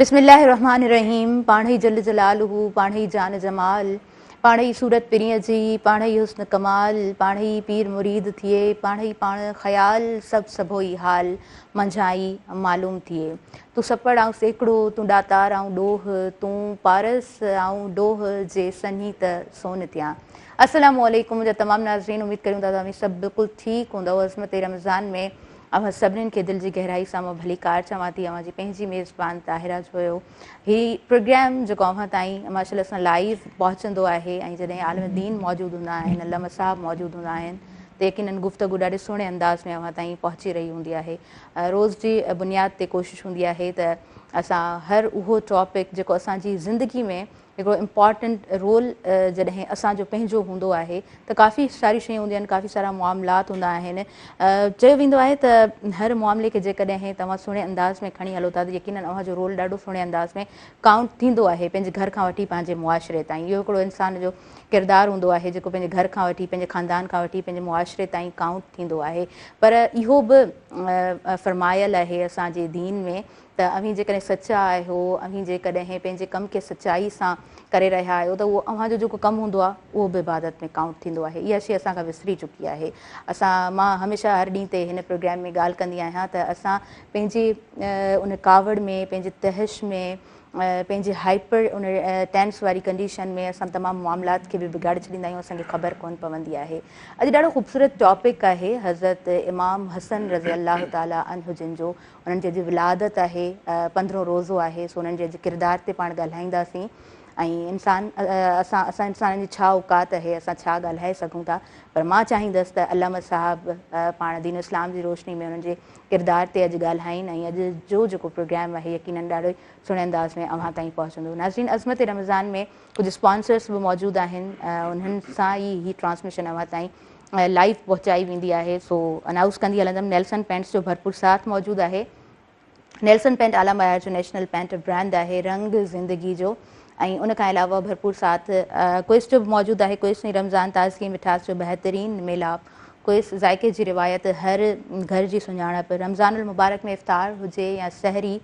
बिस्मिल्लाहिर्रहमानिर्रहीम। पाण ई जल जलालहू, पाण ई जान जमाल, पाण ई सूरत पिरीअ जी, पाण ई हुस्न कमाल, पाण ई पीर मुरीद थिए, पाण ई पाण ख़याल, सभु ई हाल मंझाई मालूम थिए। तूं सपड़ आऊं सेकड़ो, तूं ॾातार आऊं ॾोह, तूं पारस आऊं ॾोह जे सनी त सोन थियां। अस्सलामु अलैकुम मुंहिंजा तमामु नाज़रीन, उमेद करियूं था तव्हां सभु बिल्कुलु ठीकु हूंदव। अज़मत रमज़ान में अवां सभिनीनि खे दिलि जी गहराई सां मां भली कार चवां थी। अवां जी पंहिंजी मेज़बान ताहिरा जो हुयो हीउ प्रोग्राम जेको अवां ताईं माशाअल्लाह सां लाइव पहुचंदो आहे। ऐं जॾहिं आलिम दीन मौजूदु हूंदा आहिनि, अल्लामा साहब मौजूदु हूंदा आहिनि, त यकीनन गुफ़्तगू ॾाढे सुहिणे अंदाज़ में अवां ताईं पहुची रही हूंदी आहे। रोज़ जी बुनियाद ते कोशिशि हूंदी आहे त असां हर उहो टॉपिक जेको असांजी ज़िंदगी में हिकिड़ो इम्पॉर्टेंट रोल जॾहिं असांजो पंहिंजो हूंदो आहे त काफ़ी सारी शयूं हूंदियूं आहिनि, काफ़ी सारा मामलात हूंदा आहिनि। चयो वेंदो आहे त हर मामले खे जेकॾहिं तव्हां सुहिणे अंदाज़ में खणी हलो था त यकीनन अव्हांजो रोल ॾाढो सुहिणे अंदाज़ में काउंट थींदो आहे, पंहिंजे घर खां वठी पंहिंजे मुआशिरे ताईं। इहो हिकिड़ो इंसान जो किरदारु हूंदो आहे जेको पंहिंजे घर खां वठी, पंहिंजे ख़ानदान खां वठी, पंहिंजे मुआशिरे ताईं काउंट थींदो आहे। पर इहो बि फ़रमायल आहे असांजे दीन में त अव्हीं जेकॾहिं सचा आहियो, अव्हीं जेकॾहिं पंहिंजे कम खे सचाई सां करे रहिया आहियो त उहो अव्हांजो जेको कमु हूंदो आहे उहो बि इबादत में काउंट थींदो आहे। इहा शइ असां खां विसरी चुकी आहे। मां हमेशह हर ॾींहं ते हिन प्रोग्राम में ॻाल्हि कंदी आहियां त असां पंहिंजे उन कावड़ में, पंहिंजे तहश में, पंहिंजे हाइपर उन टेंस वारी कंडीशन में असां तमामु मामलात खे बि बिगाड़े छॾींदा आहियूं, असांखे ख़बर कोन पवंदी आहे। अॼु ॾाढो ख़ूबसूरत टॉपिक आहे हज़रत इमाम हसन रज़ी अल्लाह ताला अन्हु जिन जो, उन्हनि जी अॼु विलादत आहे, 15 रोज़ो आहे। सो उन्हनि जे अॼु किरदार ते पाण ॻाल्हाईंदासीं ऐं असां इंसाननि जी छा औकात आहे, असां छा ॻाल्हाए सघूं था। पर मां चाहींदसि त अल्लामा साहब पाण दीन इस्लाम जी रोशनी में उन्हनि जे किरदार ते अॼु ॻाल्हाइनि ऐं अॼु जो जेको प्रोग्राम आहे यकीनन ॾाढो सुहिणे अंदाज़ में अव्हां ताईं पहुचंदो। नाज़रीन, अज़मत रमज़ान में कुझु स्पॉन्सर्स बि मौजूदु आहिनि, उन्हनि सां ई ट्रांसमिशन अव्हां ताईं लाइव पहुचाई वेंदी आहे। सो अनाउंस कंदी हलंदमि। नेल्सन पेंट्स जो भरपूर साथ मौजूदु आहे। नेल्सन पेंट आला मयार जो नेशनल पेंट ब्रांड आहे, रंग ज़िंदगी जो। ऐं उन खां अलावा भरपूर साथ क्विज़ जो बि मौजूदु आहे। क्विज़ में रमज़ान ताज़गी मिठास जो बहितरीनु मिलाप, क्विज़ ज़ाइक़े जी रिवायत, हर घर जी सुञाणप, रमज़ानुल मुबारक में इफ़्तार हुजे या सहरी,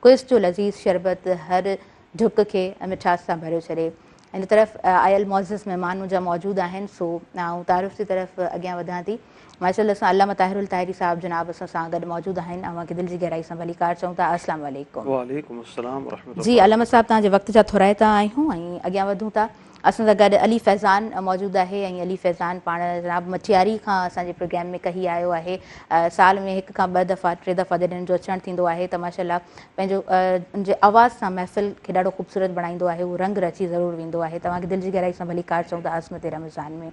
क्विज़ जो लज़ीज़ शरबत हर ढुक खे मिठास सां भरियो छॾे। हिन तरफ़ आयल मुअज़्ज़ज़ महिमान मुंहिंजा मौजूदु आहिनि। सो आउं तारीफ़ जी तरफ़ अॻियां वधां थी। माशाअल्लाह सां अल्लामा ताहिरुल ताहिरी साहब जनाब असां सां गॾु मौजूदु आहिनि। अव्हांखे दिलि जी गहराई सां भली कार चऊं था। अस्सलाम वालेकुम। वालेकुम अस्सलाम रहमतुल्लाह। जी अल्लामा साहब, तव्हांजे वक़्त जा थोराइता आहियूं ऐं अॻियां वधूं था। असां सां गॾु अली फैज़ान मौजूदु आहे ऐं अली फैज़ान पाण जनाब मटियारी खां असांजे प्रोग्राम में कही आयो आहे। साल में 1 खां 2 दफ़ा 3 दफ़ा जॾहिं जो अचणु थींदो आहे त माशाअल्लाह पंहिंजो उनजे आवाज़ सां महफ़िल खे ॾाढो ख़ूबसूरत बणाईंदो आहे, उहो रंग रची ज़रूरु वेंदो आहे। तव्हांखे दिलि जी गहराई सां भली कार चऊं था अज़मत रमज़ान में।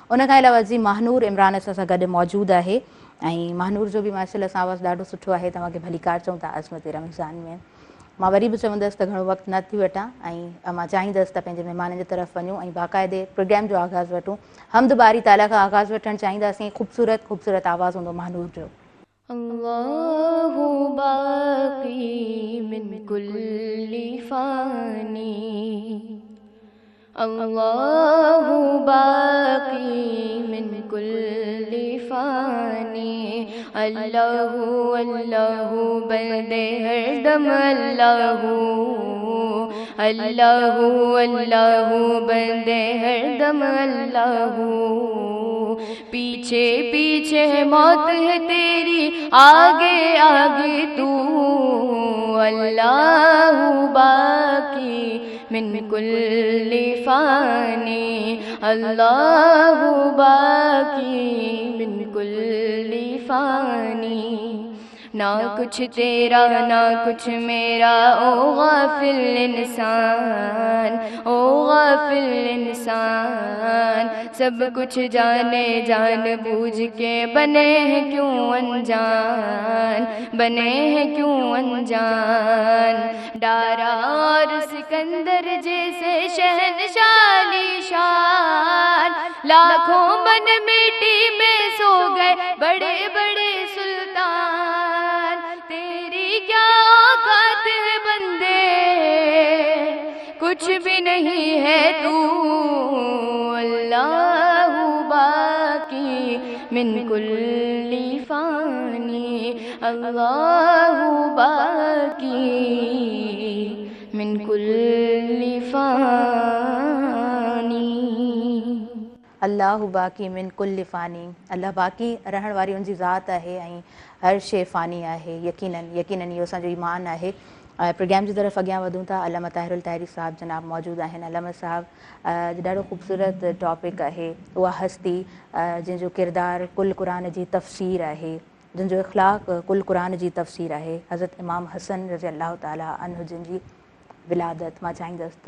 उन खां अलावा जी महानूर इमरान असां सां गॾु मौजूदु आहे ऐं महानूर जो बि माशाअल्लाह सां आवाज़ु ॾाढो सुठो आहे। तव्हांखे भली कार चऊं था अज़मत रमज़ान में। मां वरी बि चवंदसि त घणो वक़्तु न थी वठां ऐं मां चाहींदसि त पंहिंजे महिमाननि जी तरफ़ वञूं ऐं बाक़ाइदे प्रोग्राम जो आगाज़ वठूं। हम्द बारी ताला खां आगाज़ वठणु चाहींदासीं। ख़ूबसूरत आवाज़ हूंदो महानूर जो। अल्लाहु बाक़ी मिन कुल्ली फ़ानी, अल्लाहु बाक़ी मिन कुल्ली फ़ानी, अल्लाहु अल्लाहु बंदे हरदम अल्लाहु, अल्लाहु अल्लाहु बंदे हरदम अल्लाहु। पीछे पीछे मौत है तेरी, आगे आगे तू, अल्लाहु बाकी मिन कुल्ली फ़ानी, अल्लाहु बाकी मिन कुल्ली फ़ानी। ना कुछ तेरा ना कुछ मेरा, ओ गाफिल इंसान, ओ गाफिल इंसान। सब कुछ जाने जान बूझ के बने हैं क्यों अनजान, बने हैं क्यों अनजान। डारा और सिकंदर जैसे शहनशाह शान, लाखों मन मिट्टी में सो गए बड़े बड़े सुल्तान। तेरी क्या औकात है बंदे, कुछ भी नहीं है तू, अल्लाहु बाकी मिन कुल्ली फ़ानी, अल्लाहु बाकी من كل فاني. अल्लाह बाक़ी मिन कुल्ल फ़ानी, अल्लाह बाक़ी रहण वारी उनजी ज़ात आहे ऐं हर शइ फ़ानी आहे. यकीनन इहो असांजो ईमान आहे. प्रोग्राम जी तरफ़ अॻियां वधूं था. अल्लामा ताहिरुल ताहिरी साहब जनाब मौजूदु आहिनि. अल्लामा साहब ॾाढो ख़ूबसूरत टॉपिक आहे. उहा हस्ती जंहिंजो किरदारु कुल क़ुरान जी तफ़सीर आहे, जंहिंजो इख़लाक़ कुल क़ुरान जी तफ़सीर आहे. हज़रत इमाम हसन रज़ी अल्लाह ताला अन्हु जिन जी विलादत मां चाहींदसि त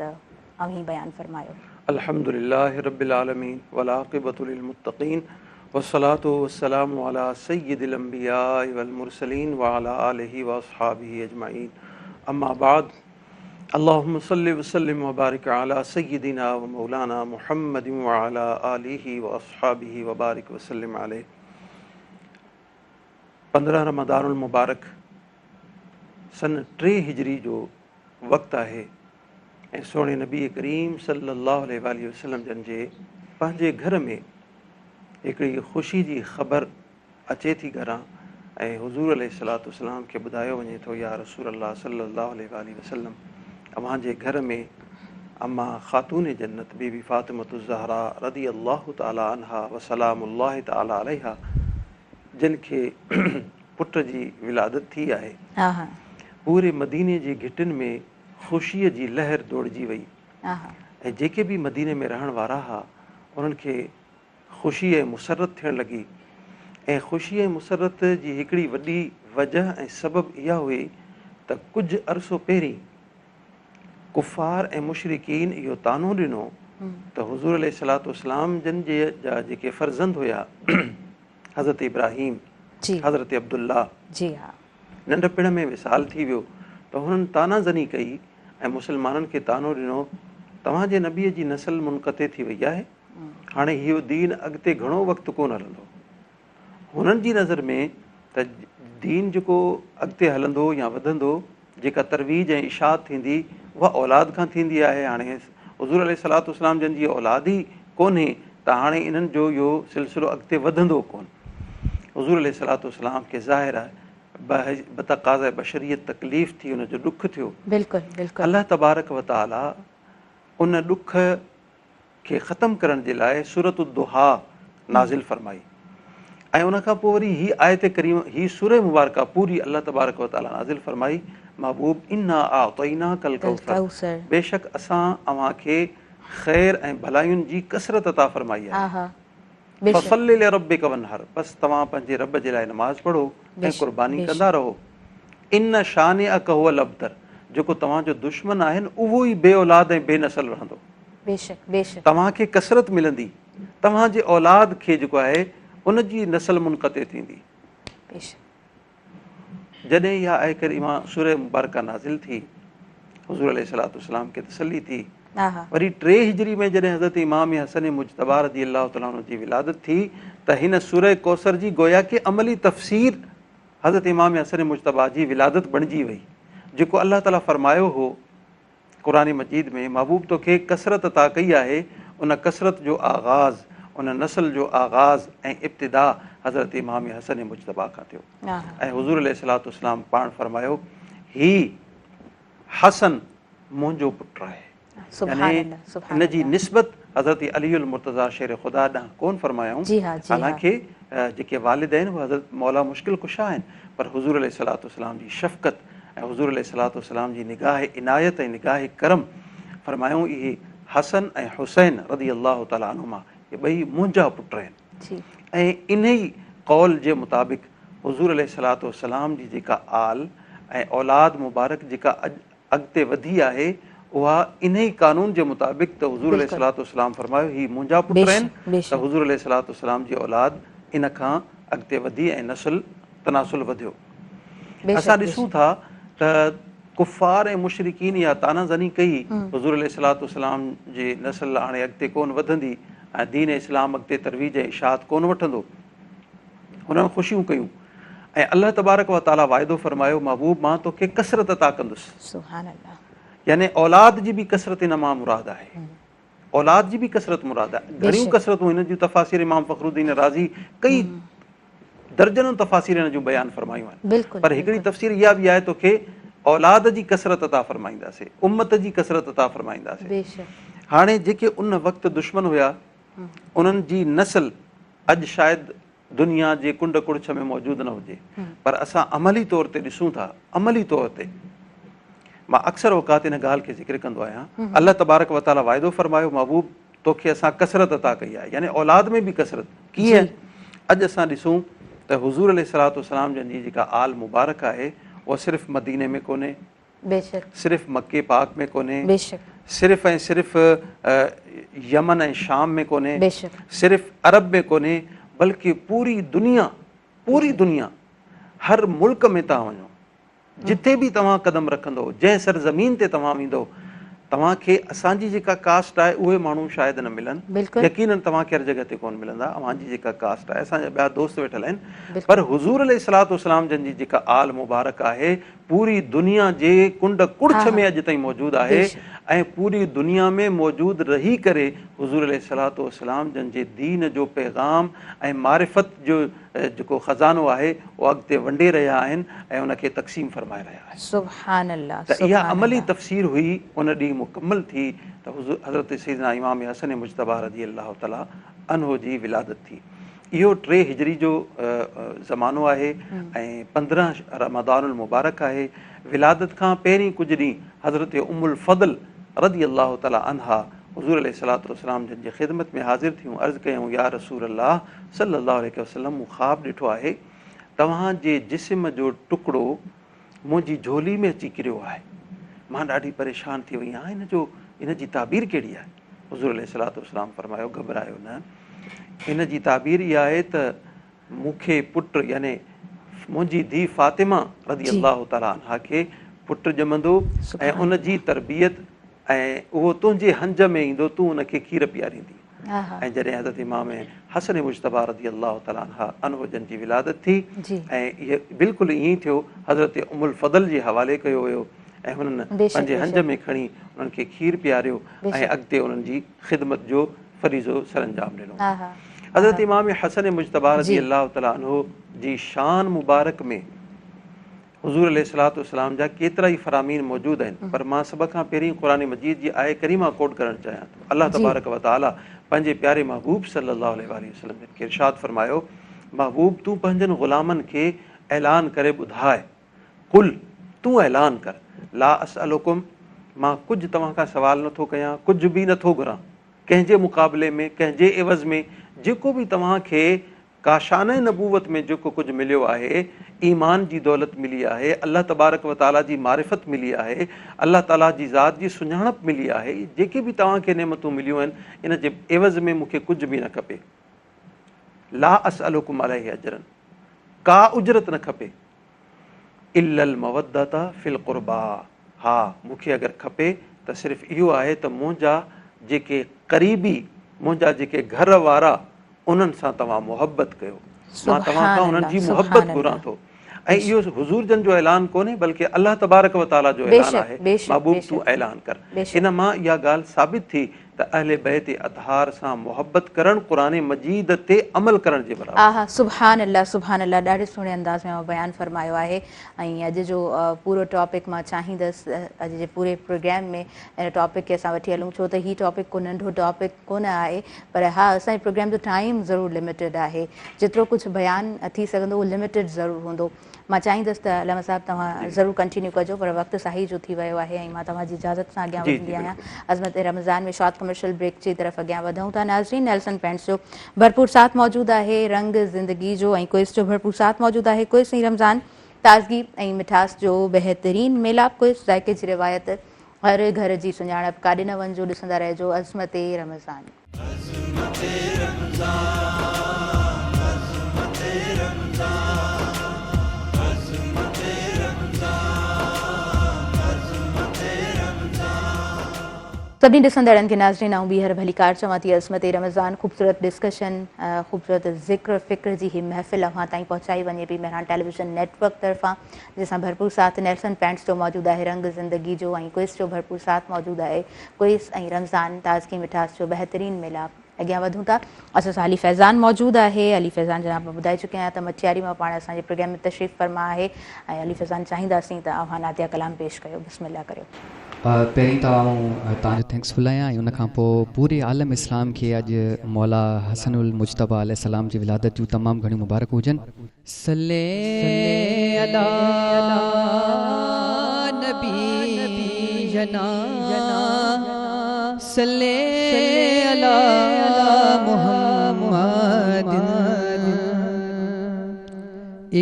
अव्हीं बयानु फ़रमायो. अल्हम्दुलिल्लाहि रब्बिल आलमीन वल आक़िबतु लिल मुत्तक़ीन वस्सलातु वस्सलामु अला सय्यिदिल अंबियाइ वल मुरसलीन व अला आलिहि व अस्हाबिहि अजमईन. अम्मा बाद, अल्लाहुम्मा सल्लि व सल्लिम व बारिक अला सय्यिदिना व मौलाना मुहम्मदिन व अला आलिहि व अस्हाबिहि व बारिक व सल्लिम अलैहि. 15 रमज़ानुल मुबारक सन 3 हिजरी जो वक़्तु आहे ऐं सोणे नबी करीम सल्लल्लाहु अलैहि वसल्लम जन जे पंहिंजे घर में हिकिड़ी ख़ुशी जी ख़बर अचे थी घरां ऐं हुज़ूर अलैहिस्सलातु वस्सलाम खे ॿुधायो वञे थो, या रसूल अल्लाह सल्लल्लाहु अलैहि वसल्लम, अव्हांजे घर में अम्मा ख़ातून जन्नत बीबी फ़ातिमतु ज़हरा रज़ी अल्लाहु ताला अन्हा व सलामुल्लाहि ताला अलैहा जिन खे पुट जी विलादत थी आहे, पूरे मदीने जे घिटिन में ख़ुशीअ जी लहर दौड़जी वई ऐं जेके बि मदीने में रहण वारा हुआ उन्हनि खे ख़ुशी ऐं मुसरत थियणु लॻी. ऐं ख़ुशी ऐं मुसरत जी हिकिड़ी वॾी वजह ऐं सबबु इहा हुई त कुझु अरसो पहिरीं कुफ़ार ऐं मुशरिकीन इहो तानो ॾिनो त हुज़ूर अलैहिस्सलातु वस्सलाम जन जे जा जेके फ़र्ज़ंद हुया हज़रत इब्राहीम, हज़रत अब्दुल्ला, नंढपिण में विसाल थी वियो, त हुननि तानाज़नी कई ऐं मुसलमाननि खे तानो ॾिनो, तव्हांजे नबीअ जी नसल मुनक़ते थी वई आहे, हाणे इहो दीन अॻिते घणो वक़्तु कोन हलंदो. हुननि जी नज़र में त दीन जेको अॻिते हलंदो या वधंदो, जेका तरवीज ऐं इशाअत थींदी उहा औलाद खां थींदी आहे. हाणे हुज़ूर अलैहिस्सलातु वस्सलाम जन जी औलाद ई कोन्हे त हाणे इन्हनि जो इहो सिलसिलो अॻिते वधंदो कोन. हुज़ूर अलैहिस्सलातु वस्सलाम खे ज़ाहिर आहे बतक़ाज़ा बशरियत तकलीफ़ थी, हुनजो ॾुख थियो. अल्लाह तबारक व ताला उन ॾुख खे ख़तमु करण जे लाइ सूरत दुहा नाज़िल फरमाई ऐं उन खां पोइ वरी हीअ आयत करीम, हीअ सूरह मुबारका पूरी अल्लाह तबारक व ताला नाज़िल फरमाई, महबूब इन्ना आतईनाकल कौसर, बेशक असां अव्हांखे ख़ैर ऐं भलायुनि जी कसरत अता फरमाई आहे. फसल्लि लिरब्बिक वनहर, बसि तव्हां पंहिंजे रब जे लाइ नमाज़ पढ़ो ऐं क़ुर्बानी कंदा रहो. इन शानिअक हुवल अब्तर, जेको तव्हांजो दुश्मन आहिनि उहो ई बे औलाद ऐं बेनसल रहंदो. तव्हांखे कसरत मिलंदी, तव्हांजे औलाद खे जेको आहे उनजी नसल मुनक़ते थींदी. जॾहिं इहा आहे करीमा सूरह मुबारका नाज़िल थी, हुज़ूर अलैहिस्सलातु वस्सलाम खे तसल्ली थी. वरी 3 हिजरी में जॾहिं हज़रत इमाम हसन मुजतबा रज़ी अल्लाह ताला अन्हु जी विलादत थी त हिन सूरह कौसर जी गोया के अमली तफ़सीर हज़रत इमाम हसन मुजतबा जी विलादत बणिजी वई. जेको अल्लाह ताला फरमायो हो क़ुरान मजीद में, महबूब तोखे कसरत अता कई आहे, उन कसरत जो आगाज़, उन नसल जो आगाज़ ऐं इब्तिदा हज़रत इमाम हसन मुजतबा खां थियो. ऐं हुज़ूर अलैहिस्सलातु वस्सलाम पाण फरमायो, ही हसन मुंहिंजो पुटु आहे. यानी इन जी निस्बत हज़रत अलीउल मुर्तज़ा शेर ख़ुदा ॾांहुं कोन फरमायूं, हालांकि जेके वालिद आहिनि उहे हज़रत मौला मुश्किल कुशा आहिनि, पर हुज़ूर अलैहिस्सलातु वस्सलाम जी शफ़क़त ऐं हुज़ूर अलैहिस्सलातु वस्सलाम जी निगाह इनायत ऐं निगाह करम फरमायूं, इहे हसन ऐं हुसैन रज़ी अल्लाह ताला अन्हुमा, इहे ॿई मुंहिंजा पुट आहिनि. ऐं इन ई कौल जे मुताबिक़ हुज़ूर अलैहिस्सलातु वस्सलाम जी जेका आल ऐं औलाद मुबारक जेका अॻिते वधी आहे, उहा इन ई कानून जे मुताबिक़ त हुज़ूर अलैहिस्सलातु वस्सलाम फरमायो ही मुंहिंजा पुट आहिनि, त हुज़ूर अलैहिस्सलातु वस्सलाम जी औलाद इन खां अॻिते वधी ऐं नसल तनासुल वधियो. असां ॾिसूं था त कुफ़ार ऐं मुशरिकीन या तानाज़नी कई हुज़ूर अलैहिस्सलातु वस्सलाम जी नसल हाणे अॻिते कोन वधंदी ऐं दीन इस्लाम अॻिते तरवीज ऐं इशाअत कोन वठंदो. हुननि ख़ुशियूं कयूं ऐं अल्लाह तबारक व ताला वाइदो फरमायो, महबूब मां तोखे कसरत अता कंदुसि. यानी औलाद जी बि कसरत इन मां मुराद आहे, औलाद जी बि कसरत मुराद आहे. घणियूं कसरतूं हिन जूं तफ़ासिर इमाम फ़खरुद्दीन राज़ी कई दर्जनूं तफ़ासिर हिन जूं बयानु फरमायूं आहिनि, पर हिकिड़ी तफ़सीर इहा बि आहे तोखे औलाद जी कसरत अता फरमाईंदासीं, उम्मत जी कसरत अता फरमाईंदासीं। बेशक हाणे जेके उन वक़्तु दुश्मन हुया उन्हनि जी नस्ल अॼु शायदि दुनिया जे कुंड कुड़छ में मौजूदु न हुजे, पर असां अमली तौर ते ॾिसूं था, अमली तौर ते मां अक्सर औकात इन ॻाल्हि खे ज़िक्र कंदो आहियां। अल्लाह तबारक व तआला वाइदो फरमायो, महबूब तोखे असां कसरत अता कई आहे, यानी औलाद में बि कसरत। कीअं? अॼु असां ॾिसूं त हुज़ूर अलैहिस्सलातु वस्सलाम जन जी जेका आल मुबारक आहे उहा सिर्फ़ु मदीने में कोन्हे, बेशक सिर्फ़ु मके पाक में कोन्हे, बेशक सिर्फ़ु ऐं सिर्फ़ु यमन ऐं शाम में कोन्हे, बेशक सिर्फ़ु अरब में कोन्हे, बल्कि पूरी दुनिया हर मुल्क में तव्हां वञो, जिथे बि तव्हां क़दम रखंदो, जंहिं सरज़मीन ते तव्हां वेंदो, तव्हांखे असांजी जेका कास्ट आहे उहे माण्हू शायदि न मिलनि, यकीनन तव्हांखे हर जॻह ते कोन मिलंदा। अव्हांजी जेका कास्ट आहे, असांजा ॿिया दोस्त वेठल आहिनि, पर हुज़ूर अलैहिस्सलातु वस्सलाम जन जी जेका आल मुबारक आहे पूरी दुनिया जे कुंड कुड़छ में अॼु ताईं मौजूदु आहे, ऐं पूरी दुनिया में मौजूदु रही करे हुज़ूर अलैहिस्सलातु वस्सलाम जन जे दीन जो पैगाम ऐं मारिफत जो जेको ख़ज़ानो आहे उहो अॻिते वंडे रहिया आहिनि ऐं उनखे तक़सीम फरमाए रहिया आहिनि। सुभान अल्लाह। त इहा अमली तफ़सीर हुई, उन ॾींहुं मुकमल थी त हज़रत सैयदना इमाम हसन मुजतबा रज़ी अल्लाह तआला अन्हु जी विलादत थी। इहो 3 हिजरी जो ज़मानो आहे ऐं 15 रमज़ानुल मुबारक आहे। विलादत खां पहिरीं कुझु ॾींहुं हज़रत उम्मुल फज़ल रज़ी अल्लाह तआला अन्हा हुज़ूर अलैहिस्सलातु वस्सलाम जन जी ख़िदमत में हाज़िर थियूं। अर्ज़ु कयूं, या रसूल अल्लाह सल्लल्लाहु अलैहि वसल्लम, मूं ख़्वाब ॾिठो आहे तव्हांजे जिस्म जो टुकड़ो मुंहिंजी झोली में अची किरियो आहे, मां ॾाढी परेशान थी वई आहियां, इन जी ताबीर कहिड़ी आहे? हुज़ूर अलैहिस्सलातु वस्सलाम फरमायो, घबरायो न, इन जी ताबीर इहा आहे त मूंखे पुटु, यानी मुंहिंजी धीउ फ़ातिमा रज़ी अल्लाह तआला अन्हा खे पुटु ॼमंदो ऐं उन जी तरबियत ऐं उहो तुंहिंजे हंज में ईंदो, तूं उनखे खीर पीआरींदी। ऐं जॾहिं हज़रत इमाम हसन मुजतबा रज़ी अल्लाह तआला अन्हु जन जी विलादत थी ऐं इहे बिल्कुलु ईअं ई थियो, हज़रत उम्मुल फज़ल जे हवाले कयो वियो ऐं हुननि पंहिंजे हंज में खणी उन्हनि खे खीर पीआरियो ऐं अॻिते उन्हनि जी ख़िदमत जो फरीज़ो सरअंजाम ॾिनो। हज़रत इमाम हसन मुजतबा रज़ी अल्लाह तआला अन्हु जी शान मुबारक में हुज़ूर अलैहिस्सलातु वस्सलाम जा केतिरा ई फ़रामीन मौजूदु आहिनि, पर मां सभ खां पहिरीं क़ुरान मजीद जी आए करीमा कोट करणु चाहियां थो। अल्लाह तबारक व तआला पंहिंजे प्यारे महबूब सल्लल्लाहु अलैहि वसल्लम खे इरशाद फरमायो, महबूब तूं पंहिंजनि ग़ुलामनि खे ऐलान करे ॿुधाए, कुल तूं ऐलान कर, ला असअलुकुम, मां कुझु तव्हां खां सवाल नथो कयां, कुझु बि नथो घुरां कंहिंजे मुक़ाबले में, कंहिंजे एवज़ में। जेको बि तव्हांखे काशान नबूवत में जेको कुझु मिलियो आहे, ईमान जी दौलत मिली आहे, अल्लाह तबारक व तआला जी मारिफत मिली आहे, अल्लाह ताला जी ज़ात जी सुञाणप मिली आहे, जेके बि तव्हांखे नेमतूं मिलियूं आहिनि, इन जे एवज़ में मूंखे कुझु बि न खपे। ला असअलुकुम अलैहि अजरन, का उजरत न खपे, इल्लल मवद्दत फिल क़ुरबा, हा मूंखे अगरि खपे त सिर्फ़ु इहो आहे त मुंहिंजा जेके क़रीबी, मुंहिंजा जेके घर वारा, उन्हनि सां तव्हां मुहबत कयो, मां तव्हां खां उन्हनि जी मुहबत घुरां थो। ऐं इहो हुज़ूर जन जो ऐलान कोन्हे, बल्कि अल्लाह तबारक व तआला जो ऐलान आहे, महबूब तूं ऐलान कर। इन मां इहा ॻाल्हि साबित थी त अहले बैत अतहार सां मुहबत करणु क़ुरान मजीद ते अमल करण जे बराबरि। आहा, सुभान अल्लाह, सुभान अल्लाह, ॾाढे सुहिणे अंदाज़ में बयानु फरमायो आहे। ऐं अॼु जो पूरो टॉपिक मां चाहींदसि अॼु जे पूरे प्रोग्राम में इन टॉपिक खे असां वठी हलूं, छो त हीउ टॉपिक को नंढो टॉपिक कोन आहे, पर हा असांजे प्रोग्राम जो टाइम ज़रूरु लिमिटेड आहे, जेतिरो कुझु बयानु थी सघंदो उहो लिमिटेड ज़रूरु हूंदो। मां चाहींदसि त अलामा साहिबु तव्हां ज़रूरु कंटिन्यू कजो, पर वक़्तु साही जो थी वियो आहे ऐं मां तव्हांजी इजाज़त सां अॻियां वधंदी आहियां। अज़मत रमज़ान में शॉर्ट कमर्शियल ब्रेक जी तरफ़ अॻियां वधूं था। नाज़रीन, नेल्सन पेंट्स जो भरपूर साथ मौजूदु आहे, रंग ज़िंदगी जो ऐं क्विज़ जो भरपूर साथ मौजूदु आहे। क्विज़ ऐं रमज़ान, ताज़गी ऐं मिठास जो बहितरीन मेलाप, क्विज़ ज़ाइक़े जी रिवायत, हर घर जी सुञाणप, काॾे न वञिजो, ॾिसंदा रहिजो अज़मत रमज़ान। सभी ॾिसंदड़नि खे नाज़रीन आऊं ॿीहर भलीकार चवां थी। अज़मत रमज़ान ख़ूबसूरत डिस्कशन, ख़ूबसूरत ज़िक्र फ़िक्र जी ही महफ़िल अव्हां ताईं पहुचाई वञे पई मेहरान टेलीविज़न नेटवर्क तरफ़ां, जंहिंसां भरपूर साथ नेल्सन पेंट्स जो मौजूदु आहे, रंग ज़िंदगी जो ऐं क्विज़ जो भरपूर साथ मौजूदु आहे। क्विज़ ऐं रमज़ान, ताज़गी मिठास जो बहितरीन मिलाप, अॻियां वधूं था। असां सां अली फैज़ान मौजूदु आहे। अली फैज़ान जनाब ॿुधाए चुकिया आहियां त मछियारी मां पाण असांजे प्रोग्राम में तशरीफ़ फरमा आहे ऐं अली फैज़ान चाहींदासीं त अव्हां नातिया कलाम पेश कयो। बिस्मिल्लाह करियो। पहिरीं त तव्हांजो थैंक्सफुल आहियां ऐं उनखां पोइ पूरे आलम इस्लाम खे अॼु मौला हसनुल मुजतबा अलैहिस्सलाम जी विलादत जूं तमामु घणियूं मुबारक हुजनि। सल्ले अला नबीना सल्ले अला मुहम्मद।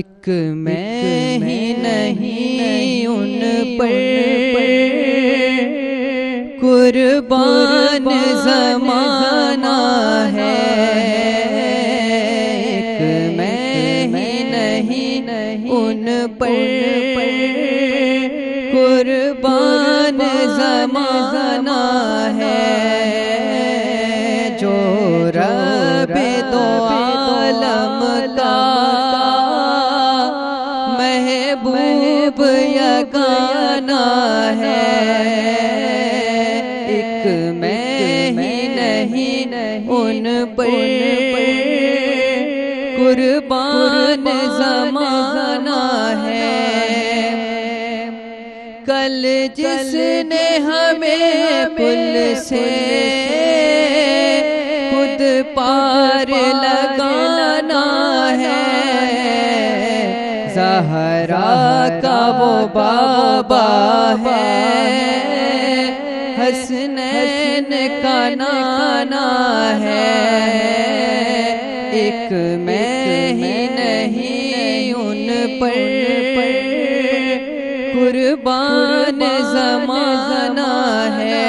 एक मैं ही नहीं उन पर कुर्बान ज़माना है। एक मैं ही नहीं उन पर कुर्बान ज़माना है। जो रब दो आलम का महबूब यगाना है। एक मैं ही नहीं उन पर कुर्बान ज़माना है। कल जिसने हमें पुल से खुद पार लगाना है। ज़हरा का वो बाबा है, हसनैन का नाना है। एक मैं ही नहीं उन पर कुर्बान ज़माना है।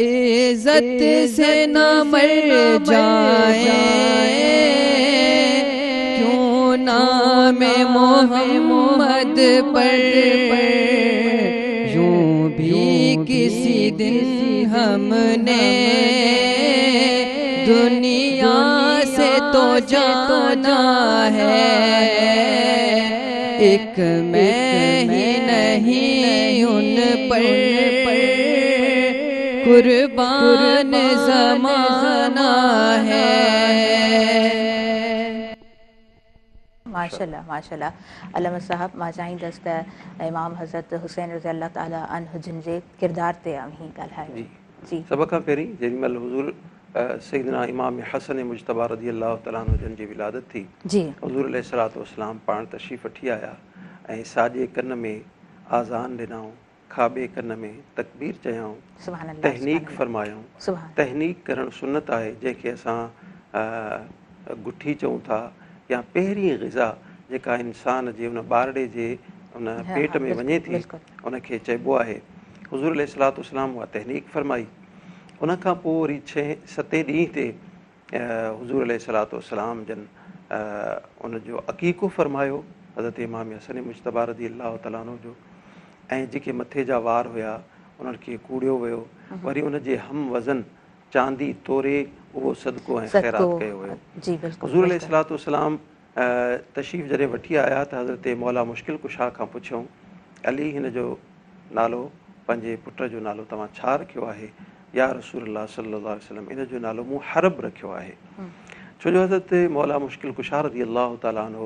इज्जत से न मर जाए क्यों नाम मोहम्मद पर। यूं भी किसी दिन हमने दुनिया से तो जाना है। एक मैं ही नहीं उन पर कुर्बान ज़माना है। माशाल्लाह माशाल्लाह। अल्लामा साहब मां चाहींदसि त इमाम हज़रत हुसैन रज़ी अल्लाह ताला अन्हु जिन जे किरदार ते अहीं ॻाल्हायो। जी सभ खां पहिरीं जेॾीमहिल हुज़ूर सैयदना इमाम हसन मुजतबा रज़ी अल्लाह तआला अन्हु जिन जी विलादत थी, जी हुज़ूर अलैहिस्सलातु वस्सलाम पाण तशरीफ़ वठी आया ऐं साॼे कन में आज़ान ॾिनऊं, खाॿे कन में तकबीर चयऊं, सुभान अल्लाह तहनीक फरमायूं। सुभान तहनीक करणु सुन्नत आहे जंहिंखे असां गुठी चऊं था या पहिरीं ग़िज़ा जेका इंसान जे उन ॿारड़े जे उन पेट में वञे थी उनखे चइबो आहे। हुज़ूर अलैहिस्सलातु वस्सलाम उहा तहनीक फरमाई। उनखां पोइ वरी 6-7 ॾींहं ते हुज़ूर अलैहिस्सलातु वस्सलाम जन उनजो अक़ीक़ो फरमायो हज़रत इमाम हसन मुजतबा रज़ी अल्लाह तआला अन्हु जो। ऐं जेके मथे जा वार हुया उन्हनि खे कूड़ियो वियो। वरी उनजे हम वज़न चांदी तोरे उहो सदको ऐं ख़ैरात कयो वियो। हुज़ूर अलैहिस्सलातु वस्सलाम तशरीफ़ जॾहिं वठी आया त हज़रत मौला मुश्किल कुशा खां पुछऊं, अली हिन जो नालो पंहिंजे पुट जो नालो तव्हां छा रखियो आहे? या रसूलल्लाह सल्लल्लाहु अलैहि वसल्लम इन जो नालो मूं हरब रखियो आहे। छो जो हज़रत मौला मुश्किल कुशा रज़ी अल्लाह तआला अन्हु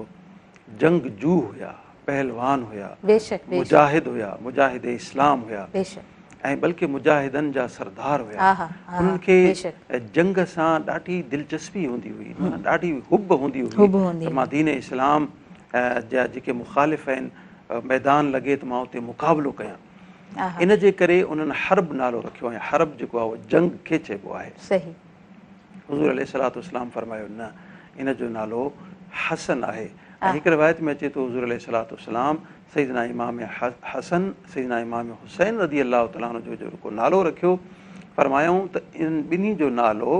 जंगजू हुया, पहलवान हुया, मुजाहिद हुया, मुजाहिद इस्लाम हुया ऐं बल्कि मुजाहिदनि जा सरदार हुया। उन्हनि खे जंग सां ॾाढी दिलचस्पी हूंदी हुई, ॾाढी हुब हूंदी हुई त मां दीन इस्लाम जा जेके मुखालिफ़ आहिनि मैदान लॻे त मां उते मुक़ाबिलो कयां। इन जे करे उन्हनि हरब नालो रखियो ऐं हरब जेको आहे उहो जंग खे चइबो आहे। हुज़ूर अलैहिस्सलातु वस्सलाम फरमायो न, इन जो नालो हसन आहे। ऐं हिकु रिवायत में अचे थो हुज़ूर अलैहिस्सलातु वस्सलाम सैयदना इमाम हसन सैयदना इमाम हुसैन रज़ी अल्लाह तआला अन्हु जो जेको नालो रखियो, फरमायूं त इन ॿिन्ही जो नालो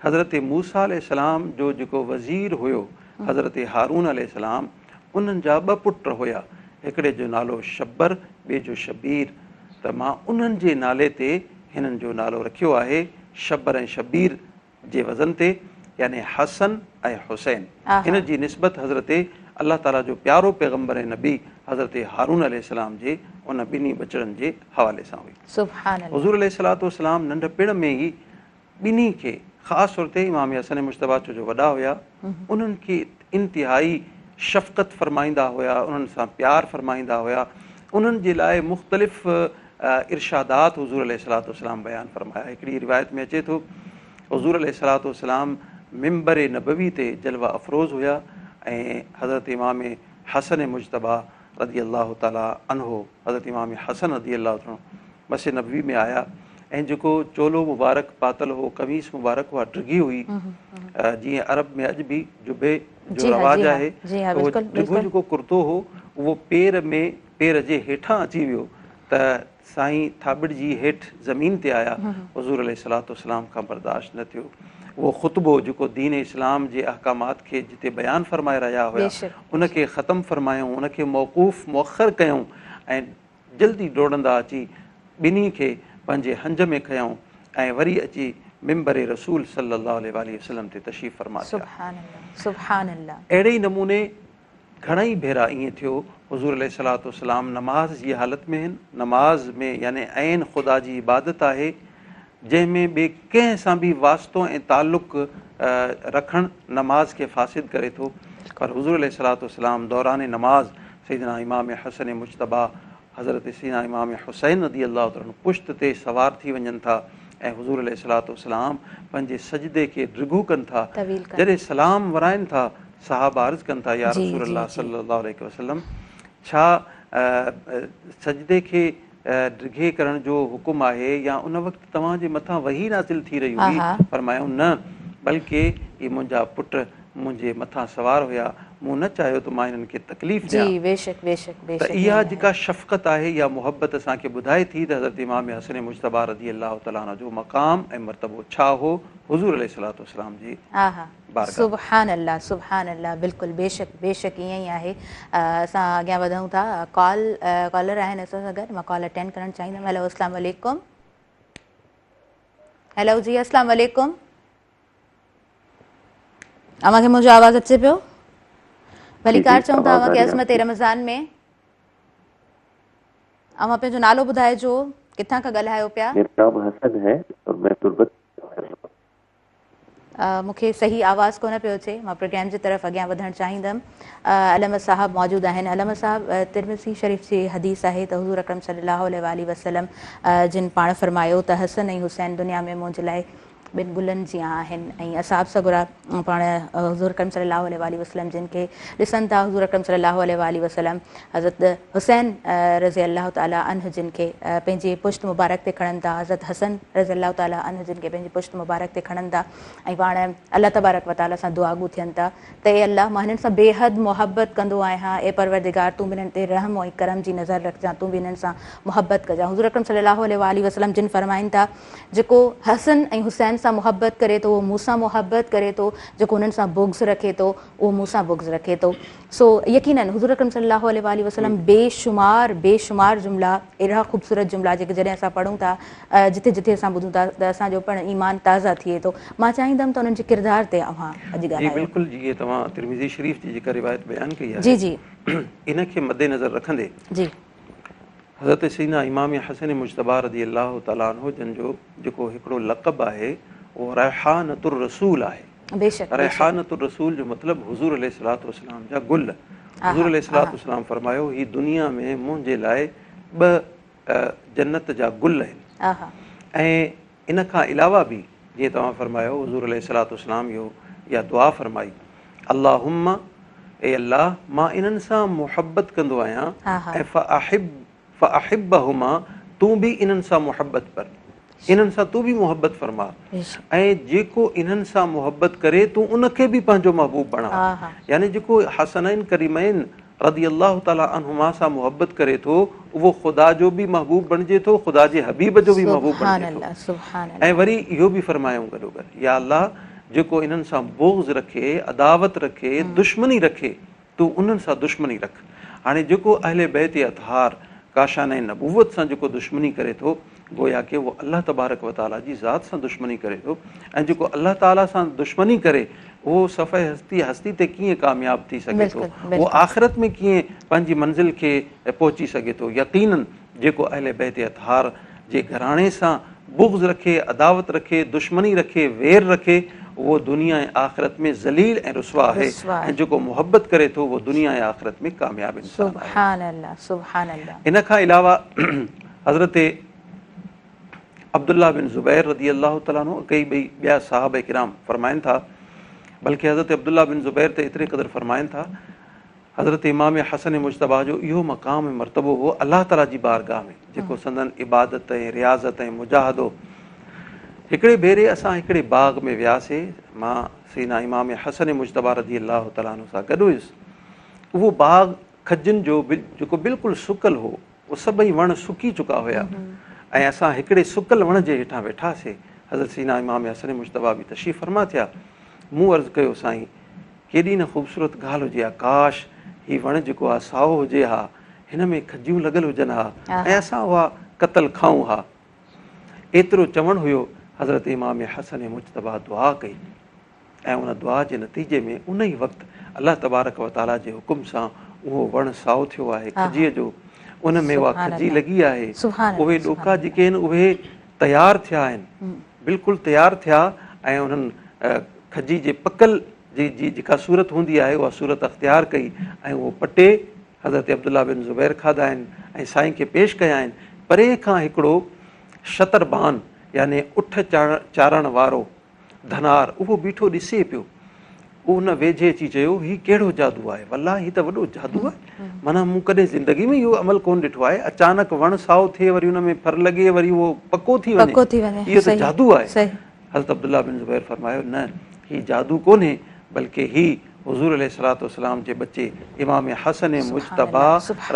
हज़रत मूसा अलैहिस्सलाम जो जेको वज़ीर हुयो हज़रत हारून अलैहिस्सलाम उन्हनि जा 2 पुट हुया। हिकिड़े जो नालो शब्बर, ॿिए जो शबीर। त मां उन्हनि जे नाले ते हिननि जो नालो रखियो आहे, शब्बर ऐं शबीर जे वज़न ते, यानी हसन ऐं हुसैन। हिन जी निस्बत हज़रत अल्लाह ताला जो प्यारो पैगम्बर ऐं नबी हज़रत हारून अलैहिस्सलाम जे उन ॿिन्ही बचड़नि जे हवाले सां हुई। हुज़ूर अलैहिस्सलातु वस्सलाम नंढपिण में ई ॿिन्ही खे ख़ासि तौर ते इमाम हसन मुश्तबा छो जो वॾा हुया, उन्हनि खे इंतिहाई शफ़क़त फ़रमाईंदा हुया, उन्हनि सां प्यार फ़रमाईंदा हुया। उन्हनि जे लाइ मुख़्तलिफ़ इरशादात हुज़ूर अलैहिस्सलातु वस्सलाम बयानु फ़रमाया। हिकिड़ी रिवायत में अचे थो हुज़ूर अलैहिस्सलातु वस्सलाम मिंबर नबवी ते जलवा अफ़रोज़ हुया ऐं हज़रत इमाम हसन मुज्तबा रज़ी अल्लाह ताला अन्हो, हज़रत इमाम हसन रज़ी अल्लाह ताला मस्जिद नबवी में आया ऐं जेको चोलो मुबारक पातल हो, कमीज़ मुबारक उहा डिघी हुई, जीअं अरब में अॼु बि जुबे जो रवाजु आहे, उहो डिघो जेको कुर्तो हो उहो पेर जे हेठां अची वियो त साईं थाॿिड़िजी हेठि ज़मीन ते आया। हुज़ूर अलैहिस्सलातु वस्सलाम खां बर्दाश्त न थियो। उहो ख़ुतबो जेको दीन इस्लाम जे अहकामात खे जिते बयानु फ़रमाए रहिया हुया उनखे ख़तमु फ़रमायूं, उनखे मौक़ूफ़ मुअख़र कयूं ऐं जल्दी डोड़ंदा अची ॿिन्ही खे पंहिंजे हंज में खयूं ऐं वरी अची मिंबर रसूल सल्लल्लाहु अलैहि वसल्लम ते तशरीफ़ फ़रमा थिया। सुभान अल्लाह। अहिड़े ई नमूने घणेई भेरा ईअं थियो हुज़ूर अलैहिस्सलातु वस्सलाम नमाज़ जी हालत में आहिनि, नमाज़ में यानी ऐन ख़ुदा जी इबादत आहे जंहिंमें ॿिए कंहिं सां बि वास्तो ऐं ताल्लुक़ रखणु नमाज़ खे फ़ासिद करे थो। पर हुज़ूर अलैहिस्सलातु वस्सलाम दौरान नमाज़ सैयदना इमाम हसन मुज्तबा हज़रत सैयदना इमाम हुसैन रज़ी अल्लाह ताला पुश्त ते सवार थी वञनि था ऐं हुज़ूर अलैहिस्सलातु वस्सलाम पंहिंजे सजदे खे डिघो कनि था। जॾहिं सलाम वराइनि था सहाबा अर्ज़ कनि था या रसूलल्लाह सल्लल्लाहु अलैहि वसल्लम छा सजदे खे डिघे करण जो हुकुम आहे या उन वक़्तु तव्हांजे मथां वही नाज़िल थी रही हुई? फरमायूं न, बल्कि ये मुंहिंजा पुट मुंहिंजे मथां सवार हुया, मूं न चाहियो त मां हिननि खे तकलीफ़ ॾियां। त इहा जेका शफ़क़त आहे या मुहबत असांखे ॿुधाए थी त हज़रत इमाम हसन मुज्तबा रज़ी अल्लाह ताला अन्हु जो मक़ाम ऐं मर्तबो छा हो हुज़ूर अलैहिस्सलातु वस्सलाम जी बारगाह। सुभान अल्लाह, सुभान अल्लाह। बिल्कुलु बेशक ईअं ई आहे। असां अॻियां वधूं था। कॉलर आहिनि असां सां गॾु, मां कॉल अटेंड करणु चाहींदमि। हेलो, अस्सलाम वालेकुम। हेलो जी, अस्सलाम वालेकुम। अव्हांखे मुंहिंजो आवाज़ अचे पियो? भलीकार चऊं था अव्हांखे अज़मत रमज़ान में। अव्हां पंहिंजो नालो ॿुधाइजो, किथां खां ॻाल्हायो पिया? मूंखे सही आवाज़ कोन पियो अचे। मां प्रोग्राम जी तरफ़ अॻियां वधणु चाहींदमि। अलम साहब मौजूदु आहिनि। अलम साहब, तिरमिज़ी शरीफ़ जी हदीस आहे त हुज़ूर अकरम सल्लल्लाहु अलैहि वसल्लम जिन पाण फरमायो त हसन ऐं हुसैन दुनिया में मुंहिंजे लाइ ॿिनि गुलनि जी आहिनि ऐं असाब सगुरा पाण हुज़ूर अकरम सल्लल्लाहु अलैहि वसल्लम जिन खे ॾिसनि था, हुज़ूर अकरम सल्लल्लाहु अलैहि वसल्लम हज़रत हुसैन रज़ी अल्लाह ताला अन्हु जिन खे पंहिंजे पुश्त मुबारक ते खणनि था, हज़रत हसन रज़ी अल्लाह ताला अन्हु जिन खे पंहिंजे पुश्त मुबारक ते खणनि था ऐं पाण अल्लाह तबारक व ताला सां दुआगू थियनि था त ए अल्लाह, मां हिननि सां बेहद मुहबत कंदो आहियां। ए परवरदिगार, तूं बि हिननि ते रहम ऐं करम जी नज़र रखजां, तूं बि हिननि सां मुहबत कजां। हुज़ूर अकरम सल्लल्लाहु अलैहि वसल्लम जिन फरमाइनि था जेको हसन ऐं हुसैन सां मुहबत करे थो उहो मूंसां मुहबत करे थो, जेको हुननि सां बुग़्ज़ रखे थो उहो मूंसां बुग़्ज़ रखे थो। सो यकीनन हुज़ूर अकरम सल्लल्लाहु अलैहि वसल्लम बेशुमार जुमला, अहिड़ा ख़ूबसूरत जुमला जेके जॾहिं असां पढ़ूं था, जिथे जिथे असां ॿुधूं था त असांजो पिणु ईमान ताज़ा थिए थो। मां चाहींदमि त उन्हनि जे किरदार ते अव्हां अॼु ॻाल्हायो। बिल्कुलु, जीअं तव्हां तिरमिज़ी शरीफ़ जी जेका रिवायत बयानु कई आहे जी जी, इनखे मद्देनज़र रखंदे जी हज़रत सैयदना इमाम हसन मुज्तबा रज़ी अल्लाह ताला अन्हु जिन जो जेको हिकिड़ो लक़ब आहे उहो रैहानतुर रसूल आहे। रैहानतुर रसूल जो मतिलबु हुज़ूर अलैहिस्सलातु वस्सलाम जा गुल। हुज़ूर अलैहिस्सलातु वस्सलाम फरमायो, ही दुनिया में मुंहिंजे लाइ ॿ जन्नत जा गुल आहिनि। ऐं इन खां अलावा बि जीअं तव्हां फरमायो हुज़ूर अलैहिस्सलातु वस्सलाम इहो इहा दुआ फरमाई, अल्लाहुम्मा, ए अल्लाह, मां इन्हनि सां मुहबत कंदो आहियां ऐं फ़अहिब्बहुमा, तूं बि इन्हनि सां मुहबत कर, इन्हनि सां तूं बि मुहबत फरमा ऐं जेको इन्हनि सां मुहबत करे तूं उनखे बि पंहिंजो महबूब बणा। यानी जेको हसनैन करीमैन रज़ी अल्लाह ताला अन्हुमा सां मुहबत करे थो उहो ख़ुदा जो बि महबूब बणिजे थो, ख़ुदा जे हबीब जो बि महबूब बणिजे थो। ऐं वरी इहो बि फरमायूं गॾोगॾु, या अल्लाह, जेको इन्हनि सां बुग़्ज़ रखे, अदावत रखे, दुश्मनी रखे, तूं उन्हनि सां दुश्मनी रख। हाणे जेको अहले बैत अतहार काशाने नबूवत सां जेको दुश्मनी करे थो, गोया कि उहो अल्लाह तबारक व ताला जी ज़ात सां दुश्मनी करे थो। ऐं जेको अल्लाह ताला सां दुश्मनी करे उहो सफ़े हस्ती ते कीअं कामयाब थी सघे थो, उहो आख़िरत में कीअं पंहिंजी मंज़िल खे पहुची सघे थो। यकीनन जेको अहले बैत अतहार जे घराणे सां बुग़्ज़ रखे, अदावत रखे, दुश्मनी रखे, वेर रखे, वो दुनिया ऐं आख़िरत में ज़लील ऐं रुसवा आहे, ऐं जेको मुहबत करे थो वो दुनिया ऐं आख़िरत में कामयाब इंसान आहे। सुभान अल्लाह, सुभान अल्लाह। इन खां अलावा हज़रत अब्दुल्ला बिन ज़ुबैर रज़ी अल्लाह तआला अन्हु, कई ॿिया सहाबा किराम फरमाइनि था, बल्कि हज़रत अब्दुल्ला बिन ज़ुबैर ते एतिरे क़दुरु फरमाइनि था, हज़रत इमाम हसन मुजतबा जो इहो मक़ाम ऐं मर्तबो हो अल्लाह ताला जी बारगाह में, जेको संदन इबादत ऐं रियाज़त ऐं मुजाहदो। हिकिड़े भेरे असां हिकिड़े बाग़ में वियासीं, मां सीना इमाम हसन मुजतबा रज़ी अल्लाह तआला अन्हु सां गॾु हुयुसि। उहो बाग़ खजनि जो जेको बिल्कुलु सुकल हो, उहे सभई वण सुकी चुका हुया, ऐं असां हिकिड़े सुकल वण जे हेठां वेठासीं। हज़रत सीना इमाम हसन मुजतबा बि तशरीफ़ फरमा थिया। मूं अर्ज़ु कयो, साईं केॾी न ख़ूबसूरत ॻाल्हि हुजे हा, काश हीउ वण जेको आहे साओ हुजे हा, हिन में खजियूं लॻल हुजनि हा, ऐं असां उहा क़तल खाऊं हा। एतिरो चवणु हुयो, हज़रत इमाम हसन मुजतबा दुआ कई, ऐं उन दुआ जे नतीजे में उन ई वक़्तु अल्लाह तबारक व ताला जे हुकुम सां उहो वणु साओ थियो आहे खजीअ जो, उन में उहा खजी लॻी आहे। उहे ॾोका जेके आहिनि उहे तयारु थिया आहिनि, बिल्कुलु तयारु थिया, ऐं उन्हनि खजी जे पकल जी जेका सूरत हूंदी आहे उहा सूरत अख़्तियार कई, ऐं उहो पटे हज़रत अब्दुल्ला बिन ज़ुबैर खाधा आहिनि ऐं साईं खे पेश कया आहिनि। परे खां हिकिड़ो शतरबान यानी उठ चाढ़ण वारो धनार उहो बीठो ॾिसे पियो, उन वेझे अची चयो, हीउ कहिड़ो जादू आहे, वल्ला हीउ त वॾो जादू आहे, माना मूं कॾहिं ज़िंदगी में इहो अमल कोन ॾिठो आहे। अचानक वण साओ थिए, वरी हुन में फर लॻे, वरी उहो पको थी वञे, इहो त जादू आहे। हज़रत अब्दुल्ला बिन ज़ुबैर फरमायो, न हीउ जादू कोन्हे, बल्कि ही हुज़ूर अलैहिस्सलातु वस्सलाम जे बच्चे इमाम हसन मुजतबा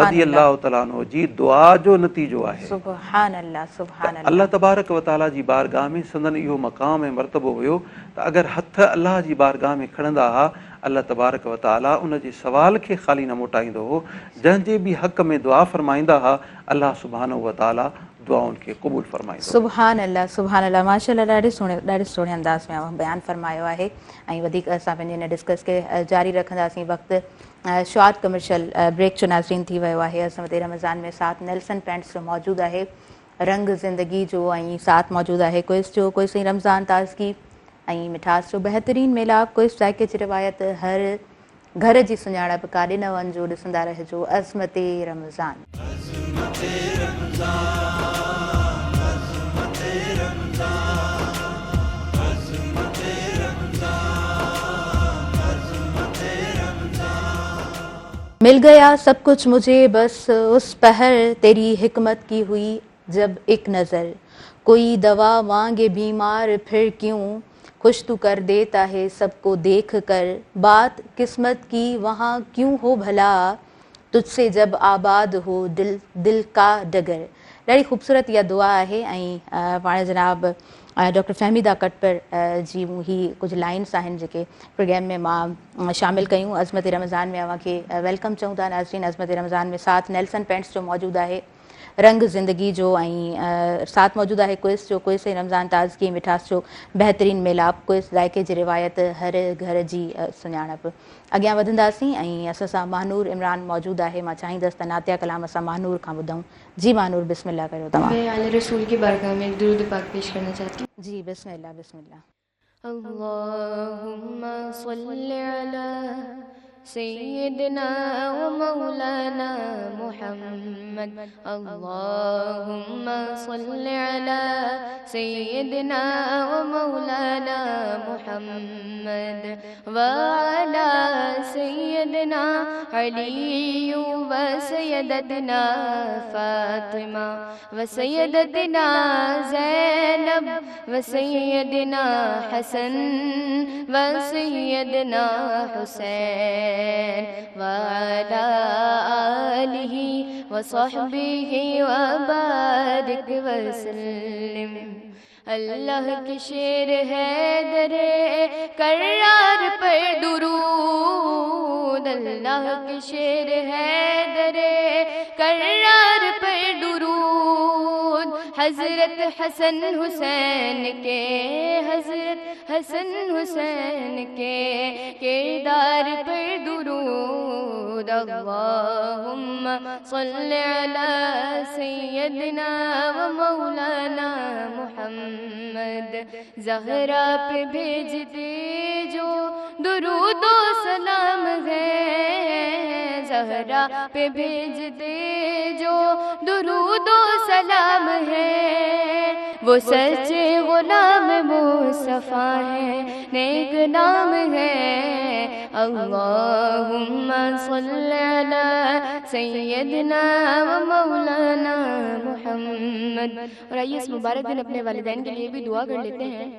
रज़ी अल्लाह तआला अन्हु जी दुआ जो नतीजो आहे। सुभान अल्लाह, सुभान अल्लाह। अल्लाह तबारक व ताला जी बारगाह में संदन इहो मक़ाम ऐं मर्तबो हुयो त अगरि हथ अल्लाह जी बारगाह में खणंदा हुआ, अल्लाह तबारक व ताला उन जे सवाल खे ख़ाली न मोटाईंदो हो। जंहिंजे बि हक़ में दुआ फरमाईंदा हुआ, अल्लाह सुब्हानहू व ताला दुआउनि खे क़बूल फरमाईंदो। सुभान अल्लाह, सुभान अल्लाह। माशाअल्लाह, ॾाढे सुहिणे अंदाज़ में बयानु फरमायो आहे। ऐं वधीक असां पंहिंजे हिन डिस्कस खे जारी रखंदासीं। वक़्तु शॉर्ट कमर्शियल ब्रेक जो नाज़रीन थी वियो आहे। अज़मत रमज़ान में साथ नेल्सन पेंट्स जो मौजूदु आहे, रंग ज़िंदगी जो, ऐं साथ मौजूदु आहे क्विज़ जो, कोई सही रमज़ान ताज़गी ऐं मिठास जो बहितरीनु मेलाप, क्विज़ ज़ाइके जी रिवायत, हर घर जी सुञाणप, काॾे न वञिजो, ॾिसंदा रहिजो अज़मत रमज़ान। मिल गया सब कुछ मुझे बस उस पहर तेरी हिकमत की हुई जब एक नज़र, कोई दवा मांगे बीमार फिर क्यों, खुश तू कर देता है सबको देख कर, बात किस्मत की वहाँ क्यों हो भला, तुझसे जब आबाद हो दिल का डगर। ॾाढी ख़ूबसूरत इहा दुआ आहे। ऐं पाण जनाब डॉक्टर फ़हमीदा कटपर जी ही कुझु लाइन्स आहिनि जेके प्रोग्राम में मां शामिल कयूं। अज़मत रमज़ान में अव्हांखे वेलकम चऊं था नाज़रीन। अज़मत रमज़ान में साथ नेल्सन पेंट्स जो मौजूदु आहे, रंग ज़िंदगी जो, ऐं साथ मौजूदु आहे क्विज़ जो, क्विज़ से रमज़ान ताज़गी मिठास जो बहितरीनु मेलाप, क्विज़ ज़ाइके जी रिवायत, हर घर जी सुञाणप। अॻियां वधंदासीं ऐं असां सां महानूर इमरान मौजूदु आहे। मां चाहींदसि त नातिया कलाम असां महानूर खां ॿुधूं। जी महानूर, बिस्मिल्लाह करियो तव्हां। मैं आले रसूल की बारगाह में एक दुरूद पाक पेश करना चाहती हूँ। जी बिस्मिल्लाह, बिस्मिल्लाह। अल्लाहुम्मा सल्लि अला सय्यिदना व मौलाना मुहम्मद, अल्लाहुम्मा सल्लि अला सय्यिदना व मौलाना मुहम्मद व अला सय्यिदना अली व सय्यदतना फातिमा व सय्यदतना ज़ैनब व सय्यदना हसन व सय्यदना हुसैन व अला आलिहि व सहबिहि व बारिक व सल्लिम। अल्लाह के शेर है दरे करार पर दुरूद, अल्लाह के शेर है दरे करार पर दुरूद, हजरत हसन हुसैन के, हजरत हसन हुसैन के किरदार पर दुरूद। अल्लाहुम्मा सल्लि अला सय्यिदना व मौलाना मुहम्मद زہرا پہ بھیج دے جو درود و سلام ہے، زہرا پہ بھیج دے جو درود و سلام ہے، وہ سچے غلام مصطفیٰ ہے، نیک نام ہے۔ اللہم صل علی سیدنا و مولانا محمد۔ اور آئیے اس مبارک دن اپنے والدین کے لیے بھی دعا کر لیتے ہیں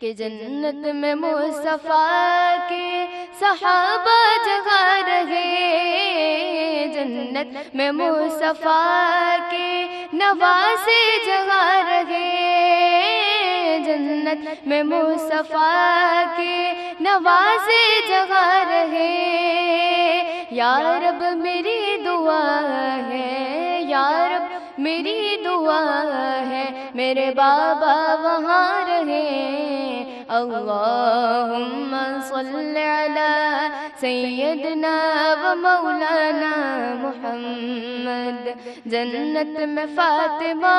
کہ جنت میں مصطفیٰ کے صحابہ جگہ رہے، جنت میں مصطفیٰ کے نواسے جگہ رہے، جنت میں مصطفیٰ کے نواسے جگہ رہے۔ یا رب میری دعا ہے، یا رب میری دعا ہے، میرے بابا وہاں رہے۔ اللہم صل علی سیدنا و مولانا محمد۔ جنت میں فاطمہ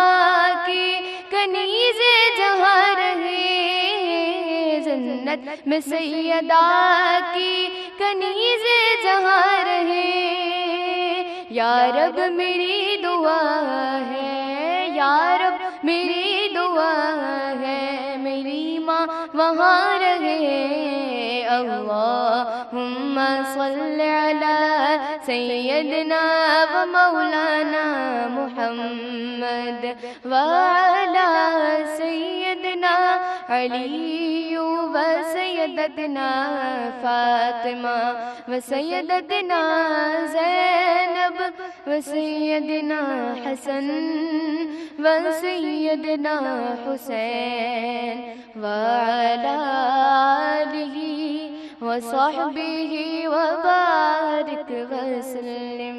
کی کنیز جہاں رہے، جنت میں سیدہ کی کنیز جہاں رہے۔ یا رب میری دعا ہے، یا رب میری دعا ہے، میری ماں وہاں رہے۔ اللہم صل علی سیدنا و مولانا محمد وعلی سیدنا علی و سیدتنا فاطمہ و سیدتنا زینب و سیدنا حسن و سیدنا حسین وعلی آلہ وصحبہ وبارک وسلم۔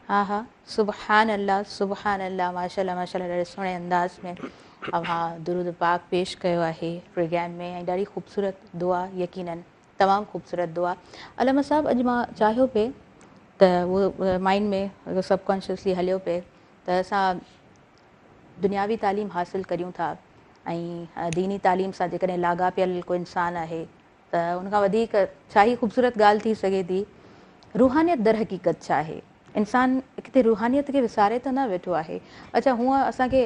ہاں سبحان اللہ سبحان اللہ، ماشاء اللہ ماشاء اللہ، ॾाढे सुहिणे अंदाज़ में अव्हां दुरूद पाक पेश कयो आहे प्रोग्राम में ऐं ॾाढी ख़ूबसूरत दुआ, यकीनन तमामु ख़ूबसूरत दुआ। अलामा साहब, अॼु मां चाहियो पिए त उहो माइंड में सबकॉन्शियसली हलियो पिए त असां दुनियावी तालीम हासिलु करियूं था ऐं दीनी तालीम सां जेकॾहिं लाॻापियल को इंसानु आहे त उनखां वधीक छा ई ख़ूबसूरत ॻाल्हि थी सघे थी। रूहानियत दर हक़ीक़त छा आहे? इंसानु किथे रूहानियत खे विसारे त न वेठो आहे। अच्छा, हूअं असांखे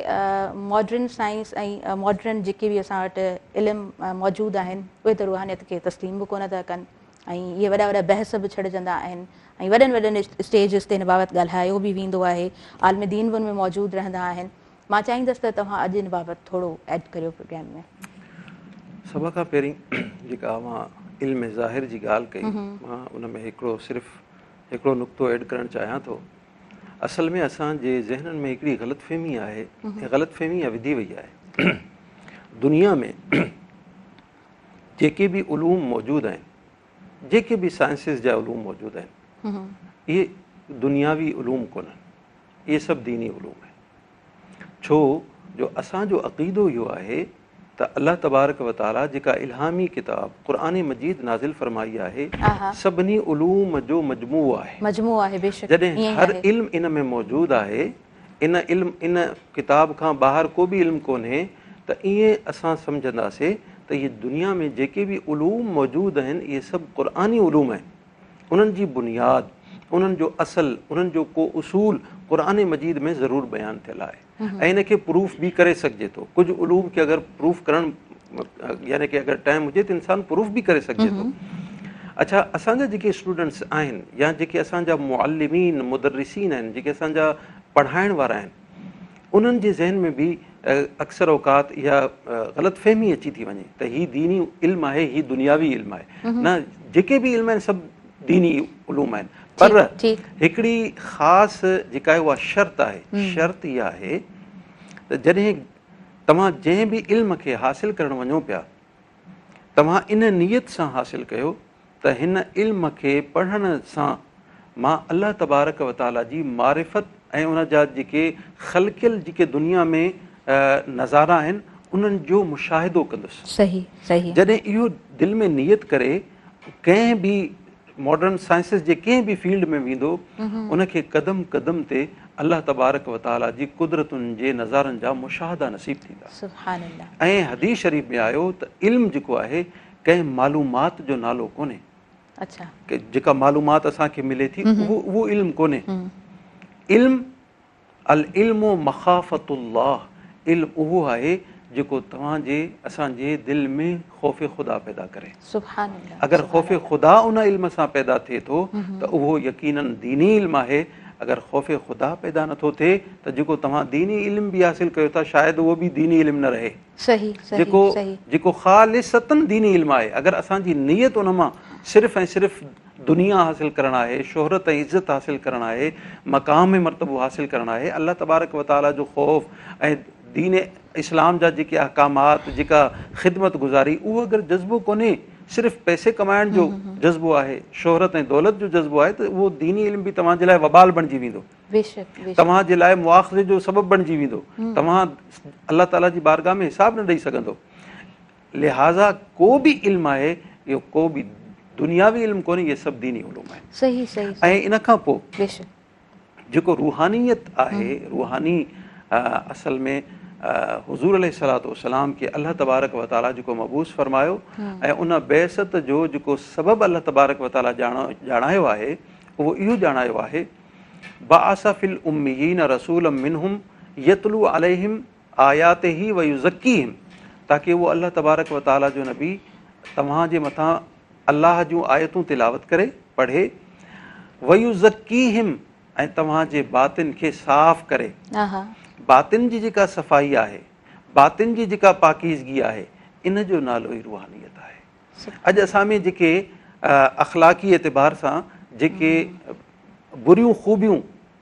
मॉडर्न साइंस ऐं मॉडर्न जेके बि असां वटि इल्मु मौजूदु आहिनि उहे त रूहानियत खे तस्लीम बि कोन था कनि ऐं इहे वॾा वॾा बहस बि छॾिजंदा आहिनि ऐं वॾनि वॾनि स्टेजिस ते हिन बाबति ॻाल्हायो बि वेंदो आहे, आलम दीन बि उन में मौजूदु रहंदा आहिनि। मां चाहींदसि त तव्हां अॼु हिन बाबति थोरो ऐड करियो प्रोग्राम में। सभ खां पहिरीं जेका मां इल्म ज़ाहिर जी ॻाल्हि कई, मां उन में हिकिड़ो नुक़्तो ऐड करणु चाहियां थो। असल में असांजे ज़हननि में हिकिड़ी ग़लतफ़हमी आहे, ऐं ग़लतफ़हमी विधी वई आहे। दुनिया में जेके बि उलूम मौजूदु आहिनि, जेके बि साइंसिस जा उलूम मौजूदु आहिनि, इहे दुनियावी उलूम कोन्हनि, इहे सभु दीनी उलूम आहिनि। छो जो असांजो अक़ीदो इहो आहे त अल्लाह तबारक व ताला जेका इल्हामी किताब क़ुरान मजीद नाज़िल फरमाई आहे, सभिनी उलूम जो मजमू आहे। जॾहिं हर इल्म इन में मौजूदु आहे, इन किताब खां ॿाहिरि को बि इल्मु कोन्हे, त ईअं असां सम्झंदासीं त इहे दुनिया में जेके बि उलूम मौजूदु आहिनि इहे सभु क़ुरानी उलूम आहिनि। उन्हनि जी बुनियादु, उन्हनि जो असुलु, उन्हनि जो को उसूल क़ुरान मजीद में ज़रूरु बयानु थियल आहे ऐं इन खे प्रूफ बि करे सघिजे थो। कुझु उलूम खे अगरि प्रूफ करणु, यानी कि अगरि टाइम हुजे त इंसानु प्रूफ बि करे सघिजे थो। अच्छा, असांजा जेके स्टूडेंट्स आहिनि या जेके असांजा मुअल्लिमीन मुदर्रिसीन आहिनि, जेके असांजा पढ़ाइण वारा आहिनि, उन्हनि जे ज़हन में बि अक्सर औक़ात इहा ग़लतफ़हमी अची थी वञे त हीउ दीनी इल्मु आहे, हीउ दुनियावी इल्मु आहे। न, जेके बि इल्म आहिनि सभु दीनी उलूम आहिनि, पर हिकिड़ी ख़ासि जेका आहे उहा शर्त आहे। शर्त इहा आहे त जॾहिं तव्हां जंहिं बि इल्म खे हासिलु करणु वञो पिया, तव्हां इन नियत सां हासिलु कयो त हिन इल्म खे पढ़ण सां मां अल्लाह तबारक व ताला जी मारिफत ऐं उन जा जेके ख़लक़ियल जेके दुनिया में नज़ारा आहिनि उन्हनि जो मुशाहिदो कंदुसि। जॾहिं इहो दिलि में नियत करे कंहिं बि मॉडर्न साइंसिस जे कंहिं बि फील्ड में वेंदो उनखे क़दम क़दम ते अल्लाह तबारक व ताला जी कुदरतुनि जे नज़ारनि जा मुशाहदा नसीब थींदा। सुभान अल्लाह। ऐं हदीस शरीफ़ में आयो त इल्मु जेको आहे कंहिं मालूमात जो नालो कोन्हे। अच्छा। कि जेका मालूमात असांखे मिले थी उहो इल्मु कोन्हे। इल्मु अल इल्मु मखाफ़तुल्लाह, इल्मु उहो आहे जेको तव्हांजे असांजे दिलि में ख़ौफ़ ख़ुदा पैदा करे। सुभान अल्लाह। अगरि ख़ौफ़ ख़ुदा उन इल्म सां पैदा थिए थो त उहो यकीनन दीनी इल्मु आहे। अगरि ख़ौफ़ ख़ुदा पैदा नथो थिए त जेको तव्हां दीनी इल्मु बि हासिलु कयो था शायदि उहो बि दीनी इल्मु न रहे। सही सही जेको ख़ालिसतन दीनी इल्मु आहे। अगरि असांजी नियत उन मां सिर्फ़ु ऐं सिर्फ़ु दुनिया हासिलु करणु आहे, शोहरत ऐं इज़त हासिलु करणु आहे, मक़ाम ऐं मर्तबो हासिलु करणु आहे, अल्लाह तबारक व ताला जो ख़ौफ़ ऐं दीन इस्लाम जा जेके अहकामात, जेका ख़िदमत गुज़ारी, उहो अगरि जज़्बो कोन्हे, सिर्फ़ु पैसे कमाइण जो जज़्बो आहे, शोहरत ऐं दौलत जो जज़्बो आहे, त उहो दीनी इल्मु बि तव्हांजे लाइ वबाल बणिजी वेंदो, तव्हांजे लाइ मुआख़ज़े जो सबबु बणिजी वेंदो, तव्हां अल्लाह ताला जी बारगाह में हिसाब न ॾेई सघंदो। लिहाज़ा को बि इल्मु आहे, इहो को बि दुनियावी इल्मु कोन्हे, इहे सभु दीनी उलूम आहिनि। सही सही। ऐं इन खां पोइ जेको रूहानियत आहे, रूहानी असल में हुज़ूर अलैहिस्सलातु वस्सलाम खे अल्लाह तबारक व ताला जेको मबूस फरमायो ऐं उन बेसत जो जेको सबबु अल्लाह तबारक व ताला ॼाणायो आहे उहो इहो ॼाणायो आहे बाअसा फिल उम्मियीन रसूलम मिनहुम यतलू अलैहिम आयातिही व युज़क्कीहिम, ताकि उहो अल्लाह तबारक व ताला जो नबी तव्हांजे मथां अल्लाह जूं आयतूं तिलावत करे पढ़े, व युज़क्कीहिम ऐं तव्हांजे बातिन खे साफ़ करे। बातिन जी जेका सफ़ाई आहे, बातिन जी जेका पाकीज़गी आहे, इन जो नालो ई रूहानियत आहे। अॼु असां में जेके अख़लाक़ी एतिबार सां जेके बुरियूं ख़ूबियूं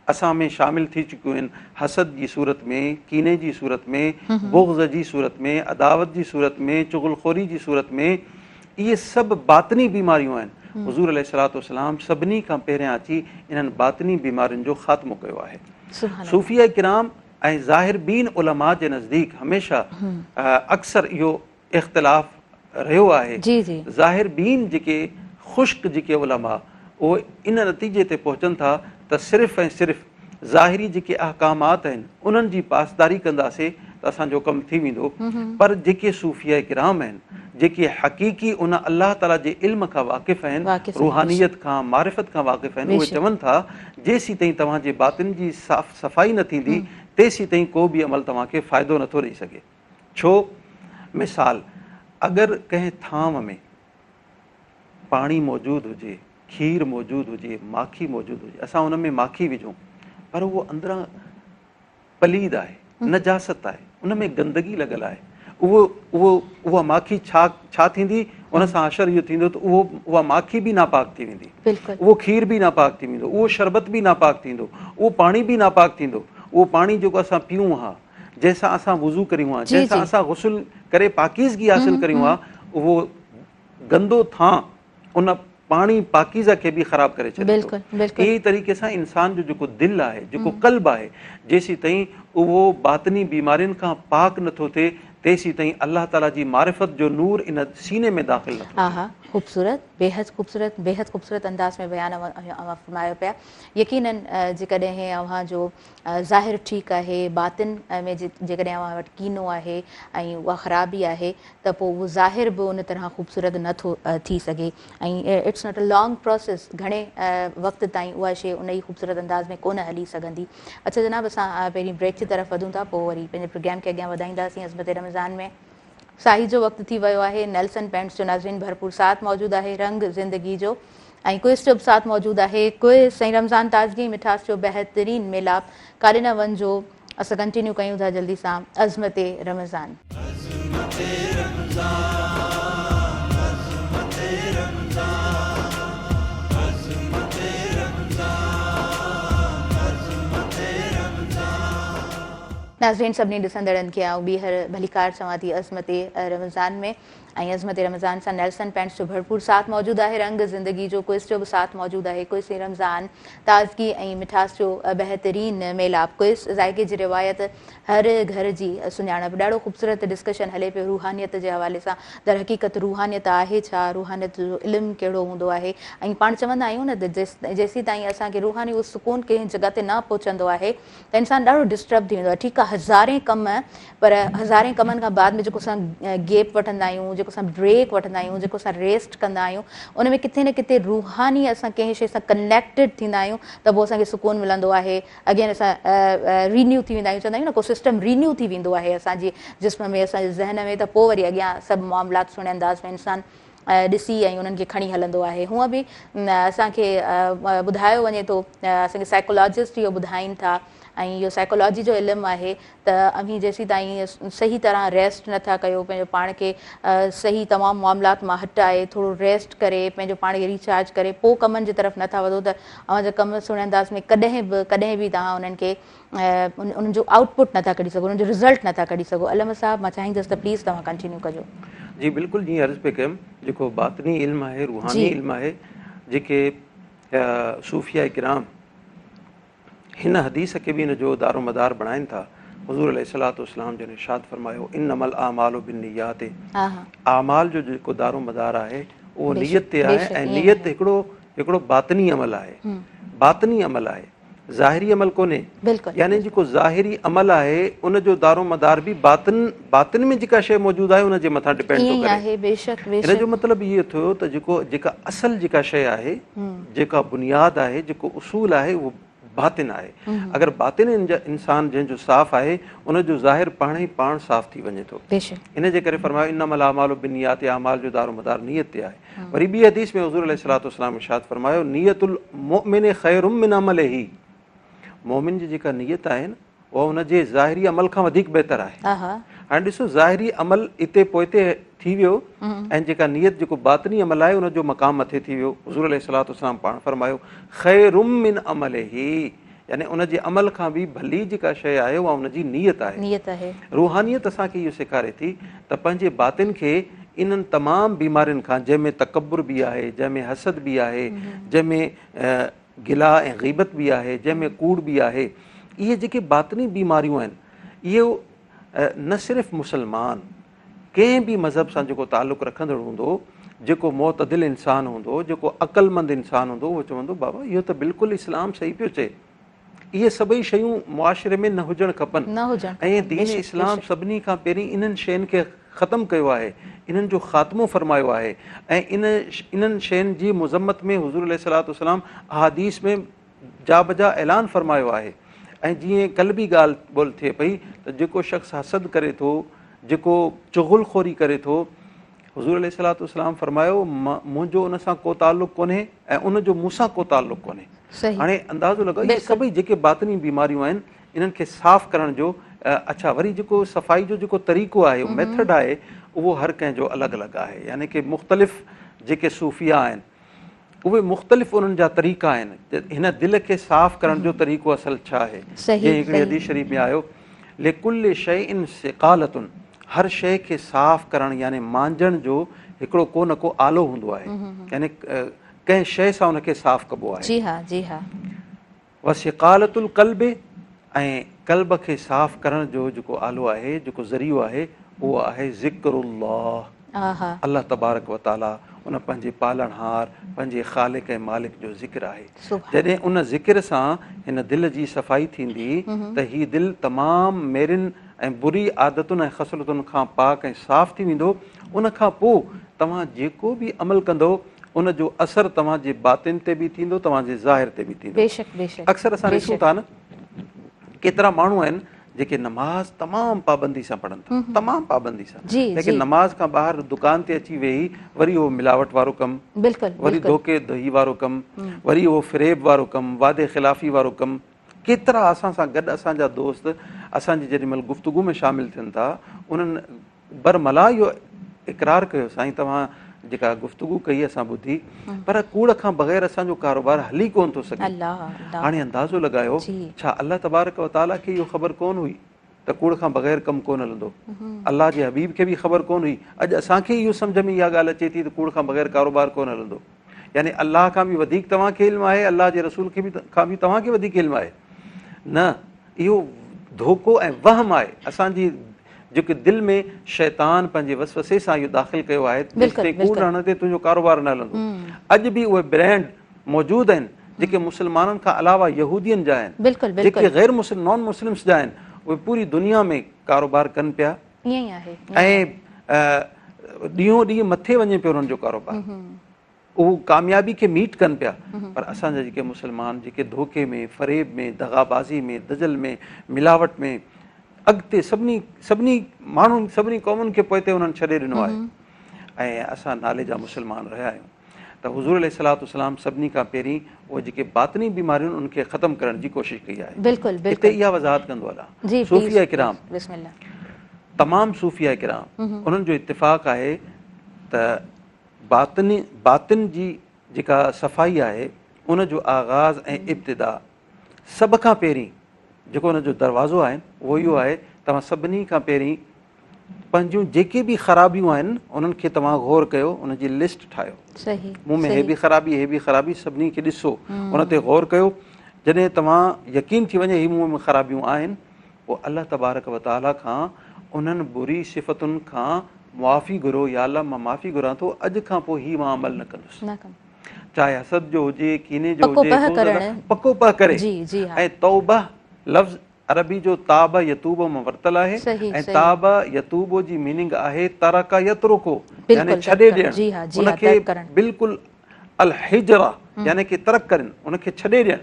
असां में शामिल थी चुकियूं आहिनि, हसद जी सूरत में, कीने जी सूरत में, बुग़्ज़ जी सूरत में, अदावत जी सूरत में, चुग़लखोरी जी सूरत में, इहे सभु बातिनी बीमारियूं आहिनि। हुज़ूर अलैहिस्सलातु वस्सलाम सभिनी खां पहिरियां अची इन्हनि बातिनी बीमारियुनि जो ख़ात्मो कयो आहे। सूफ़िया किराम ऐं ज़ाहिरबीन उलमा जे नज़दीक हमेशह अक्सर इहो इख़्तिलाफ़ रहियो आहे। ज़ाहिरबीन जेके ख़ुश्क जेके उलमा उहे इन नतीजे ते पहुचनि था त सिर्फ़ु ऐं सिर्फ़ु ज़ाहिरी जेके अहकामात आहिनि उन्हनि जी पासदारी कंदासीं त असांजो कमु थी वेंदो, पर जेके सूफ़िया किराम आहिनि, जेके हक़ीक़ी उन अल्लाह ताला जे इल्म खां वाक़िफ़ आहिनि, रूहानियत खां, मारिफ़त खां वाक़िफ़ आहिनि, उहे चवनि था जेसीं ताईं तव्हांजे बातिन जी सफ़ाई न थींदी तेसीं ताईं को बि अमल तव्हांखे फ़ाइदो नथो ॾेई सघे। छो? मिसाल, अगरि कंहिं थांव में पाणी मौजूदु हुजे, खीर मौजूदु हुजे, माखी मौजूदु हुजे, असां उन में माखी विझूं पर उहो अंदरां पलीद आहे, नजासत आहे, उन में गंदगी लॻल आहे, उहा माखी छा थींदी? उन सां असरु इहो थींदो त उहा माखी बि नापाक थी वेंदी, उहो खीर बि नापाक थी वेंदो, उहो शरबत बि नापाक थींदो, उहो पाणी बि नापाक थींदो। उहो पाणी जेको असां पीऊं हा, जंहिंसां असां वुज़ू करियूं हा, जंहिंसां असां गुस्ल करे पाकीज़गी हासिलु करियूं हा, उहो गंदो थां उन पाणी पाकीज़ा खे बि ख़राबु करे छॾे थो। इन तरीक़े सां इंसान जो जेको दिलि आहे, जेको क़ल्ब आहे, जेसीं ताईं उहो बातिनी बीमारियुनि खां पाक नथो थिए तेसीं ताईं अल्लाह ताला जी मारिफ़त जो नूर इन सीने में दाख़िल नथो थिए। ख़ूबसूरत, बेहद ख़ूबसूरत अंदाज़ में बयान फरमायो पिया। यकीनन जेकॾहिं अव्हां जो ज़ाहिर ठीकु आहे, बातिन में जेकॾहिं अव्हां वटि कीनो आहे ऐं उहा ख़राबी आहे त पोइ उहो ज़ाहिर बि उन तरह ख़ूबसूरत नथो थी सघे ऐं it's not a long process, घणे वक़्त ताईं उहा शइ उन ई ख़ूबसूरत अंदाज़ में कोन हली सघंदी। अच्छा जनाब, असां पहिरीं ब्रेक जी तरफ़ वधूं था, पोइ वरी पंहिंजे प्रोग्राम खे अॻियां वधाईंदासीं। अज़मत रमज़ान में साही जो वक़्तु थी वियो आहे, नेल्सन पेंट्स जो नाज़रीन भरपूर साथ मौजूदु आहे, रंग ज़िंदगी जो ऐं क्विज़ जो बि साथ मौजूदु आहे। क्विज़ ऐं रमज़ान ताज़गी मिठास जो बहितरीन मिलाप, काॾे न वञिजो, असां कंटिन्यू कयूं था जल्दी सां अज़मत रमज़ान। नाज़रीन सभिनी ॾिसंदड़नि खे आऊं ॿीहर भलीकार चवां थी अज़मत रमज़ान में ऐं अज़मत रमज़ान सां नेल्सन पेंट्स जो भरपूर साथ मौजूदु आहे। रंग ज़िंदगी जो क्विज़ जो बि साथ मौजूदु आहे। क्विज़ रमज़ान ताज़गी ऐं मिठास जो बहितरीन मेलाप। क्विज़ ज़ाइके जी रिवायत हर घर जी सुञाणप। ॾाढो ख़ूबसूरत डिस्कशन हले पियो रूहानियत जे हवाले सां। दर हक़ीक़त रूहानियत आहे छा, रूहानियत जो इल्मु कहिड़ो हूंदो आहे। ऐं पाण चवंदा आहियूं न त जेसीं ताईं असांखे रूहानी उहो सुकून कंहिं जॻह ते न पहुचंदो आहे त इंसानु ॾाढो डिस्टर्ब थी वेंदो आहे। ठीकु आहे हज़ारे कम, पर हज़ारे कमनि खां बाद में जेको असां गैप वठंदा आहियूं, जेको असां ब्रेक वठंदा आहियूं, जेको असां रेस्ट कंदा आहियूं, उन में किथे न किथे रूहानी असां कंहिं शइ सां कनेक्टेड थींदा आहियूं त पोइ असांखे सुकून मिलंदो आहे। अगेन असां रिन्यू थी वेंदा आहियूं, चवंदा आहियूं न को सिस्टम रिन्यू थी वेंदो आहे असांजे जिस्म में, असांजे ज़हन में, त पोइ वरी अॻियां सभु मामलात सुहिणे अंदाज़ में इंसानु ॾिसी ऐं उन्हनि खे खणी हलंदो आहे। हूअं बि असांखे ॿुधायो वञे थो, असांखे साइकोलॉजिस्ट इहो ॿुधाइनि था ऐं इहो साइकोलॉजी जो इल्मु आहे त अभी जेसीं ताईं सही तरह रेस्ट नथा कयो, पंहिंजो पाण खे सही तमामु मामलात मां हटाए थोरो रेस्ट करे पंहिंजो पाण खे रिचार्ज करे पोइ कमनि जी तरफ़ नथा वधो त अव्हांजा कम सुहिणे अंदाज़ में कॾहिं बि तव्हां उन्हनि खे उन्हनि जो आउटपुट नथा कढी सघो, उन्हनि जो रिज़ल्ट नथा कढी सघो। अलम साहब मां चाहींदसि त प्लीज़ तव्हां कंटिन्यू कजो। जी बिल्कुलु, जीअं अर्ज़ु पे कयुमि, जेको बातिनी इल्मु आहे, रूहानी इल्मु आहे, जेके सूफ़िया किराम हिन हदीस खे बि हिन जो दारो मदार बणाइनि था। हुज़ूर अलैहिस्सलाम जन इरशाद फरमायो इन्नमल आमालु बिन्नियात, आमाल जो जेको दारो मदार आहे उहो नियत ते आहे ऐं नियत हिकिड़ो बातिनी अमल आहे। बातिनी अमल आहे, ज़ाहिरी अमल कोन्हे। यानी जेको ज़ाहिरी अमल आहे उन जो दारो मदार बि बातिन में जेका शइ मौजूदु आहे उन जे मथां डिपेंड थो करे। हिन जो मतिलबु इहो थियो त जेका असल जेका शइ आहे, जेका बुनियादु आहे, जेको उसूल आहे, उहो बातिन आहे। अगरि बातिन इंसान जंहिंजो साफ़ आहे उन जो ज़ाहिर पाण ई पाण साफ़ थी वञे थो। इन जे करे फरमायो इन्नमल आमालु बिन्नियात, आमाल जो दारो मदार नियत ते आहे। वरी ॿी हदीस में हुज़ूर अलैहिस्सलाम इरशाद फरमायो नियतुल मुमिन खैरुम मिन अमलिही, मोमिन जी जेका नियत आहे न उहा उन जे ज़ाहिरी अमल खां वधीक बहितर आहे। हाणे ॾिसो ज़ाहिरी अमल इते पोइते थी वियो ऐं जेका नियत जेको बातिनी अमल आहे उन जो मक़ाम मथे थी वियो। हुज़ूर अलैहिस्सलाम पाण फरमायो खैरुम मिन अमलिही, यानी उन जे अमल खां बि भली जेका शइ आहे उहा उन जी नियत आहे। रूहानियत असांखे इहो सेखारे थी त पंहिंजे बातिन खे इन्हनि तमामु बीमारियुनि खां, जंहिंमें तकब्बुर बि आहे, जंहिंमें हसद बि आहे, जंहिंमें गिला ऐं ग़ीबत बि आहे, जंहिंमें कूड़ बि आहे, इहे जेके बातिनी बीमारियूं आहिनि, इहो न सिर्फ़ु मुसलमान, कंहिं बि मज़हब सां जेको तालुक़ु रखंदड़ हूंदो, जेको मोतदिल इंसानु हूंदो, जेको अक़लमंद इंसानु हूंदो, उहो चवंदो बाबा इहो त बिल्कुलु इस्लाम सही पियो चए, इहे सभई शयूं मुआशिरे में न हुजणु खपनि ऐं दीन इस्लाम सभिनी खां पहिरीं इन्हनि शयुनि खे ख़तमु कयो आहे, इन्हनि जो ख़ात्मो फरमायो आहे ऐं इन्हनि शयुनि जी मुज़म्मत में हुज़ूर अलैहिस्सलाम अहादीस में जा बजा ऐलान फरमायो आहे। ऐं जीअं कल्ह बि ॻाल्हि ॿोल थिए पई त जेको शख़्स हसद करे थो, जेको चुग़ुलखोरी करे थो, हुज़ूर अलैहिस्सलाम फरमायो मुंहिंजो उन सां को ताल्लुक़ु कोन्हे ऐं उन जो मूंसां को ताल्लुक़ु कोन्हे। हाणे अंदाज़ो लॻायो इहे सभई जेके बातिनी बीमारियूं आहिनि इन्हनि खे साफ़ करण जो अच्छा वरी जेको सफ़ाई जो जेको तरीक़ो आहे, मेथड आहे, उहो हर कंहिंजो अलॻि अलॻि आहे। यानी कि मुख़्तलिफ़ जेके सूफ़िया आहिनि उहे मुख़्तलिफ़ उन्हनि जा तरीक़ा आहिनि त हिन दिलि खे साफ़ करण जो तरीक़ो असल छा आहे। जीअं हिकिड़ी हदीस शरीफ़ में आयो लिकुल्लि शैइन सिक़ालतुन, हर शइ खे साफ़ करणु यानी मांजण जो हिकिड़ो को न को आलो हूंदो आहे, यानी कंहिं शइ सां उनखे साफ़ कबो आहे। वसिक़ालतुल क़ल्बि, ऐं क़ल्ब खे साफ़ करण जो जेको आलो आहे, जेको ज़रियो आहे, उहो आहे ज़िक्रुल्लाह, अल्लाह तबारक व ताला, उन पंहिंजे पालणहार, पंहिंजे ख़ालिक ऐं मालिक जो ज़िक्र आहे। जॾहिं उन ज़िक्र सां हिन दिलि जी सफ़ाई थींदी त हीअ दिलि तमामु मेरिन ऐं बुरी आदतुनि ऐं ख़सलतुनि खां पाक ऐं साफ़ थी वेंदो। उन खां पोइ तव्हां जेको बि अमल कंदो उन जो असरु तव्हांजे बातिन ते बि थींदो, तव्हांजे ज़ाहिर ते बि थींदो। अक्सर असां ॾिसूं था न केतिरा माण्हू आहिनि जेके नमाज़ तमामु पाबंदी सां पढ़नि था, तमामु पाबंदी सां, लेकिन नमाज़ खां ॿाहिरि दुकान ते अची वेही वरी उहो मिलावट वारो कमु, वरी धोखे दही वारो कमु, वरी उहो फ़रेब वारो कमु, वादे ख़िलाफ़ी वारो कमु। केतिरा असां सां गॾु असांजा दोस्त असांजी जेॾीमहिल गुफ़्तगू में शामिलु थियनि था उन्हनि बरमला इहो इक़रार कयो साईं तव्हां जेका गुफ़्तगू कई असां ॿुधी, पर कूड़ खां बग़ैर असांजो कारोबार हली कोन थो सघे। हाणे अंदाज़ो लॻायो छा अल्लाह तबारक व ताला खे इहो ख़बर कोन हुई त कूड़ खां बग़ैर कमु कोन हलंदो। अलाह जे हबीब खे बि ख़बर कोन हुई, अॼु असांखे इहो सम्झ में इहा ॻाल्हि अचे थी त कूड़ खां बग़ैर कारोबार कोन हलंदो। यानी अलाह खां बि वधीक तव्हांखे इल्मु आहे, अलाह जे रसूल खे बि खां बि तव्हांखे वधीक इल्मु आहे। न, इहो धोखो ऐं वहम आहे। असांजी जेके दिलि में शैतान पंहिंजे वसवसे सां इहो दाख़िल कयो आहे, कूड़ न हणंदे तुंहिंजो कारोबार न हलंदो। अॼु बि उहे ब्रांड मौजूदु आहिनि जेके मुस्लमाननि खां अलावा यहूदियुनि जा आहिनि, जेके गैर नॉन मुस्लिम्स जा आहिनि, उहे पूरी दुनिया में कारोबार कनि पिया ऐं ॾींहों ॾींहुं मथे वञे पियो उन्हनि जो कारोबार, उहो कामयाबी खे मीट कनि पिया। पर असांजा जेके मुस्लमान जेके धोखे में, फ़रेब में, दगाबाज़ी में, दजल में, मिलावट में अॻिते सभिनी माण्हुनि सभिनी क़ौमुनि खे पोइ ते उन्हनि छॾे ॾिनो आहे ऐं असां नाले जा मुस्लमान रहिया आहियूं। त हुज़ूर अलैहिस्सलाम सभिनी खां पहिरीं उहे जेके बातिनी बीमारियूं उनखे ख़तमु करण जी कोशिशि कई आहे। हिते इहा वज़ाहत कंदो आहे सूफ़िया किराम, तमामु सूफ़िया किराम, उन्हनि जो इत्तिफ़ाक़ आहे त बातिन जी जेका सफ़ाई आहे उनजो आगाज़ ऐं इब्तिदा सभ खां पहिरीं जेको उनजो दरवाज़ो आहे उहो इहो आहे, तव्हां सभिनी खां पहिरीं पंहिंजूं जेके बि ख़राबियूं आहिनि उन्हनि खे तव्हां गौर कयो, उनजी लिस्ट ठाहियो। मूं में हे बि ख़राबी सभिनी खे ॾिसो, उन ते गौर कयो। जॾहिं तव्हां यकीन थी वञे ही मूं में ख़राबियूं आहिनि, पोइ अलाह तबारक व तआला खां उन्हनि बुरी सिफ़तुनि खां मुआफ़ी घुरो, या अलाह मां माफ़ी घुरां थो, अॼु खां पोइ ही मां अमल न कंदुसि। चाहे हसद जो हुजे, कीने जो हुजे, पको पह करे। ऐं तौबा लफ़्ज़ अरबी जो ताब यतूब मां वरितल आहे ऐं ताब यतूबो जी मीनिंग आहे तरका यतरुको, यानी छॾे ॾियणु, उनखे बिल्कुलु अल हिजरा यानी कि तरक करनि, उनखे छॾे ॾियणु।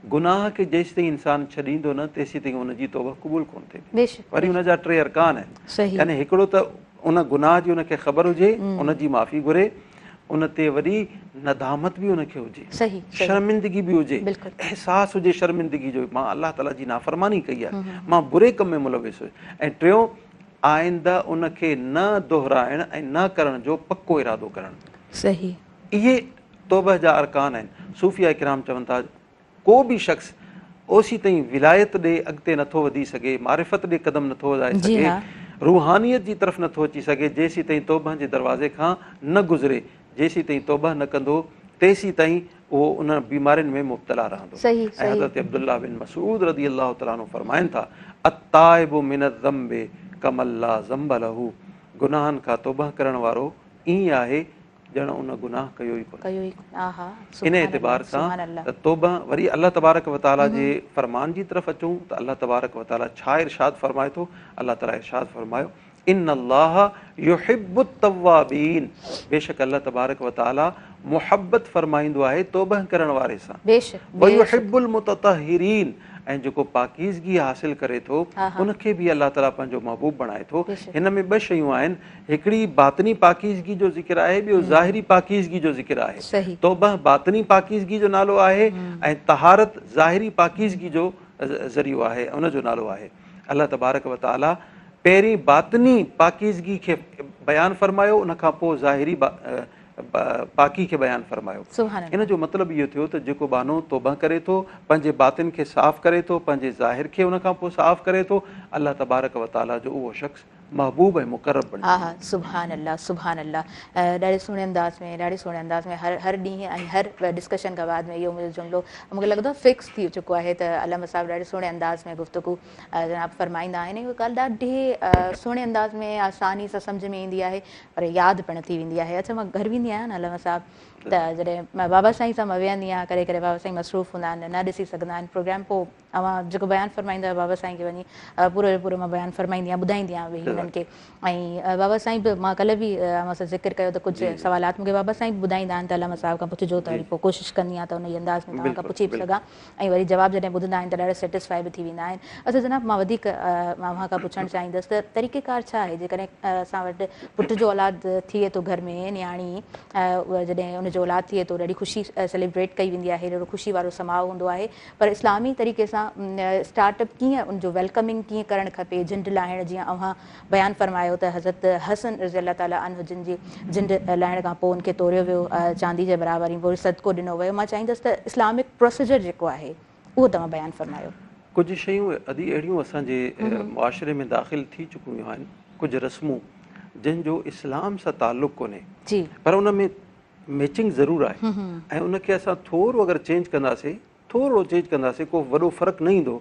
गुनाह खे जेसि ताईं इंसानु छॾींदो न तेसि ताईं उनजी तौबा क़बूल कोन थिए। वरी उनजा 3 अरकान आहिनि, यानी हिकिड़ो त उन गुनाह जी उनखे ख़बर हुजे, उनजी माफ़ी घुरे, उन ते वरी नदामत बि उनखे हुजे, शर्मिंदगी बि हुजे, एहसास हुजे शर्मिंदगी जो, मां अलाह ताला जी नाफ़रमानी कई आहे, मां बुरे कम में मुलविस हुयुसि। ऐं टियों, आइंदा उनखे न दोहराइण ऐं न करण जो पको इरादो करणु। इहे तौबा जा अरकान आहिनि। सूफ़िया किराम चवनि था को बि शख़्स ओसी ताईं विलायत ॾे अॻिते नथो वधी सघे, मारिफत ॾे क़दम नथो वधाए सघे, रूहानियत जी तरफ़ नथो अची सघे जेसीं ताईं तौबा जे दरवाज़े खां न गुज़रे, जेसीं ताईं तौबा न कंदो तेसीं ताईं उहो उन बीमारियुनि में मुब्तला रहंदो। ऐं हज़रत अब्दुल्लाह बिन मसूद रज़ी अल्लाह तआला अन्हु फरमाइनि था, अत्ताइबु मिनज़्ज़म्बि कमन ला ज़म्ब लहू, गुनाहनि खां तौबा करण वारो ईअं आहे ॼण उन गुनाह कयो ई कोन्हे। इन एतिबार सां त तौबा, वरी अलाह तबारक व तआला जे फरमान जी तरफ़ अचूं त अलाह तबारक व तआला छा इरशाद फरमाए थो। अलाह ताला इरशाद फरमायो, इन्नल्लाह युहिब्बुत तव्वाबीन, बेशक अलाह तबारक व तआला मुहब्बत फरमाईंदो आहे तौबा करण वारे सां, व युहिब्बुल मुततहिरीन, ऐं जेको पाकीज़गी हासिल करे थो उनखे बि अलाह ताला पंहिंजो महबूब बणाए थो। हिन में 2 शयूं आहिनि, हिकिड़ी बातिनी पाकीज़गी जो ज़िक्र आहे, ॿियो ज़ाहिरी पाकीज़गी जो ज़िक्र आहे। तौबा बातिनी पाकीज़गी जो नालो आहे ऐं तहारत ज़ाहिरी पाकीज़गी जो ज़रियो आहे, उनजो नालो आहे। अलाह तबारक व तआला पहिरीं बातिनी पाकीज़गी खे बयानु फरमायो, उनखां पोइ ज़ाहिरी पाकी खे बयानु फरमायो। इन जो मतिलबु इहो थियो त जेको बानो तौबा करे थो, पंहिंजे बातिन खे साफ़ करे थो, पंहिंजे ज़ाहिर खे उनखां पोइ साफ़ करे थो, अलाह तबारक व तआला जो उहो शख़्स महबूब ऐं मुक़रब बणे। सुभान अल्लाह, सुभान अल्लाह। ॾाढे सुहिणे अंदाज़ में हर ॾींहुं ऐं हर डिस्कशन खां बाद में इहो मुंहिंजो जुमिलो मूंखे लॻंदो आहे फिक्स थी चुको आहे त अल्लामा साहिबु ॾाढे सुहिणे अंदाज़ में गुफ़्तगू जनाब फरमाईंदा आहिनि। इहो ॻाल्हि ॾाढी सुहिणे अंदाज़ में आसानी सां सम्झ में ईंदी आहे पर यादि पिणु थी वेंदी आहे। अच्छा, मां घर वेंदी आहियां न अल्लामा साहिबु, त जॾहिं मां बाबा साईं सां मां वेहंदी आहियां, करे बाबा साईं मसरूफ़ हूंदा आहिनि, न ॾिसी सघंदा आहिनि प्रोग्राम, पोइ अवां जेको बयानु फरमाईंदा आहियो बाबा साईं खे वञी पूरो जो पूरो मां बयानु फरमाईंदी आहियां, ॿुधाईंदी आहियां वेही हुननि खे। ऐं बाबा साईं बि, मां कल्ह बि मूंसां ज़िक्र कयो त कुझु सवालात मूंखे बाबा साईं ॿुधाईंदा आहिनि त अल्लामा साहिब खां पुछिजो, त वरी पोइ कोशिशि कंदी आहियां त उन अंदाज़ में तव्हां खां पुछी बि सघां, ऐं वरी जवाबु जॾहिं ॿुधंदा आहिनि त ॾाढो सेटिस्फाई बि थी वेंदा आहिनि। अच्छा जनाब, मां वधीक मां खां पुछणु चाहींदसि त तरीक़ेकार छा आहे जेकॾहिं असां वटि पुट जो औलाद थिए थो घर में, न्याणी जॾहिं उनजो औलाद थिए थो, ॾाढी ख़ुशी सेलिब्रेट कई वेंदी आहे, ॾाढो ख़ुशी वारो समाओ हूंदो आहे, पर इस्लामी तरीक़े सां स्टार्टअप कीअं उनजो वेलकमिंग कीअं करणु खपे, झंडि लाहिण, जीअं अव्हां बयानु फरमायो त हज़रत हसन रज़ी अल्लाह ताला अन्हु जिन जी झंडि लाहिण खां पोइ उनखे तोड़ियो वियो चांदी जे बराबरि, पोइ सदको ॾिनो वियो। मां चाहींदसि त इस्लामिक प्रोसीजर जेको आहे उहो तव्हां बयानु फरमायो। कुझु शयूं अॼु अहिड़ियूं असांजे मुआशरे में दाख़िल थी चुकियूं आहिनि, कुझु रस्मूं जंहिंजो इस्लाम सां ताल्लुक़ कोन्हे, जी, पर उन में मैचिंग ज़रूरु आहे ऐं उनखे असां थोरो अगरि चेंज कंदासीं, थोरो चेंज कंदासीं, को वॾो फ़र्क़ु न ईंदो,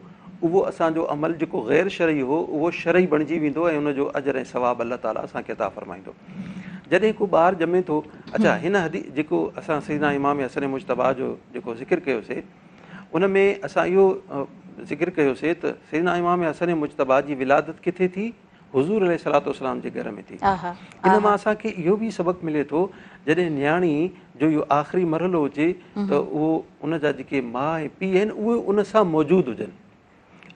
उहो असांजो अमल जेको ग़ैर शरई हो उहो शरई बणिजी वेंदो ऐं उनजो अजर ऐं सवाबु अल्लाह ताला असांखे अता फ़रमाईंदो। जॾहिं को ॿारु ॼमे थो, अच्छा हिन जेको असां सैयदना इमाम हसन मुजतबा जो जेको ज़िक्र कयोसीं, उन में असां इहो ज़िक्र कयोसीं त सैयदना इमाम हसन मुजतबा जी विलादत किथे थी? हुज़ूर अलैहिस्सलातु वस्सलाम जे घर में थी। इन मां असांखे इहो बि सबक़ु मिले थो, जॾहिं न्याणी जो इहो आख़िरी मरहलो हुजे त उहो उन जा जेके माउ ऐं पीउ आहिनि उहे उन सां मौजूदु हुजनि,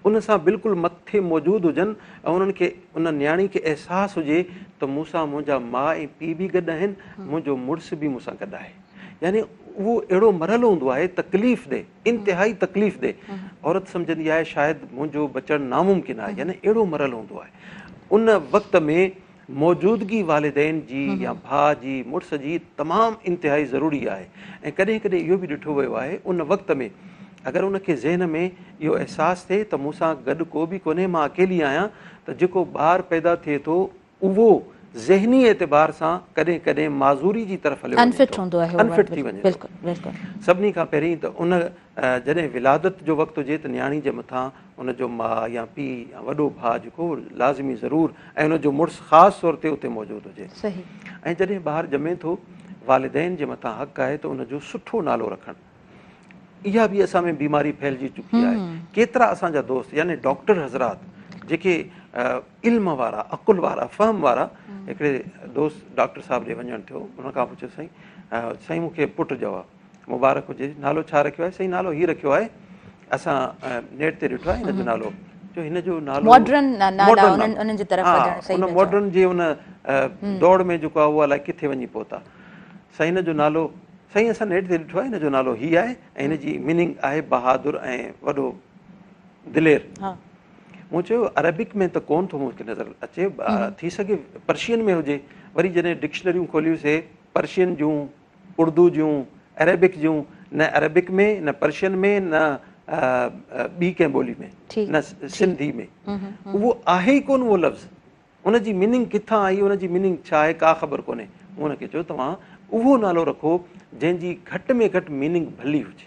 उन सां बिल्कुलु मथे मौजूदु हुजनि ऐं उन्हनि खे उन न्याणी खे अहसासु हुजे त मूंसां मुंहिंजा माउ ऐं पीउ बि गॾु आहिनि, मुंहिंजो मुड़ुसु बि मूंसां गॾु आहे। यानी उहो अहिड़ो मरहलो हूंदो आहे तकलीफ़ ॾे, इंतिहाई तकलीफ़ ॾे, औरत सम्झंदी आहे शायदि मुंहिंजो बचणु नामुमकिन आहे, यानी अहिड़ो मरहलो हूंदो आहे। उन वक़्त में मौजूदगी वालिदैन जी या भाउ जी मुड़ुस जी तमामु इंतिहाई ज़रूरी आहे। ऐं कॾहिं कॾहिं इहो बि ॾिठो वियो आहे उन वक़्त में अगरि उनखे ज़हन में इहो अहसासु थिए त मूंसां गॾु को बि कोन्हे, मां अकेली आहियां, त जेको ॿारु पैदा थिए थो उहो ज़हनी एतबार सां कॾहिं कॾहिं माज़ूरी जी तरफ़ हलियो अनफिट थी वञे। सभिनी खां पहिरीं त उन जॾहिं विलादत जो वक़्तु हुजे त न्याणी जे मथां उनजो माउ या पीउ या वॾो भाउ जेको लाज़मी ज़रूरु ऐं उनजो मुड़ुसु ख़ासि तौर ते उते मौजूदु हुजे। ऐं जॾहिं ॿारु ॼमे थो, वालिदैन जे मथां हक़ु आहे त उनजो सुठो नालो रखणु। इहा बि असां में बीमारी फैलिजी चुकी आहे। केतिरा असांजा दोस्त यानी डॉक्टर हज़रात जेके इल्म वारा, अक़ुल वारा, फ़हम वारा, हिकिड़े दोस्त डॉक्टर साहिब ॾे वञणु थियो, हुन खां पुछियो साईं मूंखे पुटु ॼावा, मुबारक हुजे, नालो छा रखियो आहे? साईं नालो हीउ रखियो आहे, असां नेट ते ॾिठो आहे, हिन जो नालो जो हिन जो नालो उन मॉडर्न जे उन दौड़ में जेको आहे उहो अलाए किथे वञी पहुता। साईं हिन जो नालो, साईं असां नेट ते ॾिठो आहे, हिन जो नालो हीउ आहे ऐं हिन जी मीनिंग आहे बहादुर ऐं वॾो दिलेर। मूं चयो अरबिक में त कोन थो मूंखे नज़र अचे, थी सघे पर्शियन में हुजे। वरी जॾहिं डिक्शनरियूं खोलियूंसीं पर्शियन जूं, उर्दू जूं, अरेबिक जूं, न अरबिक में न पर्शियन में न ॿी कंहिं ॿोली में न सिंधी में, उहो आहे ई कोन उहो लफ़्ज़। उनजी मीनिंग किथां आई, उनजी मीनिंग छा आहे, का ख़बर कोन्हे। मूं हुनखे चयो तव्हां उहो नालो रखो जंहिंजी घटि में घटि मीनिंग भली हुजे,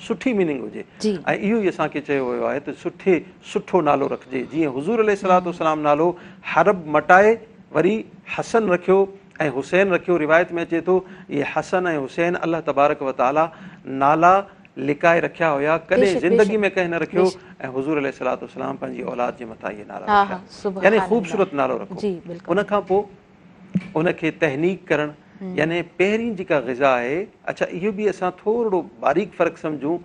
सुठी मीनिंग हुजे। ऐं इहो ई असांखे चयो वियो आहे त सुठो नालो रखिजे। जीअं हुज़ूर अलैहिस्सलातु वस्सलाम नालो हरब मटाए वरी हसन रखियो ऐं हुसैन रखियो, रिवायत में अचे थो इहे हसन ऐं हुसैन अल्लाह तबारक व तआला नाला लिकाए रखिया हुया, कॾहिं ज़िंदगी में कंहिं न रखियो, ऐं हुज़ूर अलैहिस्सलातु वस्सलाम पंहिंजी औलाद जे मथां इहे नाला रखिया, यानी ख़ूबसूरत नालो रखो। उन खां पोइ उनखे तहनीक करणु, यानी पहिरीं जेका ग़िज़ा आहे, अच्छा इहो बि असां थोरो बारीक फ़र्क़ु सम्झूं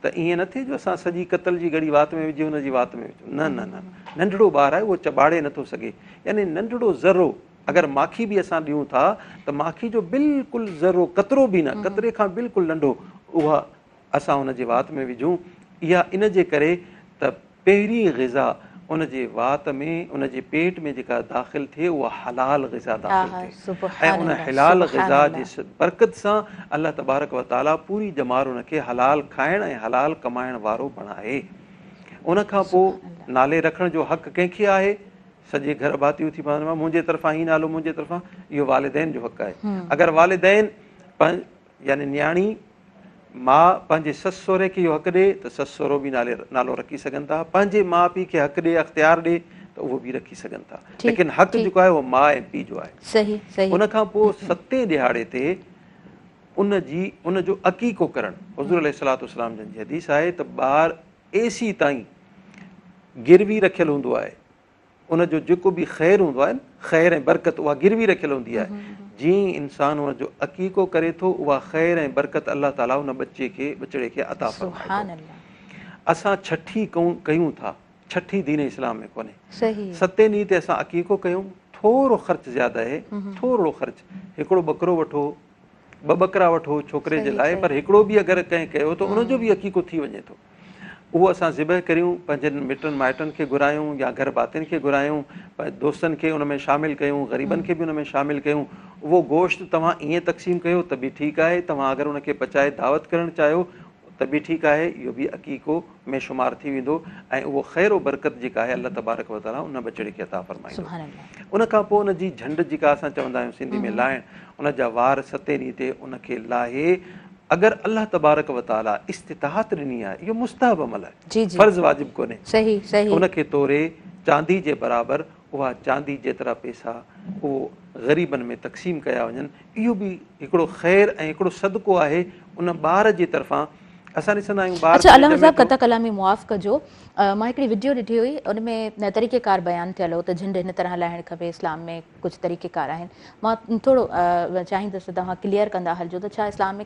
त ईअं न थिए जो असां सॼी कतल जी घड़ी वात में विझी हुनजी वात में विझूं, न न न, नंढड़ो ॿारु आहे उहो चॿाड़े नथो सघे। यानी नंढड़ो ज़रो अगरि माखी बि असां ॾियूं था त माखी जो बिल्कुलु ज़रो, कतिरो बि न, कतिरे खां बिल्कुलु नंढो, उहा असां हुनजे वात में विझूं। इहा इन जे करे त पहिरीं ग़िज़ा उनजे वात में, उनजे पेट में जेका दाख़िल थिए उहा हलाल ग़िज़ा दाख़िल थिए, ऐं उन हलाल ग़िज़ा जे बरकत सां अल्लाह तबारक व ताला पूरी ॼमार उनखे हलाल खाइण ऐं हलाल कमाइण वारो बणाए। उन खां पोइ नाले रखण जो हक़ु कंहिंखे आहे? सॼे घर भातियूं थी पवंदो, मुंहिंजे तरफ़ां ही नालो, मुंहिंजे तरफ़ां, इहो वालिदैन जो हक़ु आहे। अगरि वालिदैन यानी न्याणी माउ पंहिंजे ससु सहुरे खे इहो हक़ु ॾे त ससु सहुरो बि नालो रखी सघनि था, पंहिंजे माउ पीउ खे हक़ु ॾे, अख़्तियार ॾे त उहो बि रखी सघनि था, लेकिन हक़ु जेको आहे उहो माउ ऐं पीउ जो आहे। उन खां पोइ 7 ॾिहाड़े ते उनजो अक़ीक़ो करणु, हुज़ूर अलैहिस्सलातु वस्सलाम जन जी हदीस आहे त ॿारु एसी ताईं गिरवी रखियलु हूंदो आहे, उनजो जेको बि ख़ैरु हूंदो आहे, ख़ैर ऐं बरकत उहा गिरवी रखियलु हूंदी आहे। जीअं इंसान उनजो अक़ीक़ो करे थो, उहा ख़ैर ऐं बरकत अल्लाह ताला उन बचड़े खे अता फ़रमाए थो। असां छठी कयूं था, छठी दीन इस्लाम में कोन्हे। 7 ॾींहं ते असां अक़ीक़ो कयूं, थोरो ख़र्च ज़्यादा आहे, थोरो ख़र्च, हिकिड़ो ॿकरो वठो, 2 ॿकरा वठो छोकिरे जे लाइ, पर हिकिड़ो बि अगरि कंहिं कयो त उनजो बि अक़ीक़ो थी वञे थो। उहो असां ज़िबह करियूं, पंहिंजनि मिटनि माइटनि खे घुरायूं या घर भातियुनि खे घुरायूं, दोस्तनि खे उन में शामिलु कयूं, ग़रीबनि खे बि उन में शामिलु कयूं। उहो गोश्त तव्हां ईअं तक़सीम कयो त बि ठीकु आहे, तव्हां अगरि उनखे पचाए दावत करणु चाहियो त बि ठीकु आहे, इहो बि अक़ीक़ो में शुमार थी वेंदो ऐं उहो ख़ैर बरकत जेका आहे अल्लाह तबारक व तआला उन बचड़े खे अता फरमाईंदो। उन खां पोइ उन जी झंड जेका असां चवंदा आहियूं सिंधी में लाहिण, उन जा वार 7 ॾींहं ते उनखे लाहे, अगरि अल्लाह तबारक व तआला इस्तिताहत ॾिनी आहे, इहो मुस्तहब अमल आहे, फर्ज़ वाजिब कोन्हे, सही सही, उनखे तोरे चांदी जे बराबरि उहा चांदी जेतिरा पैसा उहो ग़रीबनि में तक़सीम कया वञनि, इहो बि हिकिड़ो ख़ैर ऐं हिकिड़ो सदको आहे उन ॿार जे तरफ़ां। असां ॾिसंदा आहियूं ॿार। अच्छा अलामा साहब कता कलामी मुआफ़ कजो, मां हिकिड़ी वीडियो ॾिठी हुई, उन में तरीक़ेकार बयानु थियल हो त झंडि हिन तरह हलाइणु खपे, इस्लाम में कुझु तरीक़ेकार आहिनि। मां थोरो चाहींदसि तव्हां क्लियर कंदा हलिजो त छा इस्लाम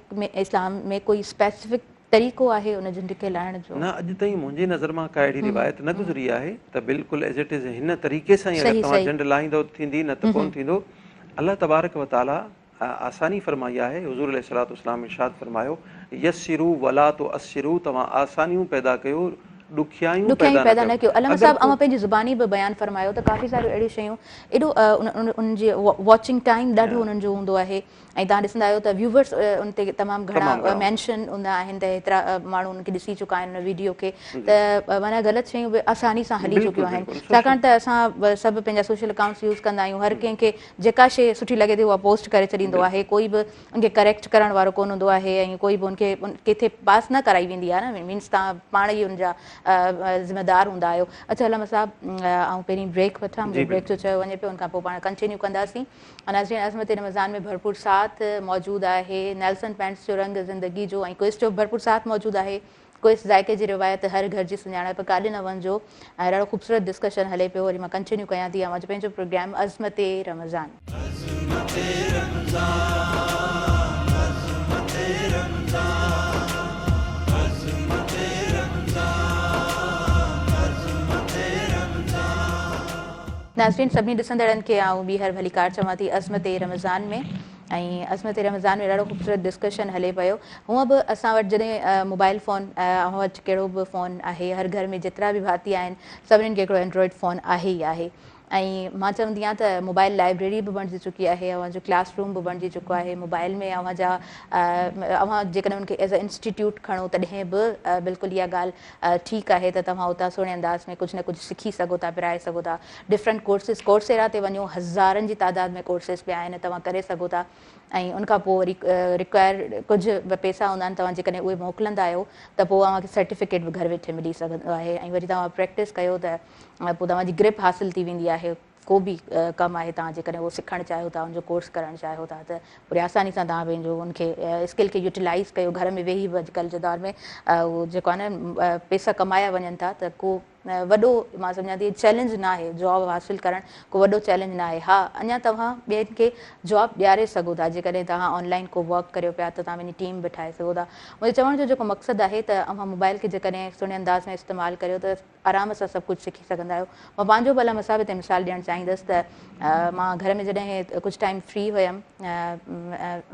में कोई स्पेसिफिक तरीक़ो आहे उन झंडि खे हलाइण जो? न, अॼु ताईं मुंहिंजे नज़र मां का अहिड़ी रिवायत न गुज़री आहे त बिल्कुलु एज़ इट इज़ हिन तरीक़े सां ई अगरि तव्हां झंडि लाहींदो थींदी, न त कोन थींदो। अल्लाह तबारक व तआला आसानी फरमाई आहे। हुज़ूर अलैहिस्सलातु वस्सलाम इरशाद फरमायो, यस्सिरू वला तुअस्सिरू, तव्हां आसानियूं पैदा कयो, ॾुखियाइयूं पैदा न कयो। अलामा साहब अमां पंहिंजी ज़ुबानी बि बयानु फरमायो त काफ़ी सारियूं अहिड़ियूं शयूं, एॾो उनजी वॉचिंग टाइम ॾाढो उन्हनि जो हूंदो आहे, ऐं तव्हां ॾिसंदा आहियो त व्यूवर्स उन ते तमामु घणा मैंशन हूंदा आहिनि, त हेतिरा माण्हू उनखे ॾिसी चुका आहिनि उन वीडियो खे, त माना ग़लति शयूं बि आसानी सां हली चुकियूं आहिनि। छाकाणि त असां सभु पंहिंजा सोशल अकाउंट्स यूज़ कंदा आहियूं, हर कंहिंखे जेका शइ सुठी लॻे थी उहा पोस्ट करे छॾींदो आहे, कोई बि उनखे करेक्ट करण वारो कोन हूंदो आहे, ऐं कोई बि उनखे किथे पास न कराई वेंदी आहे न, मीन्स तव्हां पाण ई उनजा ज़िम्मेदार हूंदा आहियो। अच्छा अलामा साहब, ऐं पहिरीं ब्रेक वठां, मुंहिंजो ब्रेक जो चयो वञे पियो, उनखां पोइ पाण कंटिन्यू कंदासीं। नाज़रीन, अज़मत रमज़ान में भरपूर साथ मौजूदु आहे, नेल्सन पेंट्स जो रंग ज़िंदगी जो ऐं क्विज़ जो भरपूर साथ मौजूदु आहे। क्विज़ ज़ाइके जी रिवायत, हर घर जी सुञाणप, काॾे न वञिजो, ऐं ॾाढो ख़ूबसूरत डिस्कशन हले पियो। वरी मां कंटिन्यू कयां थी अॼु पंहिंजो प्रोग्राम अज़मत रमज़ान। नाज़रीन, सभिनी ॾिसंदड़नि खे आऊं ॿीहर भली कार चवां थी अज़मत रमज़ान में, ऐं अज़मत रमज़ान में ॾाढो ख़ूबसूरत डिस्कशन हले पियो। हूअं बि असां वटि जॾहिं मोबाइल फ़ोन, अव्हां वटि कहिड़ो बि फ़ोन आहे, हर घर में जेतिरा बि भाती आहिनि सभिनीनि खे हिकिड़ो एंड्रॉइड फ़ोन आहे ई आहे, ऐं मां चवंदी आहियां त मोबाइल लाइब्रेरी बि बणिजी चुकी आहे, अव्हांजो क्लासरूम बि बणिजी चुको आहे। मोबाइल में अव्हां जेकॾहिं उनखे एज़ अ इंस्टीट्यूट खणो तॾहिं बि बिल्कुलु इहा ॻाल्हि ठीकु आहे त तव्हां उतां सुहिणे अंदाज़ में कुझु न कुझु सिखी सघो था, पिराए सघो था। डिफरेंट कोर्सिस, कोर्सेरा ते वञो, हज़ारनि जी तादाद में कोर्सिस पिया आहिनि, तव्हां करे सघो था। ऐं उनखां पोइ वरी रिक्वायर कुझु पैसा हूंदा आहिनि, तव्हां जेकॾहिं उहे मोकिलींदा आहियो त पोइ तव्हांखे सर्टिफिकेट बि घर वेठे मिली सघंदो आहे, ऐं वरी तव्हां प्रैक्टिस कयो त पोइ तव्हांजी ग्रिप हासिलु थी वेंदी आहे। को बि कमु आहे, तव्हां जेकॾहिं उहो सिखणु चाहियो था, उनजो कोर्स करणु चाहियो था, त वरी आसानी सां तव्हां पंहिंजो उनखे स्किल खे यूटिलाइज़ कयो। घर में वेही बि अॼुकल्ह जे दौर में उहो जेको आहे न पैसा कमाया वञनि था, त को वॾो मां सम्झां थी चैलेंज न आहे, जॉब हासिलु करणु को वॾो चैलेंज न आहे। हा, अञा तव्हां ॿियनि खे जॉब ॾियारे सघो था, जेकॾहिं तव्हां ऑनलाइन को वर्क करियो पिया त तव्हां पंहिंजी टीम बि ठाहे सघो था। मुंहिंजे चवण जो जेको मक़सदु आहे त अव्हां मोबाइल खे जेकॾहिं सुहिणे अंदाज़ में इस्तेमालु करियो त आराम सां सभु कुझु सिखी सघंदा आहियो। मां पंहिंजो भला मसाब ते मिसाल ॾियणु चाहींदसि त मां घर में जॾहिं कुझु टाइम फ्री हुयमि,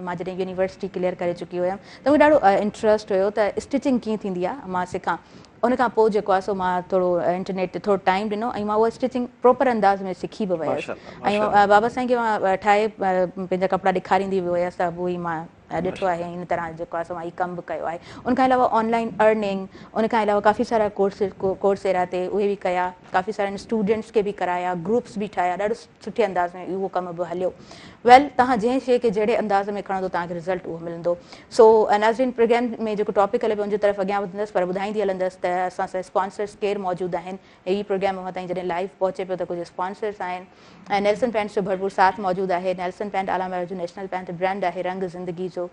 मां जॾहिं यूनिवर्सिटी क्लियर करे चुकी हुयमि, त मूंखे ॾाढो इंट्रस्ट हुयो त स्टिचिंग कीअं थींदी आहे मां सिखां। उनखां पोइ जेको आहे सो मां थोरो इंटरनेट ते थोरो टाइम ॾिनो, ऐं मां उहा स्टिचिंग प्रॉपर अंदाज़ में सिखी बि वियसि, ऐं बाबा साईं खे मां ठाहे पंहिंजा कपिड़ा ॾेखारींदी बि हुयसि, त उहो ई मां ॾिठो आहे, इन तरह जेको आहे सो मां हीउ कमु बि कयो आहे। उनखां अलावा ऑनलाइन अर्निंग, उनखां अलावा काफ़ी सारा कोर्सेरा ते उहे बि कया, काफ़ी सारनि स्टूडेंट्स खे बि कराया, ग्रुप्स बि ठाहिया, ॾाढो सुठे अंदाज़ में उहो कमु बि हलियो। वेल, तव्हां जंहिं शइ खे जहिड़े अंदाज़ में खणंदो तव्हांखे रिज़ल्ट उहो मिलंदो। सो नाज़रीन, प्रोग्राम में जेको टॉपिक हले पियो उनजी तरफ़ अॻियां वधंदसि, पर ॿुधाईंदी हलंदसि त असां सां स्पॉन्सर्स केरु मौजूदु आहिनि। हीउ प्रोग्राम अव्हां ताईं जॾहिं लाइव पहुचे पियो त कुझु स्पॉन्सर्स आहिनि, ऐं नेल्सन पेंट्स जो भरपूर साथ मौजूदु आहे। नेल्सन पेंट आलम जो नेशनल पेंट ब्रांड आहे, रंग ज़िंदगी जो।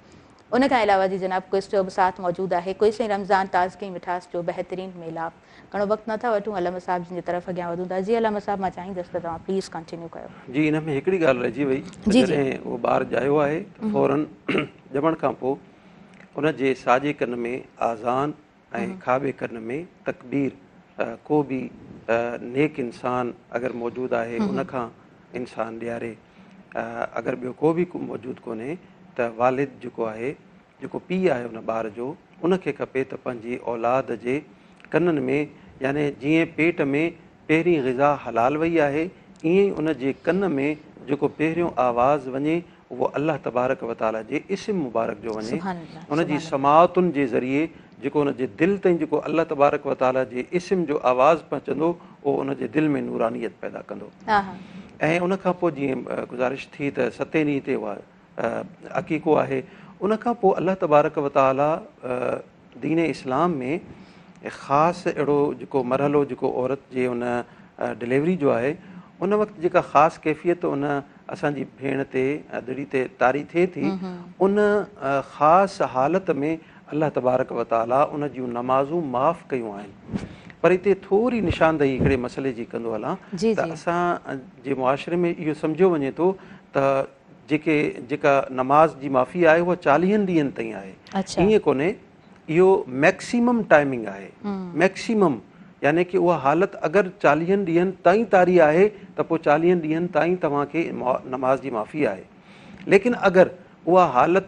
उनखां अलावा जी जनाब क्विज़ जो बि साथ मौजूदु आहे। क्विज़ ऐं रमज़ान ताज़गी मिठास जो बहितरीनु मेलाप। घणो वक़्तु नथा वठूं, अलामा साहिब जी तरफ़ अॻियां वधूं था। जी अलामा साहिब, मां चाहींदसि त तव्हां प्लीज़ कंटिन्यू कयो। जी, हिन में हिकिड़ी ॻाल्हि रहिजी वई, जॾहिं उहो ॿारु ॼायो आहे फौरन ॼमण खां पोइ उनजे साॼे कन में आज़ान ऐं खाॿे कन में तकबीर, को बि नेक इंसान अगरि मौजूदु आहे उनखां इंसानु ॾियारे, अगरि ॿियो को बि मौजूदु कोन्हे त वालिद जेको आहे, जेको पीउ आहे उन ॿार जो, उनखे खपे त पंहिंजी औलाद जे कननि में, यानी जीअं पेट में पहिरीं ग़िज़ा हलाल वई आहे, ईअं ई उन जे कन में जेको पहिरियों आवाज़ु वञे उहो अल्लाह तबारक व ताला जे इस्म मुबारक जो वञे, उन जी समाअतुनि जे ज़रिए जेको उन जे दिलि ताईं जेको अल्लाह तबारक व ताला जे इस्म जो आवाज़ु पहुचंदो उहो उन जे दिलि में नूरानियत पैदा कंदो। ऐं उन खां पोइ जीअं गुज़ारिश थी त 7 ॾींहं ते उहा अक़ीक़ो आहे। उन खां पोइ अल्लाह तबारक व ताला दीन इस्लाम में ख़ासि अहिड़ो जेको मरहलो जेको औरत जे उन डिलीवरी जो आहे उन वक़्तु जेका ख़ासि कैफ़ियत उन असांजी भेण ते दिड़ी ते तारी थिए थी, उन ख़ासि हालत में अल्लाह तबारक व ताला उन जूं नमाज़ूं माफ़ कयूं आहिनि। पर हिते थोरी निशानदही हिकिड़े मसइले जी कंदो हलां त असांजे मुआशिरे में इहो सम्झो वञे थो त जेका नमाज़ जी माफ़ी आहे उहा 40 ॾींहंनि ताईं आहे। ईअं कोन्हे, इहो मैक्सिमम टाइमिंग आहे, मैक्सिमम, यानी कि उहा हालत अगरि 40 ॾींहंनि ताईं तारी आहे त पोइ 40 ॾींहंनि ताईं तव्हांखे नमाज़ जी माफ़ी आहे। लेकिन अगरि उहा हालत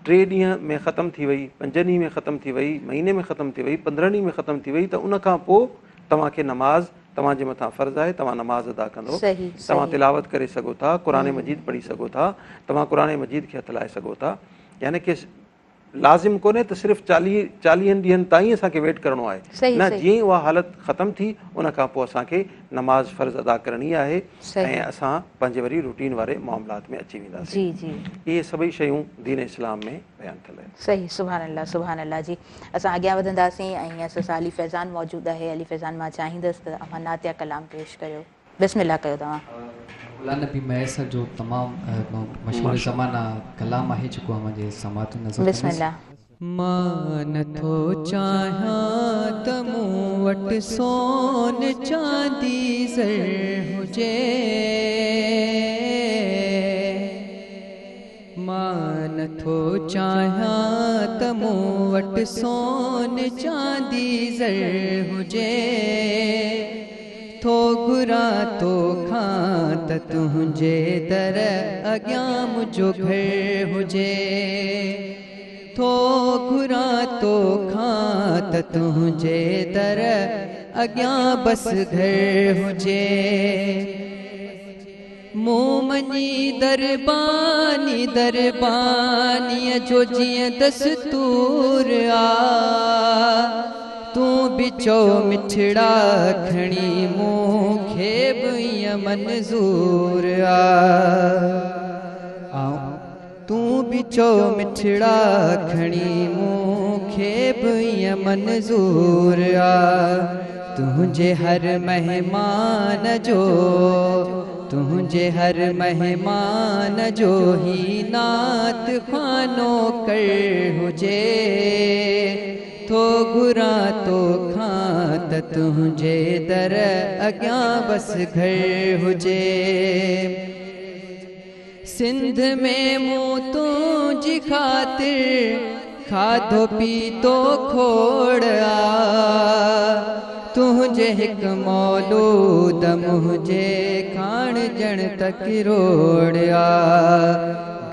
3 ॾींहं में ख़तमु थी वई, 5 ॾींहं में ख़तमु थी वई, महीने में ख़तमु थी वई, 15 ॾींहं में ख़तमु थी वई, त उन खां पोइ तव्हांखे नमाज़ तव्हांजे मथां फ़र्ज़ु आहे, तव्हां नमाज़ अदा कंदो। तव्हां तिलावत करे सघो था, क़ुरान मजीद पढ़ी सघो था, तव्हां क़ुरान मजीद खे हथु लाए सघो था। यानी कि लाज़िम कोन्हे त सिर्फ़ु 40 ॾींहंनि ताईं असांखे वेट करिणो आहे, न, जीअं ई उहा हालत ख़तमु थी उन खां पोइ असांखे नमाज़ फ़र्ज़ु अदा करणी आहे ऐं असां पंहिंजे वरी रूटीन वारे मामलात में अची वेंदासीं। इहे सभई शयूं दीन इस्लाम में बयानु थियल आहिनि। सही, सुभान अल्लाह, सुभान अल्लाह जी। असां अॻियां वधंदासीं ऐं असां अली फैज़ान मौजूदु आहे। अली फैज़ान, मां चाहींदसि त अव्हां नातिया कलाम पेश कयो। बिस्मिल्लाह कयो तव्हां। मौला नबी मैसर जो तमामु मशहूरु ज़माना कलाम आहे जेको मुंहिंजे समात नज़र बिस्मिल्लाह। मां नथो चाहियां त मूं वटि सोन चांदी ज़र हुजे, मां नथो चाहियां त मूं वटि सोन चांदी ज़र हुजे, थो घुरां तो खां त तुंहिंजे दर अॻियां मुंहिंजो घर हुजे, थो घुरां तो खां त तुंहिंजे दर अॻियां बसि घर हुजे, मूं मञी दरबानी दरबानीअ जो जीअं दस्तूर आ, तूं बि चओ मिठड़ा खणी मूंखे बि ईअं मंज़ूर आ, तूं बि चओ मिठड़ा खणी मूंखे बि ईअं मंज़ूर आ, तुंहिंजे हर महिमान जो, तुंहिंजे हर महिमान जो ही नात ख़ानो कर हुजे, थो घुरां तो खां त तुंहिंजे दर अॻियां बसि घर हुजे, सिंध में मूं तुंहिंजी ख़ातिर खाधो पीतो खोड़ आ, तुंहिंजे हिकु मौलूद मुंहिंजे खाण ॼण तक रोड़ आ,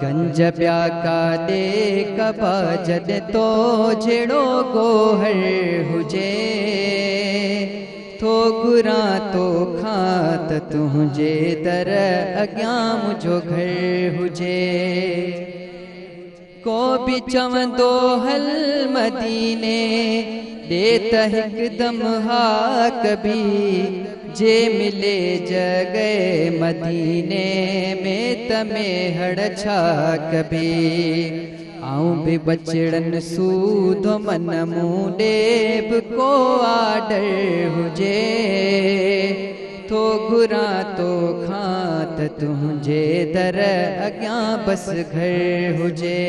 गंज ॿिया काॾे कबा जॾहिं तो जहिड़ो गोहर हुजे, थो घुरां तो खां त तुंहिंजे दर अॻियां मुंहिंजो घर हुजे, को बि चवंदो हल मदीने ॾे त हिकदमि हा कबी, जे मिले जॻह मदीने में त मेहड़ छा कबी, आऊं बि बचड़न सूद मन मूं ॾे बि को आडर हुजे, थो घुरां तो खां त तुंहिंजे दर अॻियां बसि घर हुजे,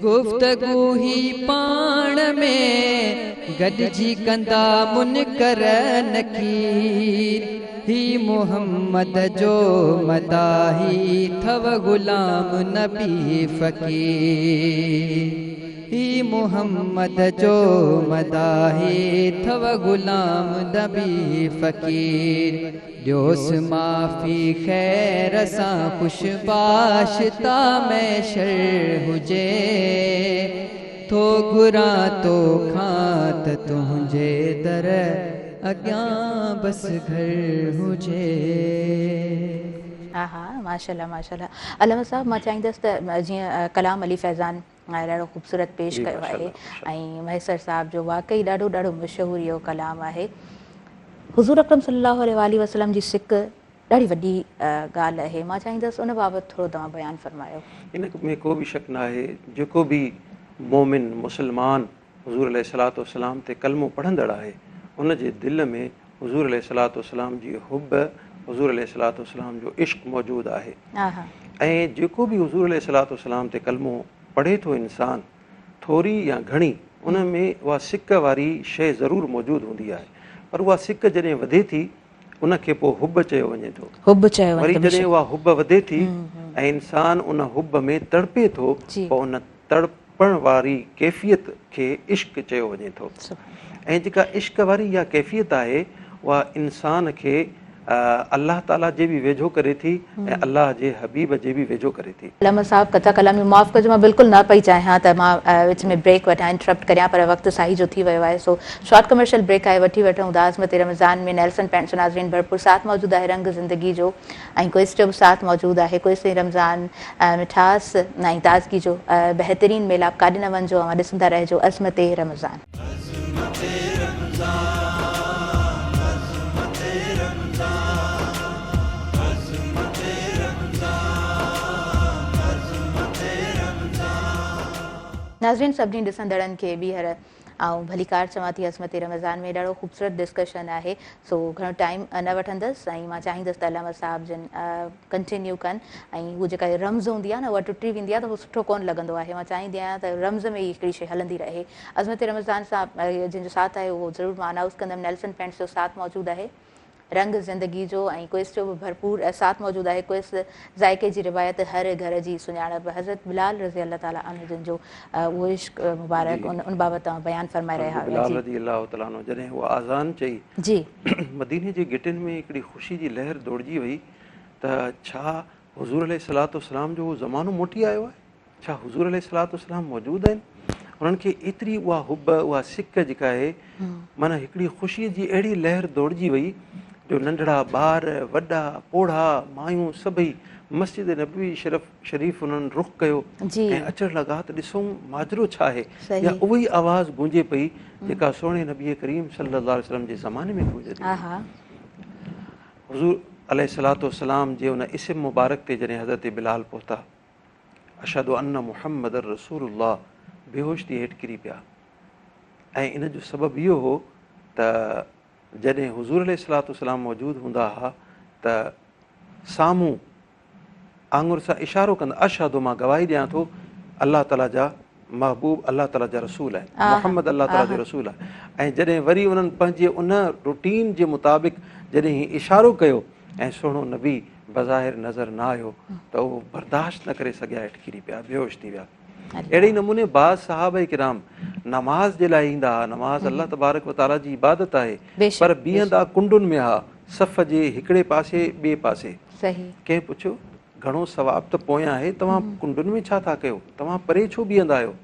गुफ़्तगू ही पाण में गॾिजी कंदा मुनकर नकीर, ही मोहम्मद जो मदाही थव गुलाम नबी फ़कीर, ही मोहम्मद जो मदाही थव गुलाम नबी फ़कीर, ॾियोसि माफ़ी ख़ैर सां ख़ुशबाशता मैशर हुजे, थो घुरां तो खां त तुंहिंजे दर अॻियां बसि घर हुजे। हा हा, माशाल्लाह माशाल्लाह। अलामा साहब, मां चाहींदसि त जीअं कलाम अली फैज़ान ॾाढो ख़ूबसूरत पेश जी, कयो आहे माशाल्लाह, ऐं महेसर साहिब जो वाक़ई ॾाढो ॾाढो मशहूरु इहो कलाम आहे। हुज़ूर अकरम सल्लल्लाहु अलैहि वसल्लम जी सिक ॾाढी वॾी ॻाल्हि आहे। मां चाहींदसि उन बाबति थोरो तव्हां बयानु फरमायो। इन में को बि शक न आहे, जेको बि मोमिन मुसलमान हुज़ूर अलैहिस्सलातु वस्सलाम ते कलमो पढ़ंदड़ आहे, उन जे दिलि में हुज़ूर अलैहिस्सलातु वस्सलाम जी हुब, हुज़ूर अलैहिस्सलातु वस्सलाम जो इश्क़ मौजूदु आहे। ऐं जेको बि हुज़ूर अलैहिस्सलातु वस्सलाम ते कलमो पढ़े थो इंसानु, थोरी या घणी उन में उहा सिक वारी शइ ज़रूरु मौजूदु हूंदी आहे, पर उहा सिक जॾहिं वधे थी उनखे पोइ हुब चयो वञे थो। वरी जॾहिं उहा हुब वधे थी ऐं इंसानु उन हुब में तड़पे थो, पोइ उन तड़पण वारी कैफ़ियत खे इश्क़ चयो वञे थो। ऐं जेका इश्क़ वारी इहा कैफ़ियत आहे उहा इंसान खे अल्लाह ताला जे बि वेझो करे थी ऐं अल्लाह जे हबीब जे बि वेझो करे थी। अलामा साहब कथा कलामी माफ़ कजो, मां बिल्कुलु न पई चाहियां त मां विच में ब्रेक वठां, इंटरप्ट करियां, पर वक़्तु साही जो थी वियो आहे। सो शॉर्ट कमर्शियल ब्रेक आहे, वठी वठूं। दाज़मत रमज़ान में नेल्सन पेंट्स नाज़रीन भरपूर साथ मौजूदु आहे रंग ज़िंदगी जो, ऐं क्विज़ जो बि साथ मौजूदु आहे। क्विज़ से रमज़ान मिठास ऐं ताज़गी जो बहितरीन मेलाप, काॾे न वञिजो, ऐं ॾिसंदा रहिजो अज़मत रमज़ान। नाज़रीन सभिनी ॾिसंदड़नि खे ॿीहर ऐं भलीकार चवां थी, अज़मत रमज़ान में ॾाढो ख़ूबसूरत डिस्कशन आहे। सो घणो टाइम न वठंदसि ऐं मां चाहींदसि त अलामा साहिब जन कंटिन्यू कनि। ऐं उहा जेका रम्ज़ हूंदी आहे न, उहा टुटी वेंदी आहे त उहो सुठो कोन लॻंदो आहे। मां चाहींदी आहियां त रम्ज़ में ई हिकिड़ी शइ हलंदी रहे। अज़मत रमज़ान साहिब जिन जो साथ आहे उहो ज़रूरु मां अनाउंस कंदमि। नेल्सन पेंट्स जो साथ मौजूदु आहे, रंग ज़िंदगी जो, ऐं क्विज़ जो बि भरपूर साथ मौजूदु आहे। क्विज़ ज़ाइक़े जी रिवायत, हर घर जी सुञाणप, हज़रत बिलाल रज़ी अल्लाह ताला अन्हु जिन जो उहो इश्क़ मुबारक, उन बाबति तव्हां बयानु फरमाए रहिया हुआ। बिलाल रज़ी अल्लाह ताला अन्हु जॾहिं उहा आज़ान चई जी, मदीने जे गिटिन में हिकिड़ी ख़ुशी जी लहर दौड़जी वई त छा हुज़ूर अलैहिस्सलातु वस्सलाम जो उहो ज़मानो मोटी आयो आहे, छा हुज़ूर अलैहिस्सलातु वस्सलाम मौजूदु आहिनि। उन्हनि खे एतिरी उहा हुब, उहा सिक जेका आहे, माना हिकिड़ी ख़ुशीअ जी अहिड़ी लहर दौड़जी वई जो नंढड़ा ॿार, वॾा, पोढ़ा, मायूं सभई मस्जिद नबवी शरीफ़ उन्हनि रुख़ कयो ऐं अचणु लॻा त ॾिसूं माजरो छा आहे। या उहा ई आवाज़ गूंजे पई जेका सोणे नबी करीम सल्लल्लाहु अलैहि वसल्लम जे ज़माने में गूंजंदी। हुज़ूर अलैहिस्सलातु वस्सलाम जे उन इस्म मुबारक ते जॾहिं हज़रत बिलाल पहुता, अशहदु अन्न मुहम्मद रसूलुल्लाह, बेहोश थी हेठि किरी पिया। ऐं इन जो सबबु इहो हो त जॾहिं हुज़ूर अलैहिस्सलातु वस्सलाम मौजूदु हूंदा हुआ त साम्हूं आङुर सां इशारो कंदा, अशहदु, मां गवाही ॾियां थो अल्लाह ताला जा महबूब, अल्लाह ताला जा रसूल आहिनि, मुहम्मद अल्लाह ताला जो रसूल आहे। ऐं जॾहिं वरी उन्हनि पंहिंजे उन रूटीन जे मुताबिक़ जॾहिं हीउ इशारो कयो ऐं सुहिणो नबी बज़ाहिर नज़र न आयो त उहो बर्दाश्त न करे सघिया, हेठि किरी पिया, बेहोश थी विया। अहिड़े नमूने बाज़ सहाबा किराम नमाज़ जे लाइ ईंदा हुआ। नमाज़ अल्लाह तबारक व तआला जी इबादत आहे, पर बीहंदा कुंडुनि में हा, सफ़ जे हिकिड़े पासे ॿिए पासे। कंहिं पुछियो घणो सवाबु त पोयां आहे, तव्हां कुंडुनि में छा था कयो, तव्हां परे छो बीहंदा आहियो।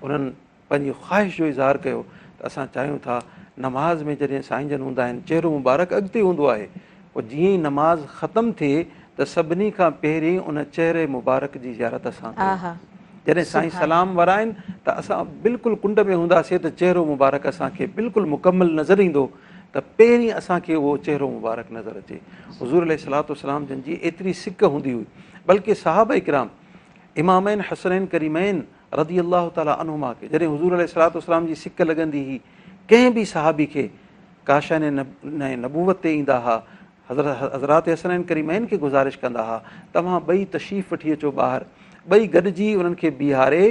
उन्हनि पंहिंजी ख़्वाहिश जो इज़हार कयो त असां चाहियूं था नमाज़ में जॾहिं साईं जन हूंदा आहिनि, चहिरो मुबारक अॻिते हूंदो आहे, पोइ जीअं ई नमाज़ ख़तमु थिए त सभिनी खां पहिरीं उन चहिरे मुबारक जी ज़ियारत असां कयूं। जॾहिं साईं सलाम वराइनि त असां बिल्कुलु कुंड में हूंदासीं त चहिरो मुबारक असांखे बिल्कुलु मुकमल नज़र ईंदो, त पहिरीं असांखे उहो चहिरो मुबारक नज़र अचे। हुज़ूर अलैहिस्सलातु वस्सलाम जन जी एतिरी सिक हूंदी हुई, बल्कि सहाबा इकराम इमामैन हसनैन करीमैन रज़ी अल्लाह ताला अन्हुमा खे जॾहिं हुज़ूर अलैहिस्सलातु वस्सलाम जी सिक लॻंदी हुई, कंहिं बि सहाबी खे काशाने नबूवत ते ईंदा हुआ, हज़रात हसनैन करीमैन खे गुज़ारिश कंदा हुआ तव्हां ॿई तशरीफ़ वठी अचो ॿाहिरि, ॿई गॾिजी उन्हनि खे बीहारे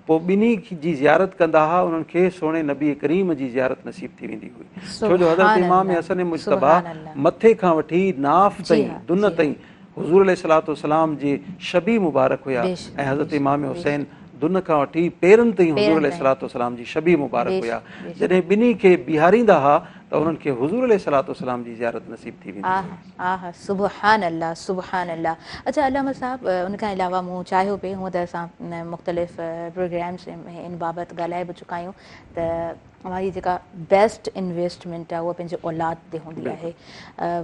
पोइ ॿिन्ही जी ज़ियारत कंदा हुआ। उन्हनि खे सोणे नबी करीम जी ज़ियारत नसीब थी वेंदी हुई, छो जो हज़रत इमाम हसन मुजतबा मथे खां वठी नाफ़ ताईं, दुन ताईं हुज़ूर अलैहिस्सलातु वस्सलाम जे शबी मुबारक हुया। ऐं हज़रत इमाम हुसैन दुन खां वठी पेरनि ताईं हुज़ूर अलैहिस्सलातु वस्सलाम जी शबी मुबारक हुया। जॾहिं ॿिन्ही खे बीहारींदा हुआ त उन्हनि खे हुज़ूर अलैहिस्सलातु वस्सलाम जी ज़ियारत नसीब थी वेंदी हुई। सुबहान अल्लाह, सुबहान अल्लाह। अच्छा अलामा साहब, उन खां अलावा मूं चाहियो पिए, हूअं त असां मुख़्तलिफ़ प्रोग्राम्स में इन बाबति ॻाल्हाए बि चुका आहियूं त हमारी जेका बेस्ट इन्वेस्टमेंट आहे उहा पंहिंजे औलाद ते हूंदी आहे।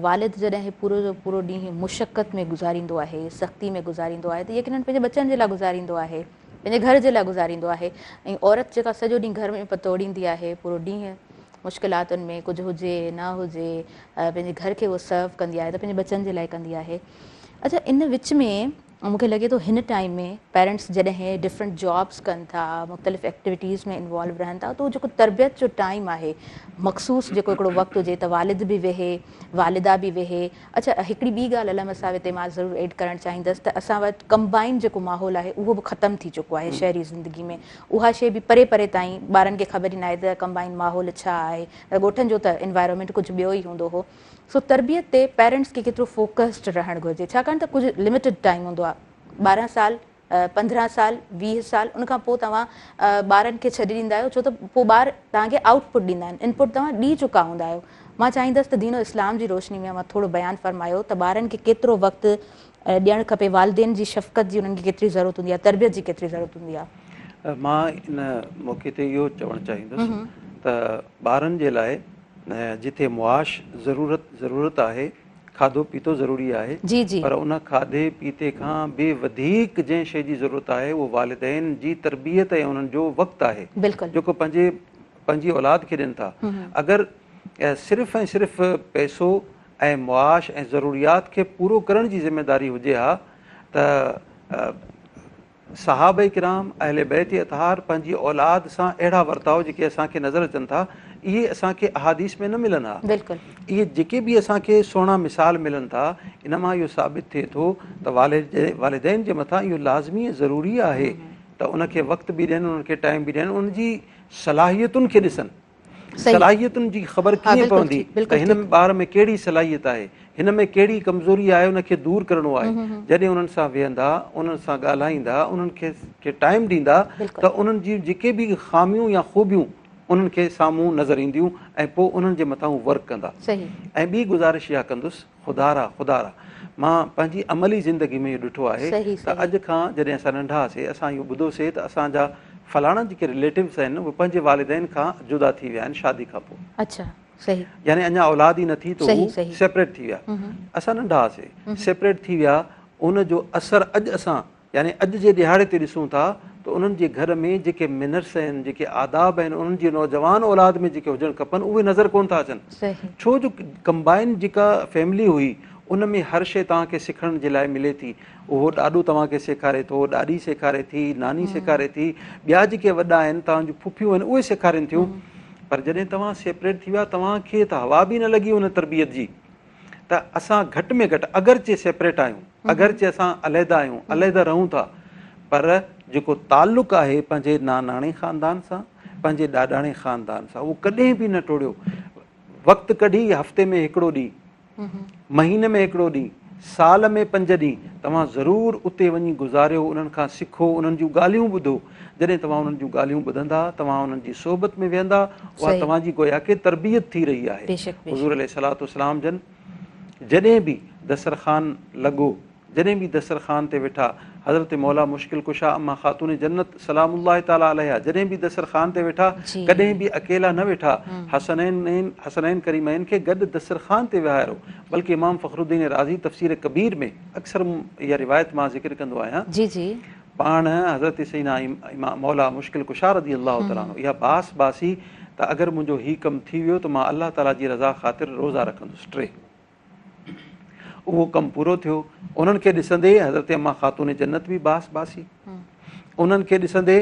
वालिद जॾहिं पूरो जो पूरो ॾींहुं मुशक़त में गुज़ारींदो आहे, सख़्ती में गुज़ारींदो आहे, त यकीनन पंहिंजे बचनि जे लाइ गुज़ारींदो आहे, पंहिंजे घर जे लाइ गुज़ारींदो आहे। ऐं औरत जेका सॼो ॾींहुं घर में पतोड़ींदी आहे, पूरो ॾींहुं मुश्किलातुनि में, कुझु हुजे न हुजे, पंहिंजे घर खे उहो सर्व कंदी आहे, त पंहिंजे बचनि जे लाइ कंदी आहे। अच्छा, इन विच में मूंखे लॻे थो हिन टाइम में पेरेंट्स जॾहिं डिफरेंट जॉब्स कनि था, मुख़्तलिफ़ एक्टिविटीज़ में इन्वॉल्व रहनि था, त उहो जेको तरबियत जो टाइम आहे, मख़सूस जेको हिकिड़ो वक़्तु हुजे त वालिद बि वेहे, वालिदा बि वेहे। अच्छा, हिकिड़ी ॿी ॻाल्हि अलम सां हिते मां ज़रूरु एड करणु चाहींदसि त असां वटि कंबाइन जेको माहौल आहे उहो बि ख़तमु थी चुको आहे शहरी ज़िंदगी में। उहा शइ बि परे परे ताईं ॿारनि खे ख़बर ई न आहे त कंबाइन माहौल छा आहे, त ॻोठनि जो त एनवायरमेंट कुझु ॿियो ई हूंदो हो। सो तरबियत ते पेरेंट्स खे केतिरो फोकस्ड रहणु घुरिजे, छाकाणि त कुझु लिमिटेड टाइम हूंदो आहे, 12 साल, 15 साल, 20 साल, उनखां पोइ तव्हां ॿारनि खे छॾे ॾींदा आहियो, छो त पोइ ॿार तव्हांखे आउटपुट ॾींदा आहिनि, इनपुट तव्हां ॾेई चुका हूंदा आहियो। मां चाहींदसि त दीनो इस्लाम जी रोशनी में मां थोरो बयानु फ़रमायो त ॿारनि खे केतिरो वक़्तु ॾियणु खपे, वालिदेन जी शफ़क़त जी उन्हनि खे केतिरी ज़रूरत हूंदी आहे, तरबियत जी केतिरी ज़रूरत हूंदी आहे। मां इन मौक़े ते इहो चवणु चाहींदुसि त ॿारनि जे लाइ जिथे मुआश ज़रूरत आहे, खाधो पीतो ज़रूरी आहे, जी जी, पर उन खाधे पीते खां बि वधीक जंहिं शइ जी ज़रूरत आहे उहो वालिदैन जी तरबियत ऐं उन्हनि जो वक़्तु आहे, बिल्कुलु, जेको पंहिंजी औलाद खे ॾियनि था। अगरि सिर्फ़ु ऐं सिर्फ़ु पैसो ऐं मुआश ऐं ज़रूरियात खे पूरो करण जी ज़िमेदारी हुजे हा त सहाबा किराम अहले बैत अतहार पंहिंजी औलाद सां अहिड़ा वर्ताव जेके असांखे नज़र अचनि था, इहे असांखे अहादीस में न मिलनि हा। बिल्कुलु, इहे जेके बि असांखे सुहिणा मिसाल मिलनि था, इन मां इहो साबित थिए थो त वालिदैन जे मथां इहो लाज़मी ऐं ज़रूरी आहे त उनखे वक़्तु बि ॾियनि, उनखे टाइम बि ॾियनि, उनजी सलाहियतुनि खे ॾिसनि। सलाहियतुनि जी ख़बर कीअं पवंदी त हिन में ॿार में कहिड़ी सलाहियत आहे, हिन में कहिड़ी कमज़ोरी आहे, उनखे दूरि करिणो आहे। जॾहिं उन्हनि सां वेहंदा, उन्हनि सां ॻाल्हाईंदा, उन्हनि खे टाइम ॾींदा, त उन्हनि जी जेके बि ख़ामियूं या ख़ूबियूं उन्हनि खे साम्हूं नज़र ईंदियूं ऐं पोइ उन्हनि जे मथां वर्क कंदा। ऐं ॿी गुज़ारिश इहा कंदुसि, ख़ुदा मां पंहिंजी अमली ज़िंदगी में इहो ॾिठो आहे त अॼु खां जॾहिं असां नंढा हुआसीं, असां इहो ॿुधोसीं त असांजा फलाणा जेके रिलेटिव्स आहिनि उहे पंहिंजे वालिदैन खां जुदा थी विया आहिनि शादी खां पोइ। अच्छा, सही, यानी अञा औलाद ई न थी त हू सेपरेट थी विया। असां नंढा हुआसीं, सेपरेट थी विया, उन जो असरु अॼु असां यानी अॼु जे ॾिहाड़े ते ॾिसूं था त उन्हनि जे घर में जेके मिनर्स आहिनि, जेके आदाब आहिनि, उन्हनि जी नौजवान औलाद में जेके हुजणु खपनि उहे नज़र कोन था अचनि। छो जो कंबाइन जेका फैमिली हुई उन में हर शइ तव्हांखे सिखण जे लाइ मिले थी। उहो ॾाॾो तव्हांखे सेखारे थो, ॾाॾी सेखारे थी, नानी सेखारे थी, ॿिया जेके वॾा आहिनि, तव्हांजूं फुफियूं आहिनि, उहे सेखारनि थियूं। पर जॾहिं तव्हां सेपरेट थी विया, तव्हांखे त हवा बि न लॻी उन तरबियत जी। त असां घटि में घटि अगरचे सेपरेट आहियूं, अगरचे असां अलहदा आहियूं, अलहदा रहूं था, पर जेको तालुक़ु आहे पंहिंजे नानाणे ख़ानदान सां, पंहिंजे ॾाॾाणे ख़ानदान सां, उहो कॾहिं बि न टोड़ियो। वक़्तु कढी हफ़्ते में हिकिड़ो ॾींहुं, महीने में हिकिड़ो ॾींहुं, साल में 5 ॾींहं तव्हां ज़रूरु उते वञी गुज़ारियो, उन्हनि खां सिखो, उन्हनि जूं ॻाल्हियूं ॿुधो। जॾहिं तव्हां उन्हनि जूं ॻाल्हियूं ॿुधंदा, तव्हां उन्हनि जी सोबत में वेहंदा, उहा तव्हांजी गोया खे तरबियत थी रही आहे। हुज़ूर अलैहिस्सलातु वस्सलाम जन जॾहिं बि दस्तरख़ान लॻो, जॾहिं बि दस्तरख़ान ते वेठा, हज़रत मौला मुश्किल कुशा अम्मा ख़ातून जन्नत सलामुल्लाह तआला अलैहा जॾहिं बि दस्तरख़ान ते वेठा, कॾहिं बि अकेला न वेठा, हसनैन करीमैन खे गॾु दस्तरख़ान ते विहारो। बल्कि इमाम फ़खरुद्दीन राज़ी तफ़सीर कबीर में अक्सर इहा रिवायत मां ज़िक्र कंदो आहियां, पाण हज़रत सैयदना इमाम मौला मुश्किल कुशा रज़ी अल्लाह तआला अन्हु इहा बासी त अगरि मुंहिंजो हीउ कमु थी वियो त मां अल्लाह ताला जी रज़ा ख़ातिर रोज़ा रखंदुसि 3। उहो कमु पूरो थियो। उन्हनि खे ॾिसंदे हज़रत अम्मा ख़ातून जन्नत बि बासी, उन्हनि खे ॾिसंदे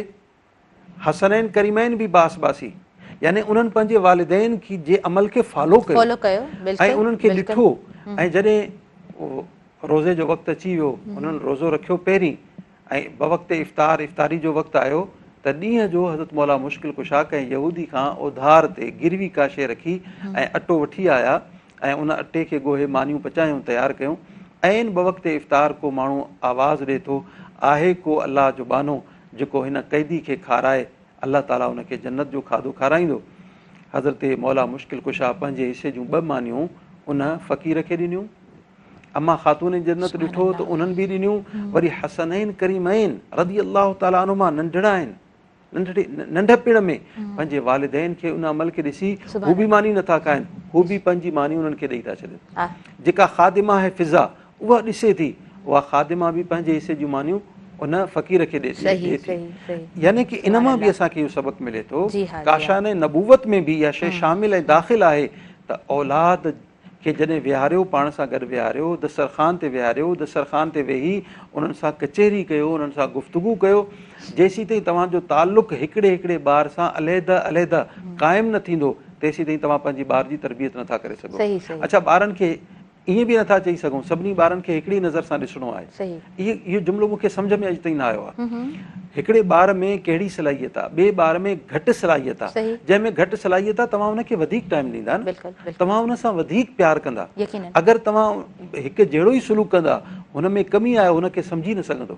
हसनैन करीमैन बि बासी, यानी उन्हनि पंहिंजे वालिदैन जे अमल खे फॉलो कयो ऐं उन्हनि खे ॾिठो। ऐं जॾहिं रोज़े जो वक़्तु अची वियो, उन्हनि रोज़ो रखियो पहिरीं, ऐं बवक़्ते इफ़्तारी जो वक़्तु आयो त ॾींहं जो हज़रत मौला मुश्किल कुशा कंहिं यहूदी खां उधार ते गिरवी का शइ रखी ऐं अटो वठी आया ऐं उन अटे खे ॻोहे मानियूं पचायूं, तयारु कयूं। ऐं बवक़्ते इफ़्तार को माण्हू आवाज़ु ॾिए थो, आहे को अलाह जो बानो जेको हिन क़ैदी खे खाराए, अलाह ताला हुनखे जन्नत जो खाधो खाराईंदो। हज़रत मौला मुश्किल कुशा पंहिंजे हिसे जूं 2 मानियूं उन फ़क़ीर खे ॾिनियूं। अम्मा ख़ातून जन्नत ॾिठो त उन्हनि बि ॾिनियूं। वरी हसनैन करीमैन रज़ी अल्लाह ताला अन्हुमा नंढड़ा आहिनि, नंढपिण में पंहिंजे वालिदैन खे उन अमल खे ॾिसी हू बि मानी नथा खाइनि, हू बि पंहिंजी मानी उन्हनि खे ॾेई था छॾनि। जेका ख़ादिमा है फिज़ा उहा ॾिसे थी, उहा ख़ादिमा बि पंहिंजे हिसे जूं मानियूं उन फ़क़ीर खे ॾे सही थी। सही सही यानी कि इन मां बि असांखे इहो सबक़ मिले थो, जी हाँ, जी काशाने नबूवत में बि इहा शइ शामिल ऐं दाख़िल आहे त औलाद खे जॾहिं विहारियो, पाण सां गॾु विहारियो, दस्तरख़ान ते विहारियो, दस्तरख़ान ते वेही उन्हनि सां कचहरी कयो, उन्हनि सां गुफ़्तगू कयो, जेसीं ताईं तव्हांजो ताल्लुक़ु हिकिड़े हिकिड़े ॿार सां अलहदा अलहदा क़ाइमु न थींदो तेसीं ताईं तव्हां पंहिंजी ॿार जी तरबियत नथा करे सघो। सही सही अच्छा, ॿारनि खे ईअं बि नथा चई सघूं सभिनी ॿारनि खे हिकिड़ी नज़र सां ॾिसणो आहे। सही इहो जुमिलो मूंखे सम्झ में अॼु ताईं न आयो आहे। हिकिड़े ॿार में कहिड़ी सलाहियत आहे, ॿिए ॿार में घटि सलाहियत आहे, सही जंहिंमें घटि सलाहियत आहे तव्हां हुनखे वधीक टाइम ॾींदा न, बिल्कुलु बिल्कुलु तव्हां हुन सां वधीक प्यारु कंदा। यकीनन अगरि तव्हां हिकु जहिड़ो ई सलूक कंदा, हुन में कमी आहे हुनखे सम्झी न सघंदो,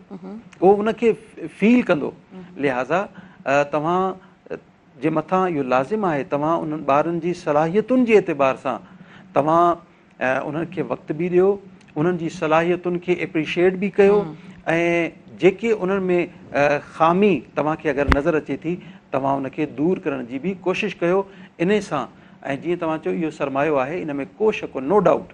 उहो हुनखे फील कंदो। लिहाज़ा तव्हां जे मथां इहो लाज़िम आहे तव्हां उन्हनि ॿारनि जी सलाहियतुनि जे एतिबार सां तव्हां उन्हनि खे वक़्तु बि ॾियो, उन्हनि जी सलाहियतुनि खे एप्रिशिएट बि कयो, ऐं जेके उन्हनि में ख़ामी तव्हांखे अगरि नज़र अचे थी तव्हां उनखे दूरि करण जी बि कोशिशि कयो। इन सां ऐं जीअं तव्हां चयो इहो सरमायो आहे, इन में को शक नो डाउट।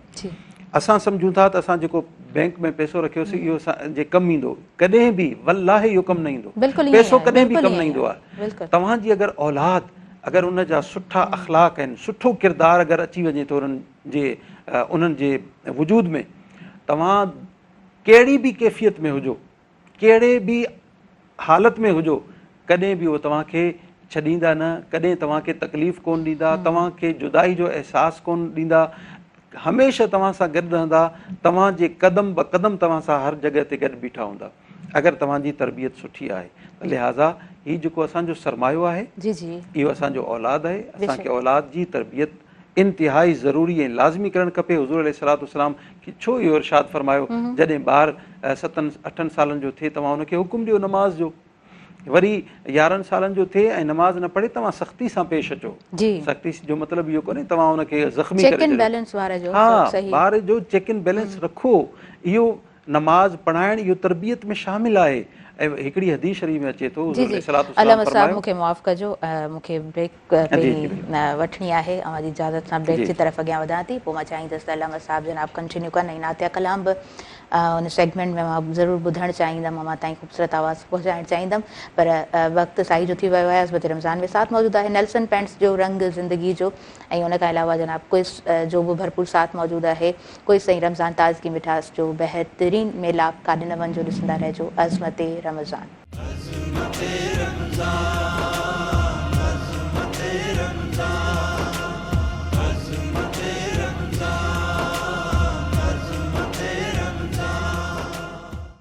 असां सम्झूं था त असां जेको बैंक में पैसो रखियोसीं इहो असांजे कमु ईंदो, कॾहिं बि वल्लाहि इहो कमु न ईंदो, पैसो कॾहिं बि कमु न ईंदो आहे। तव्हांजी अगरि औलाद अगरि उन जा सुठा अख़लाक आहिनि, सुठो किरदारु अगरि अची वञे थो उन्हनि जे वजूद में, तव्हां कहिड़ी बि कैफ़ियत में हुजो, कहिड़े बि हालत में हुजो, कॾहिं बि उहो तव्हांखे छॾींदा न, कॾहिं तव्हांखे तकलीफ़ कोन ॾींदा, तव्हांखे जुदाई जो अहसासु कोन ॾींदा, हमेशह तव्हां सां गॾु रहंदा, तव्हांजे क़दम ब क़दम तव्हां सां हर जॻह ते गॾु बीठा हूंदा अगरि तव्हांजी तरबियत सुठी आहे। लिहाज़ा हीउ जेको असांजो सरमायो आहे इहो असांजो औलाद आहे। असांखे औलाद जी तरबियत इंतिहाई ज़रूरी ऐं लाज़मी करणु खपे। हुज़ूर अलैहिस्सलाम खे छो इहो इरशाद फरमायो, जॾहिं ॿार 7-8 सालनि जो थिए तव्हां हुनखे हुकुम ॾियो नमाज़ जो, वरी 11 सालनि जो थिए ऐं नमाज़ न पढ़े तव्हां सख़्ती सां पेश अचो। सख़्ती जो मतिलबु इहो कोन्हे तव्हां हुनखे ज़ख़्मी करे छॾियो। हा, ॿार जो चेक इन बैलेंस रखो, इहो नमाज़ पढ़ाइणु इहो तरबियत में शामिल आहे। ऐं हिकिड़ी हदीस शरीफ़ में अचे थो, अल्लाह साहब मूंखे माफ़ कजो, मूंखे ब्रेक वठणी आहे, अवां इजाज़त सां ब्रेक जी तरफ़ अॻियां वधां थी, पोइ मां चाहींदसि त अल्लाह साहब जनाब कंटिन्यू कनि ऐं नातिया कलाम बि उन सेगमेंट में मां ज़रूरु ॿुधणु चाहींदमि, मां ताईं ख़ूबसूरत आवाज़ पहुचाइणु चाहींदमि। पर वक़्तु साईं जो थी वियो आहे। हज़रत रमज़ान में साथ मौजूदु आहे नेल्सन पेंट्स जो रंग ज़िंदगी जो, ऐं उन खां अलावा जनाब क्विज़ जो बि भरपूर साथ मौजूदु आहे। क्विज़ ऐं रमज़ान ताज़गी मिठास जो बहितरीन मेलाप, काॾे न वञिजो, ॾिसंदा रहिजो अज़मत रमज़ान।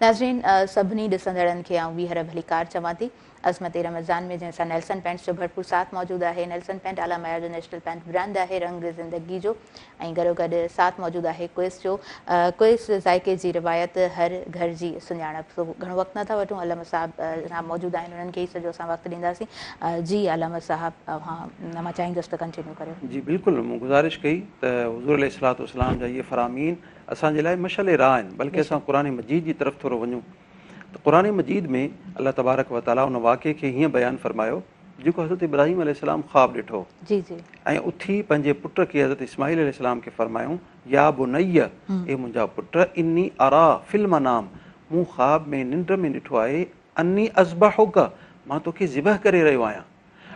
नाज़रीन, सभिनी ॾिसंदड़नि खे आउं ॿीहर भली कार चवां थी अज़मत रमज़ान में, जंहिंसां नेल्सन पेंट्स जो भरपूर साथ मौजूदु आहे। नेल्सन पेंट आला मयार जो नेशनल पेंट ब्रांड आहे रंग ज़िंदगी जो, ऐं गॾो गॾु साथ मौजूदु आहे क्विज़ जो। क्विज़ ज़ाइके जी रिवायत, हर घर जी सुञाणप। तो घणो वक़्तु नथा वठूं, अलामा साहब जनाब मौजूदु आहिनि, उन्हनि खे ई सॼो असां वक़्तु ॾींदासीं। जी अलामा साहब, मां चाहींदुसि त कंटिन्यू करियो। जी बिल्कुलु, मूं गुज़ारिश कई त हुज़ूर अलैहिस्सलाम जा इहे फ़रामीन असांजे लाइ मशअल राह आहिनि, बल्कि असां क़ुरान मजीद जी तरफ़ थोरो वञूं त क़ुरान मजीद में अल्लाह तबारक व तआला उन वाक़े खे हीअं बयानु फरमायो जेको हज़रत इब्राहिम अलैहिस्सलाम ख़्वाब ॾिठो ऐं उथी पंहिंजे पुट खे हज़रत इस्माईल अलैहिस्सलाम खे फरमायूं, या बुनैय, ए मुंहिंजा पुट, इन्नी अरा फिल मनाम, मूं ख़्वाब में निंड में ॾिठो आहे, अन्नी अज़बहुक, मां तोखे ज़िबह करे रहियो आहियां।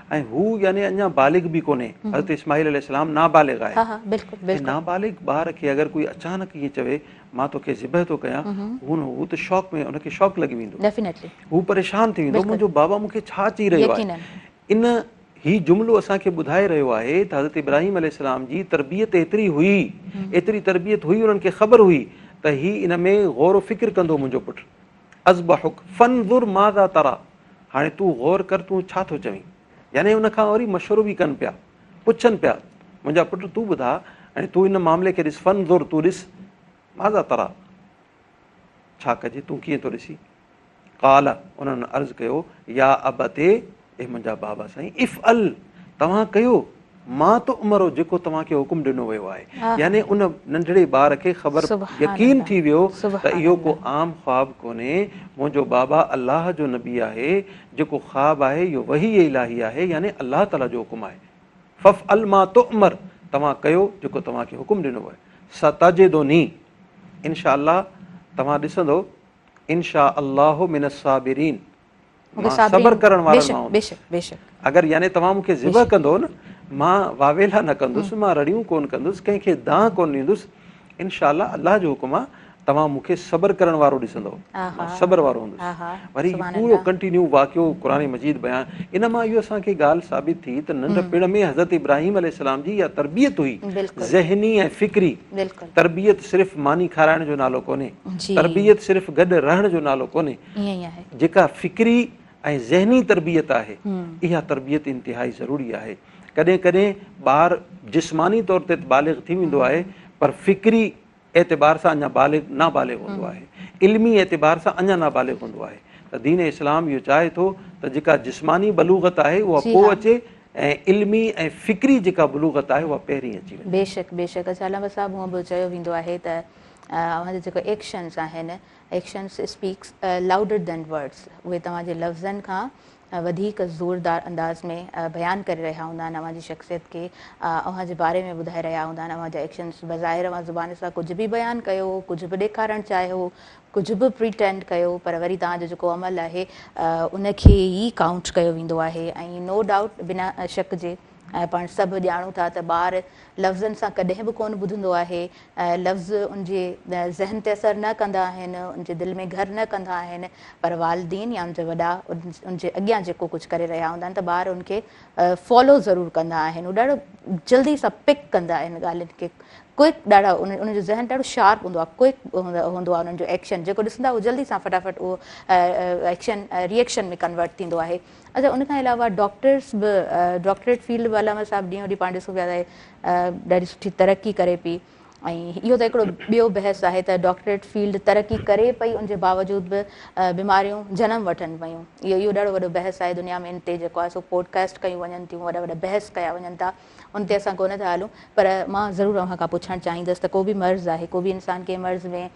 ऐं हू यानी अञा बालिग बि कोन्हे, हज़रत इस्माईल अलैहिस्सलाम नाबालिग आहे। नाबालिग ॿार खे अगरि कोई अचानक ईअं चवे मां तोखे ज़िबह थो कयां, हू त शौक़ में उनखे शौक़ लॻी वेंदो, हू परेशान थी वेंदो, मुंहिंजो बाबा मूंखे छा चई रहियो आहे। इन ही जुमिलो असांखे ॿुधाए रहियो आहे त हज़रत इब्राहिम अलैहिस्सलाम जी तरबियत एतिरी हुई, एतिरी तरबियत हुई, उन्हनि खे ख़बर हुई त ही इन में गौर फ़िक्र कंदो मुंहिंजो पुटु। अज़बहुक फंज़ुर माज़ा तरा, हाणे तूं गौर कर, तूं छा थो चवीं। यानी उनखां वरी मशवरो बि कनि पिया, पुछनि पिया, मुंहिंजा पुटु तूं ॿुधा, ऐं तूं इन मामले खे ॾिस, फंज़ुर, तूं ॾिस, माज़ा तरा, छा कजे, तूं कीअं थो ॾिसी। क़ाल, उन्हनि अर्ज़ु कयो, या अबते, ए मुंहिंजा बाबा साईं, इफ़अल, तव्हां कयो, मां तो उमरो, जेको तव्हांखे हुकुम ॾिनो वियो आहे। यानी उन नंढड़े ॿार खे ख़बर यकीन थी वियो त इहो को आम ख़्वाब कोन्हे, मुंहिंजो बाबा अलाह जो नबी आहे, जेको ख़्वाब आहे इहो वही इलाही आहे, यानी अलाह ताला जो हुकुम आहे। फ़फ़अल मा तुअमर, तव्हां कयो जेको तव्हांखे हुकुम ॾिनो आहे। सताजिदुनी, इंशा अल्लाह तव्हां ॾिसंदो इंशा अल्लाह मिन अस्साबिरीन, मूंखे मां साबिरीन- सबर करण वारनि बेशक मां हूंदुसि। बेशक बेशक अगरि यानी तव्हां मूंखे ज़िबह कंदो न, मां वावेला न कंदुसि, मां रड़ियूं कोन कंदुसि, कंहिंखे दाह कोन ॾींदुसि, इनशा अल्लाह जो हुकुम आहे तव्हां मूंखे सबर करण वारो ॾिसंदो, मां सबर वारो हूंदुसि। वरी पूरो कंटिन्यू वाक़ियो क़ुरान मजीद बयानु, इन मां इहो असांखे ॻाल्हि साबित थी त नंढपिण में हज़रत इब्राहिम अलैहिस्सलाम जी इहा तरबियत हुई, ज़हनी ऐं फ़िक्री तरबियत। सिर्फ़ु मानी खाराइण जो नालो कोन्हे, तरबियत सिर्फ़ु गॾु रहण जो नालो कोन्हे, जेका फ़िक्री ऐं ज़हनी तरबियत आहे इहा तरबियत इंतिहाई ज़रूरी आहे। कॾहिं कॾहिं ॿार जिस्मानी तौर ते बालिग़ थी वेंदो आहे, पर फ़िक्री एतबार सां अञा नाबालिग़ हूंदो आहे, इल्मी एतबार सां अञा नाबालिग़ हूंदो आहे। त दीन इस्लाम इहो चाहे थो त जेका जिस्मानी बलूगत आहे उहा पोइ अचे ऐं इल्मी ऐं फ़िक्री जेका बलूगत आहे उहा पहिरीं अची वञे। बेशक बेशक। अच्छा अलामा साहब, हूअं बि चयो वेंदो आहे त अव्हांजा जेको एक्शन्स आहिनि, actions speaks louder than words. उहे तव्हांजे लफ़्ज़नि खां वधीक ज़ोरदार अंदाज़ में बयानु करे रहिया हूंदा आहिनि अव्हांजी शख़्सियत खे, अव्हांजे बारे में ॿुधाए रहिया हूंदा आहिनि। अव्हांजा एक्शन्स बज़ाहिर अव्हां ज़ुबान सां कुझु बि बयानु कयो, कुझु बि ॾेखारणु चाहियो, कुझु बि प्रिटेंड कयो, पर वरी तव्हांजो जेको अमल आहे उनखे ई काउंट कयो वेंदो आहे। ऐं नो डाउट, बिना शक जे पाण सभु ॼाणूं था त ॿार लफ़्ज़नि सां कॾहिं बि कोन ॿुधंदो आहे, लफ़्ज़ उनजे ज़हन ते असरु न कंदा आहिनि, उनजे दिलि में घर न कंदा आहिनि, पर वालिदीन या उनजा वॾा उनजे अॻियां जेको कुझु करे रहिया हूंदा आहिनि त ॿार उनखे फॉलो ज़रूरु कंदा आहिनि, उहो ॾाढो जल्दी सां पिक कंदा आहिनि ॻाल्हियुनि खे, क्विक, ॾाढा उनजो ज़हन ॾाढो शार्प हूंदो आहे, क्विक हूंदो आहे उन्हनि जो एक्शन, जेको ॾिसंदा उहो जल्दी सां फटाफट उहो एक्शन रिएक्शन में कन्वर्ट थींदो आहे। अच्छा, उनखां अलावा डॉक्टर्स बि डॉक्टरेट फील्ड बि अलामा साहिबु ॾींहों ॾींहुं पाण ॾिसूं पिया त ॾाढी सुठी तरक़ी करे पई, ऐं इहो त हिकिड़ो ॿियो बहस आहे त डॉक्टरेट फील्ड तरक़ी करे पई, उनजे बावजूद बि बीमारियूं जनम वठनि पयूं। इहो ॾाढो वॾो बहस आहे दुनिया में। इन ते जेको आहे सो पॉडकास्ट कयूं वञनि थियूं, वॾा वॾा बहस कया वञनि था, उन ते असां कोन था हलूं। पर मां ज़रूरु अव्हां खां पुछणु चाहींदसि त को बि मर्ज़ आहे, को बि इंसान कंहिं मर्ज़ में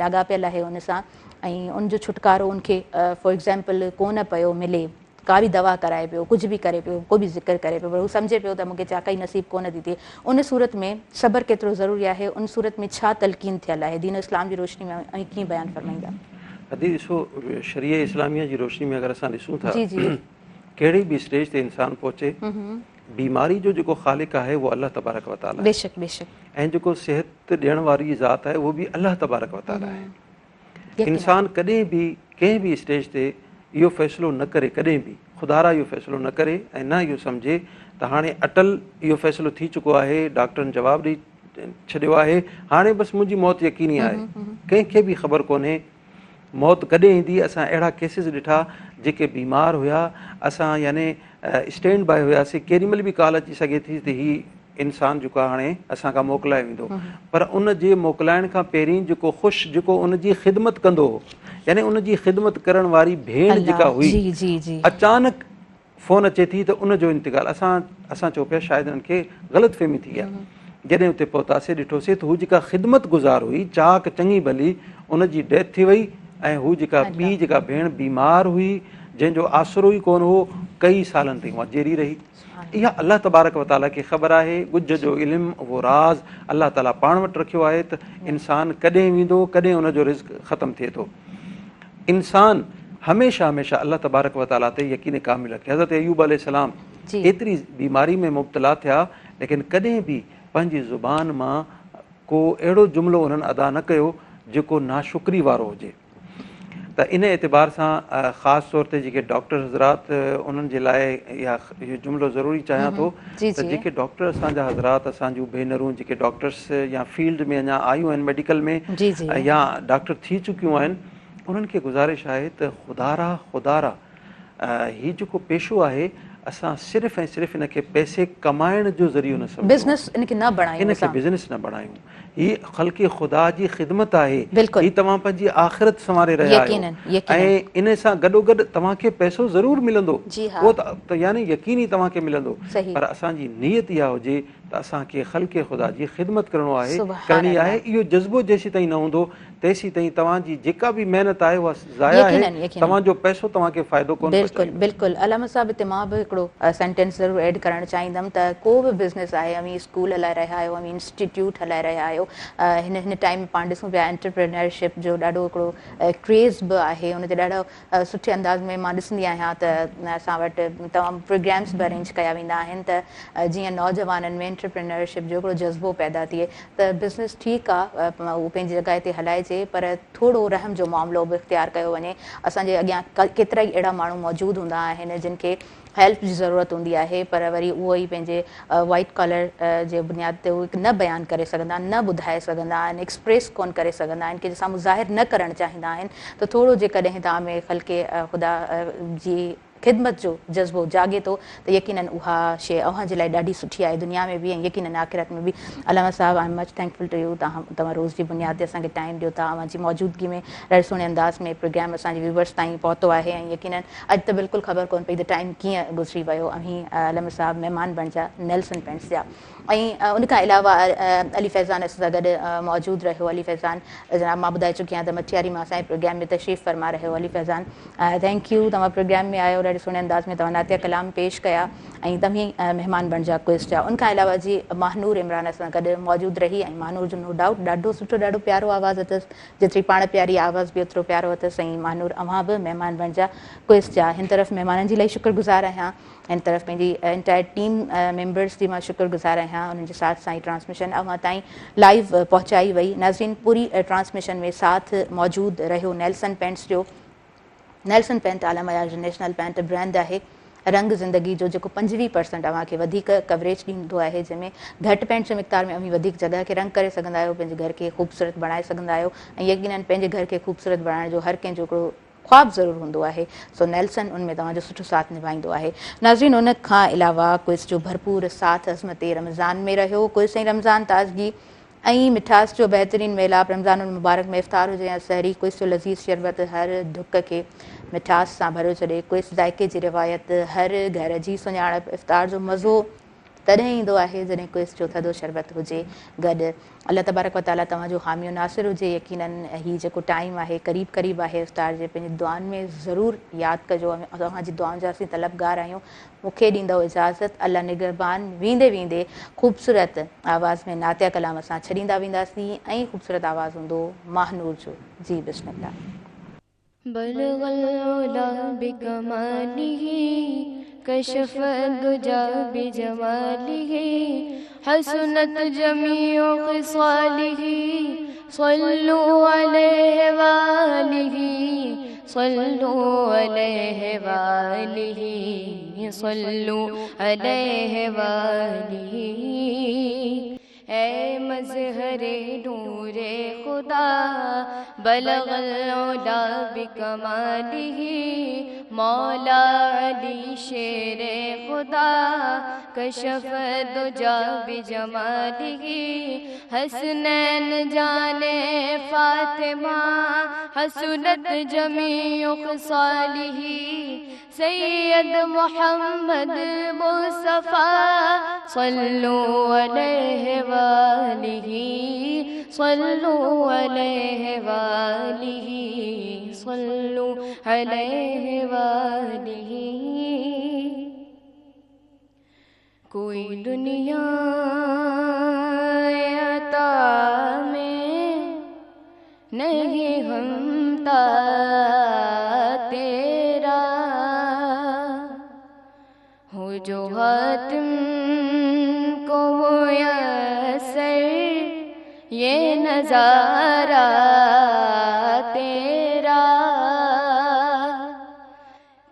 लाॻापियल आहे उन सां, ऐं उनजो छुटकारो उनखे फॉर एग्ज़ाम्पल कोन पियो मिले, का बि दवा कराए पियो, कुझु बि करे पियो, को बि ज़िक्र करे पियो, पर हू सम्झे पियो त मूंखे चाकाई नसीब कोन थी थिए, उन सूरत में सबर केतिरो ज़रूरी आहे, उन सूरत में छा तलक़ीन थियल आहे दीन इस्लाम जी रोशनी में, ऐं कीअं बयानु फरमाईंदा? अदी ॾिसो, शरीय इस्लामिया जी रोशनी में अगरि असां ॾिसूं था जी जी कहिड़ी बि स्टेज ते इंसान पहुचे, बीमारी जो जेको ख़ालिक आहे उहो अल्लाह तबारक व तआला आहे, बेशक बेशक, ऐं जेको सिहत ॾियण वारी ज़ात आहे उहो बि अल्लाह तबारक व तआला आहे। इंसान कॾहिं बि कंहिं बि स्टेज ते इहो फ़ैसिलो न करे, कॾहिं बि ख़ुदारा इहो फ़ैसिलो न करे ऐं न इहो सम्झे त हाणे अटल इहो फ़ैसिलो थी चुको आहे, डॉक्टरनि जवाबु ॾेई छॾियो आहे, हाणे बसि मुंहिंजी मौत यकीनी आहे। कंहिंखे बि ख़बर कोन्हे मौत कॾहिं ईंदी। असां अहिड़ा केसिस ॾिठा जेके बीमार हुया, असां यानी स्टैंड बाय हुयासीं, केॾीमहिल बि कॉल अची सघे थी त हीउ इंसानु जेको आहे हाणे असां खां मोकिलाए वेंदो, पर उन जे मोकिलाइण खां पहिरीं जेको ख़ुशि जेको उन जी ख़िदमत कंदो हो, यानी उन जी ख़िदमत करण वारी भेण जेका हुई, अचानक फ़ोन अचे थी त उनजो इंतकाल, असां चओ पिया शायदि उन्हनि खे ग़लतफ़हमी थी आहे। जॾहिं उते पहुतासीं ॾिठोसीं त हू जेका ख़िदमत गुज़ार हुई, चाक चङी भली, उनजी डेथ थी वई, ऐं हू जेका ॿी जेका भेण बीमार हुई, जंहिंजो आसरो ई कोन हो, कई सालनि ताईं उहा जेरी रही। इहा अल्लाह तबारक व तआला खे ख़बर आहे, ॻुझ जो इल्मु, उहो राज़ अल्लाह ताला पाण वटि रखियो आहे त इंसानु कॾहिं वेंदो, कॾहिं उनजो रिज़्क़ ख़तमु थिए थो। इंसानु हमेशह हमेशह अल्लाह तबारक व तआला ते यकीन कामिल रखे। हज़रत अयूब अलैहिस्सलाम एतिरी बीमारी में मुब्तला थिया, लेकिन कॾहिं बि पंहिंजी ज़ुबान मां को अहिड़ो जुमिलो उन्हनि अदा न कयो जेको नाशुक्री वारो हुजे। त इन एतबार सां ख़ासि तौर ते जेके डॉक्टर हज़रात, उन्हनि जे लाइ इहो जुमिलो ज़रूरी चाहियां थो त जेके डॉक्टर असांजा हज़रात, असांजूं भेनरूं जेके डॉक्टर्स या फील्ड में अञा आयूं आहिनि, मेडिकल में या डॉक्टर थी चुकियूं आहिनि, उन्हनि खे गुज़ारिश आहे त ख़ुदारा हीउ जेको पेशो आहे, असां सिर्फ़ु ऐं सिर्फ़ु हिनखे पैसे कमाइण जो ज़रियो न सम्झूं, हिनखे बिज़नेस न बणायूं। हीअ ख़ल्क़े ख़ुदा जी ख़िदमत आहे, हीअ तव्हां पंहिंजी आख़िरत संवारे रहिया आहियो, ऐं इन सां गॾोगॾु तव्हांखे पैसो ज़रूरु मिलंदो, उहो त यानी यकीनी तव्हांखे मिलंदो, पर असांजी नियत इहा हुजे त असांखे ख़ल्क़े ख़ुदा जी ख़िदमत करणी आहे। इहो जज़्बो जेसीं ताईं न हूंदो तेसीं ताईं तव्हांजी जेका बि महिनत आहे उहा ज़ाया आहे, तव्हांजो पैसो तव्हांखे फ़ाइदो कोन। बिल्कुलु बिल्कुलु। अलामा साहिब, हिते मां बि हिकिड़ो सेंटेंस ज़रूरु एड करणु चाहींदमि त को बि बिज़नेस आहे, अवी स्कूल हलाए रहिया आहियो, अवी इंस्टीट्यूट हलाए रहिया आहियो, पियो। हिन टाइम में पाण ॾिसूं पिया एंटरप्रेन्योरशिप जो ॾाढो हिकिड़ो क्रेज़ बि आहे, हुन ते ॾाढा सुठे अंदाज़ में मां ॾिसंदी आहियां त असां वटि तमामु प्रोग्राम्स बि अरेंज कया वेंदा आहिनि त जीअं नौजवाननि में एंटरप्रेन्योरशिप जो हिकिड़ो जज़्बो पैदा थिए त बिज़नेस ठीकु आहे उहो पंहिंजी जॻह ते हलाइजे, पर थोरो रहम जो मामिलो बि इख़्तियार कयो वञे। असांजे अॻियां केतिरा ई अहिड़ा माण्हू मौजूदु हूंदा आहिनि जिन खे हेल्प जी ज़रूरत हूंदी आहे, पर वरी उहो ई पंहिंजे वाइट कॉलर जे बुनियाद ते उहे न बयानु करे सघंदा आहिनि, न ॿुधाए सघंदा आहिनि, एक्सप्रेस कोन करे सघंदा आहिनि, कंहिंजे साम्हूं ज़ाहिर न करणु चाहींदा आहिनि। त थोरो जेकॾहिं तव्हां में ख़ल्क़े ख़ुदा जी ख़िदमत जो जज़्बो जागे थो त यकीनन उहा शइ अव्हां जे लाइ ॾाढी सुठी आहे दुनिया में बि ऐं यकीनन आख़िरत में बि। अलामा साहब, I am much thankful to you, तव्हां रोज़ जी बुनियाद ते असांखे टाइम ॾियो था, अव्हां जी मौजूदगी में ॾाढे सुहिणे अंदाज़ में प्रोग्राम असांजे व्यूवर्स ताईं पहुतो आहे ऐं यकीनन अॼु त बिल्कुलु ख़बर कोन पई त टाइम कीअं गुज़री वियो। अलामा साहब महिमान बणिजा नेल्सन पेंट्स जा, ऐं उन खां अलावा अली फैज़ान असां सां गॾु मौजूदु रहियो। अली फैज़ान जनाब, मां ॿुधाए चुकी आहियां त मटियारी मां असांजे प्रोग्राम में तशरीफ़ फरमा रहियो। अली फैज़ान, थैंक यू, तव्हां प्रोग्राम में आयो, ॾाढे सुहिणे अंदाज़ में तव्हां नातिया कलाम पेश कया ऐं तव्हीं महिमान बणिजा क्विज़ जा। उन खां अलावा जी महानूर इमरान असां गॾु मौजूदु रही ऐं महानूर जो नो डाउट ॾाढो सुठो ॾाढो प्यारो आवाज़ु अथसि, जेतिरी पाण प्यारी आवाज़ बि ओतिरो प्यारो अथसि। ऐं महानूर, अव्हां बि महिमान बणिजा क्विज़ जा। हिन तरफ़ महिमाननि जे लाइ शुक्रगुज़ार आहियां, हिन तरफ़ पंहिंजी एंटायर टीम मेंबर्स जी मां शुक्रगुज़ार आहियां। उन्हनि जे साथ सां ई ट्रांसमिशन अव्हां ताईं लाइव पहुचाई वई। नाज़रीन, पूरी ट्रांसमिशन में साथ मौजूदु रहियो नेल्सन पेंट्स जो। नेल्सन पेंट आलम अयाज़ जो नेशनल पेंट ब्रांड आहे। रंग ज़िंदगी जो जेको 25% अव्हांखे वधीक कवरेज ॾींदो आहे, जंहिंमें घटि पेंट जे मिक़दार में अव्हीं वधीक जॻह खे रंग करे सघंदा आहियो, पंहिंजे घर खे ख़ूबसूरत बणाए सघंदा आहियो ऐं यकीनन पंहिंजे घर खे ख़ूबसूरत बणाइण जो हर कंहिंजो हिकिड़ो ख़्वाबु ज़रूरु हूंदो आहे। सो नेल्सन उन में तव्हांजो सुठो साथ निभाईंदो आहे। नाज़रीन, उन खां अलावा क्विज़ जो भरपूर साथ अज़मत रमज़ान में रहियो। क्विज़ ऐं रमज़ान ताज़गी ऐं मिठास जो बहितरीन मेलाप, रमज़ान मुबारक में इफ़्तार हुजे या सहरी, क्विज़ जो लज़ीज़ शरबत हर ढुक खे मिठास सां भरे छॾे। क्विज़ ज़ाइक़े जी रिवायत, हर घर जी सुञाणप, इफ़्तार जो मज़ो तॾहिं ईंदो आहे जॾहिं क्विज़ जो थधो शरबत हुजे गॾु। अल्लाह तबारक व तआला तव्हांजो हामियो नासिर हुजे। यकीनन हीउ जेको टाइम आहे क़रीब आहे इफ़्तार जे, पंहिंजी दुआनि में ज़रूरु यादि कजो। तव्हांजी दुआउनि जा असीं तलबगार आहियूं। मूंखे ॾींदव इजाज़त, अल्लाह निगरबान। वेंदे वेंदे ख़ूबसूरत आवाज़ में नातिया कलाम असां छॾींदा वेंदासीं ऐं ख़ूबसूरत आवाज़ हूंदो महानूर जो। जी बिस्मिल्लाह। बलगल उला बिकमालिही कशफ दुजा बिजमालिही हसनत जमीउ ख़िसालिही सल्लु अलैहि वालिही सल्लु अलैहि वालिही सल्लु अलैहि वालिही। ऐ मज़हरे नूरे खुदा बलगल उला बिकमालिही मौला अली शेरे खुदा कशफ दुजा बिजमालिही हसनैन जाने फातिमा हसनत जमीउ ख़िसालिही सैयद मोहम्मद मुस्तफ़ा सल्लु अलैहि वालिही सल्लु अलैहि वालिही सल्लु अलैहि वालिही। कोई दुनिया अता में नहीं हमता तेरा हो जो हातिम को मुयस्सर ये नज़ारा तेरा।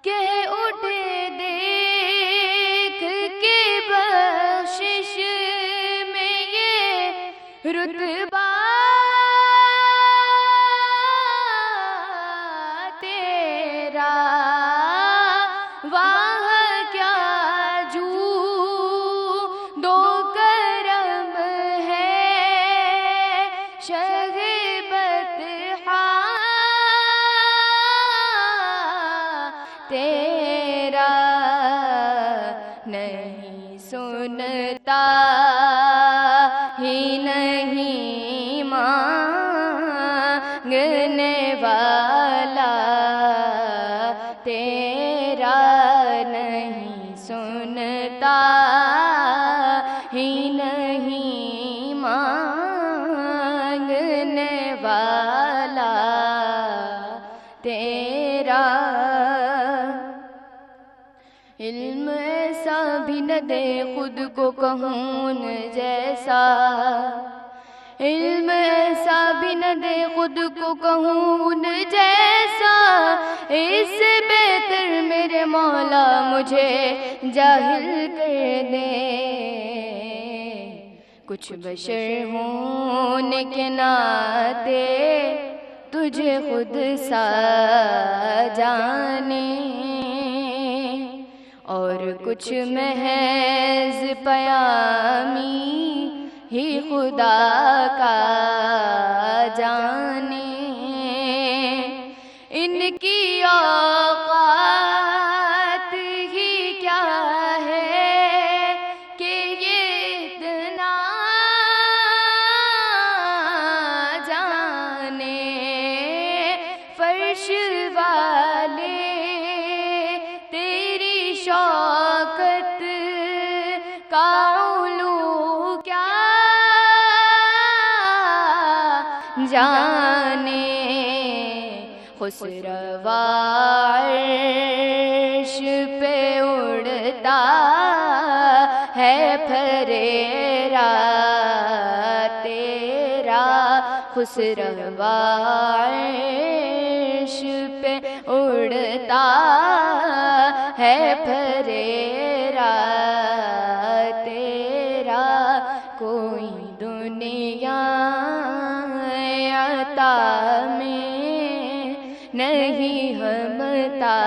कह उठे देख के बख्शिश में ये रुतबा तेरा। वाह क्या जू दो करम है शगबत तेरा। नहीं सुनता ही नहीं मांगने वाला तेरा। नहीं सुनता ही नहीं मांगने تیرا، علم ایسا بھی نہ دے خود کو کہوں ان جیسا، علم ایسا بھی نہ دے خود کو کہوں ان جیسا، اس سے بہتر میرے مولا مجھے جاہل کر دے، کچھ بشر ہونے کے ناطے تجھے خود سا جانے، اور کچھ محض پیامی ہی خدا کا جانے، ان کی اوقات ہی کیا ہے کہ یہ اتنا جانے، فرش والے تیری شوکت کا علو کیا جانے، خسرو عرش پہ اڑتا ہے پھریرا تیرا، خسرو عرش پہ اڑتا ہے پھریرا تیرا، کوئی دنیا عطا میں نہیں ہمتا